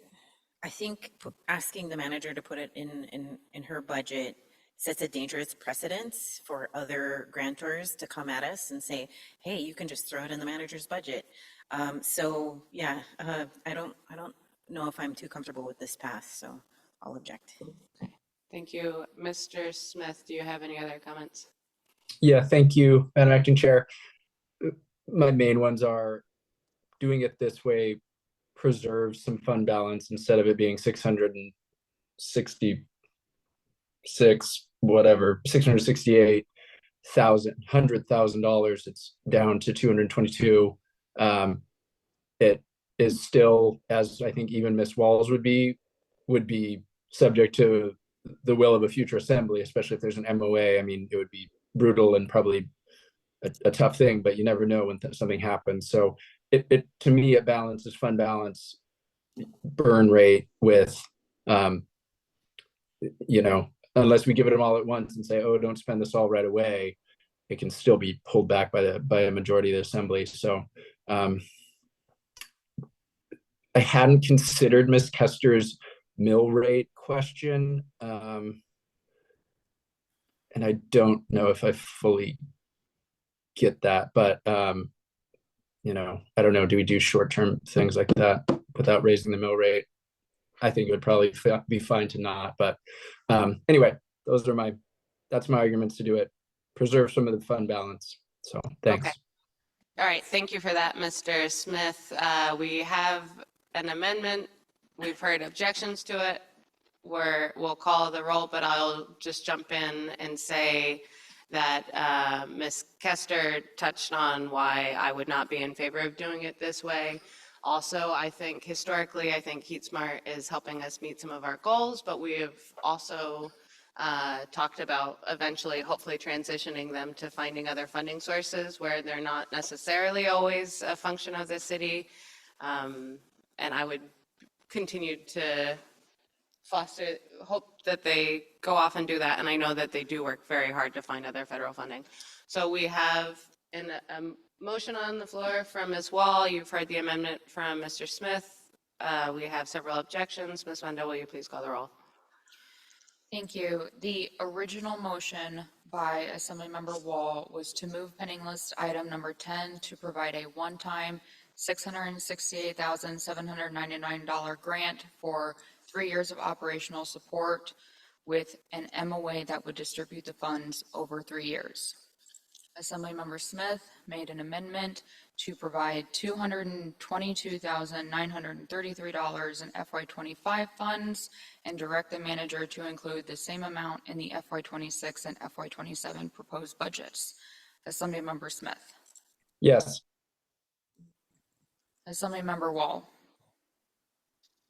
think asking the manager to put it in her budget sets a dangerous precedence for other grantors to come at us and say, hey, you can just throw it in the manager's budget. So yeah, I don't know if I'm too comfortable with this path, so I'll object. Thank you. Mr. Smith, do you have any other comments? Yeah, thank you, Madam Acting Chair. My main ones are doing it this way preserves some fund balance instead of it being $668,000. It's down to 222. It is still, as I think even Ms. Walls would be subject to the will of a future assembly, especially if there's an MOA. I mean, it would be brutal and probably a tough thing, but you never know when something happens. So it to me, it balances fund balance burn rate with, you know, unless we give it them all at once and say, oh, don't spend this all right away, it can still be pulled back by a majority of the assembly. So I hadn't considered Ms. Kester's mill rate question. And I don't know if I fully get that, but you know, I don't know, do we do short-term things like that without raising the mill rate? I think it would probably be fine to not, but anyway, that's my arguments to do it. Preserve some of the fund balance. So thanks. Okay. All right, thank you for that, Mr. Smith. We have an amendment. We've heard objections to it. We'll call the roll, but I'll just jump in and say that Ms. Kester touched on why I would not be in favor of doing it this way. Also, I think historically, Heat Smart is helping us meet some of our goals, but we have also talked about eventually, hopefully transitioning them to finding other funding sources where they're not necessarily always a function of the city. And I would continue to hope that they go off and do that. And I know that they do work very hard to find other federal funding. So we have a motion on the floor from Ms. Wall. You've heard the amendment from Mr. Smith. We have several objections. Ms. Wendell, will you please call the roll? Thank you. The original motion by Assemblymember Wall was to move pending list item number 10 to provide a one-time $668,799 grant for 3 years of operational support with an MOA that would distribute the funds over 3 years. Assemblymember Smith made an amendment to provide $222,933 in FY25 funds and direct the manager to include the same amount in the FY26 and FY27 proposed budgets. Assemblymember Smith. Yes. Assemblymember Wall.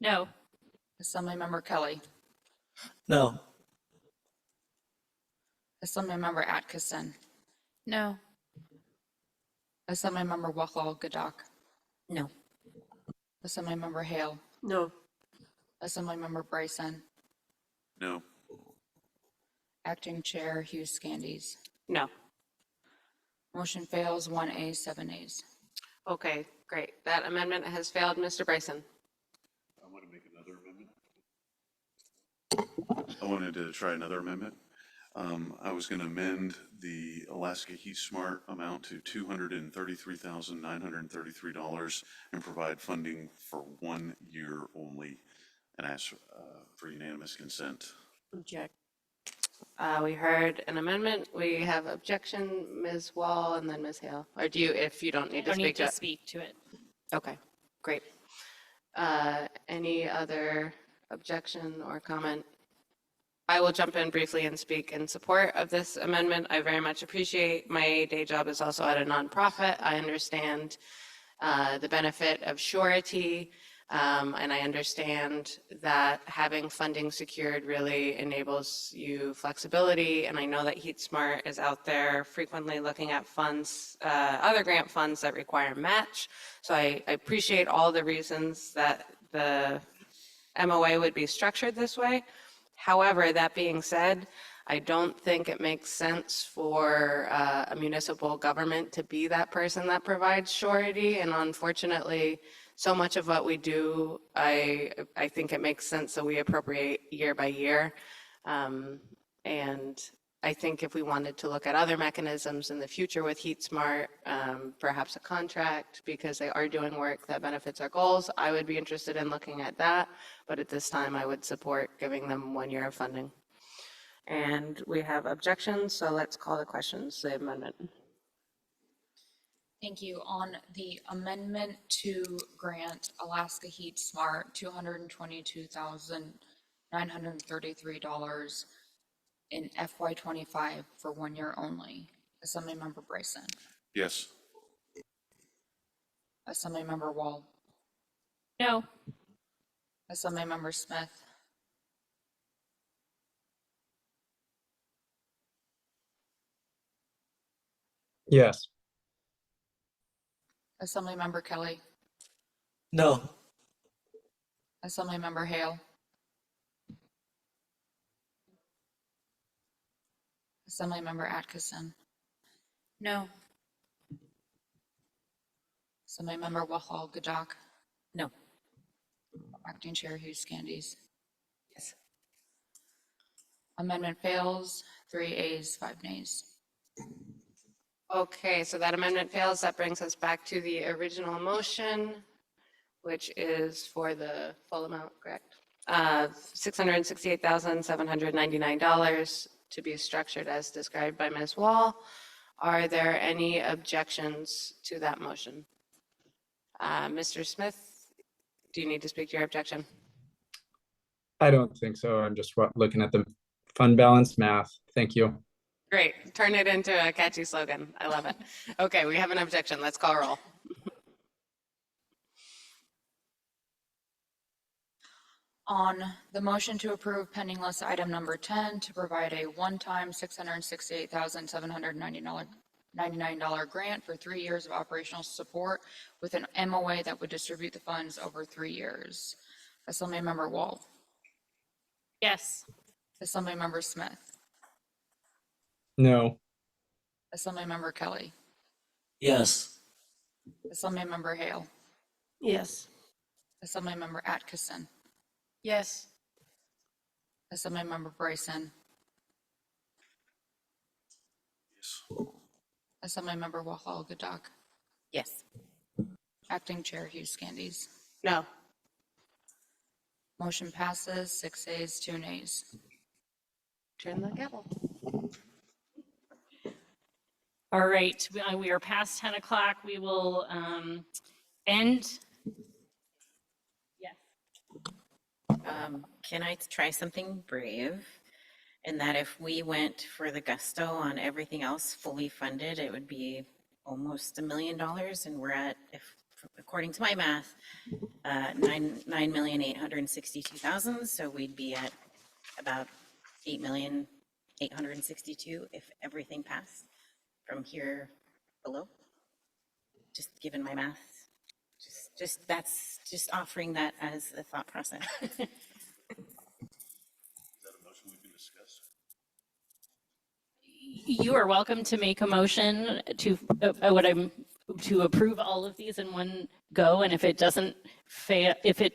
No. Assemblymember Kelly. No. Assemblymember Atkinson. No. Assemblymember Wachal Gadak. No. Assemblymember Hale. No. Assemblymember Bryson. No. Acting Chair Hughes Scandies. No. Motion fails, 1A, 7 A's. Okay, great. That amendment has failed. Mr. Bryson. I want to make another amendment. I wanted to try another amendment. I was going to amend the Alaska Heat Smart amount to $233,933 and provide funding for 1 year only, and ask for unanimous consent. Object. We heard an amendment. We have objection, Ms. Wall, and then Ms. Hale. Or do you, if you don't need to Don't need speak to to it? speak to it. Okay, great. Any other objection or comment? I will jump in briefly and speak in support of this amendment. I very much appreciate, my day job is also at a nonprofit. I understand the benefit of surety, and I understand that having funding secured really enables you flexibility. And I know that Heat Smart is out there frequently looking at funds, other grant funds that require match. So I appreciate all the reasons that the MOA would be structured this way. However, that being said, I don't think it makes sense for a municipal government to be that person that provides surety. And unfortunately, so much of what we do, I think it makes sense that we appropriate year by year. And I think if we wanted to look at other mechanisms in the future with Heat Smart, perhaps a contract, because they are doing work that benefits our goals, I would be interested in looking at that. But at this time, I would support giving them 1 year of funding. And we have objections, so let's call the questions, the amendment. Thank you. On the amendment to grant Alaska Heat Smart $222,933 in FY25 for 1 year only. Assemblymember Bryson. Yes. Assemblymember Wall. No. Assemblymember Smith. Yes. Assemblymember Kelly. No. Assemblymember Hale. Assemblymember Atkinson. No. Assemblymember Wachal Gadak. No. Acting Chair Hughes Scandies. Yes. Amendment fails, 3 A's, 5 nays. Okay, so that amendment fails. That brings us back to the original motion, which is for the full amount, correct? $668,799 to be structured as described by Ms. Wall. Are there any objections to that motion? Mr. Smith, do you need to speak to your objection? I don't think so. I'm just looking at the fund balance math. Thank you. Great, turn it into a catchy slogan. I love it. Okay, we have an objection. Let's call roll. On the motion to approve pending list item number 10 to provide a one-time $668,799 grant for 3 years of operational support with an MOA that would distribute the funds over 3 years. Assemblymember Wall. Yes. Assemblymember Smith. No. Assemblymember Kelly. Yes. Assemblymember Hale. Yes. Assemblymember Atkinson. Yes. Assemblymember Bryson. Yes. Assemblymember Wachal Gadak. Yes. Acting Chair Hughes Scandies. No. Motion passes, 6 ayes, 2 nays. Turn the gavel. All right, we are past 10 o'clock. We will end. Yes. Can I try something brave? In that if we went for the gusto on everything else fully funded, it would be almost $1 million, and we're at, if according to my math, 9,862,000. So we'd be at about 8,862,000 if everything passed from here below. Just given my math, that's just offering that as a thought process. You are welcome to make a motion to to approve all of these in one go, and if it doesn't fail, if it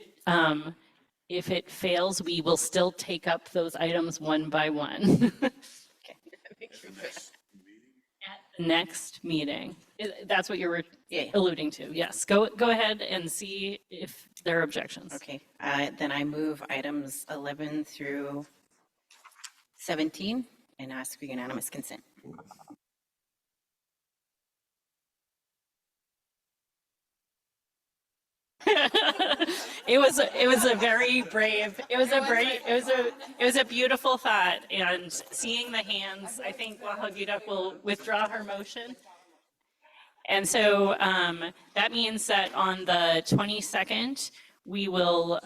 fails, we will still take up those items one by one. At the next meeting. That's what you were alluding to. Yes, go ahead and see if there are objections. Okay, then I move items 11 through 17 and ask for unanimous consent. It was a very brave, it was a beautiful thought, and seeing the hands, I think Wahoo Duck will withdraw her motion. And so that means that on the 22nd, we will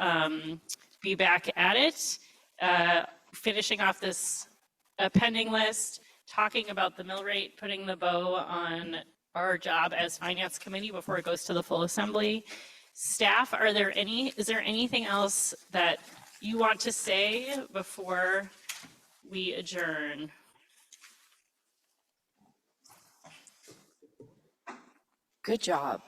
be back at it, finishing off this pending list, talking about the mill rate, putting the bow on our job as finance committee before it goes to the full assembly. Staff, is there anything else that you want to say before we adjourn? Good job.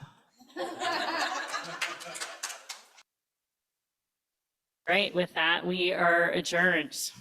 Right, with that, we are adjourned.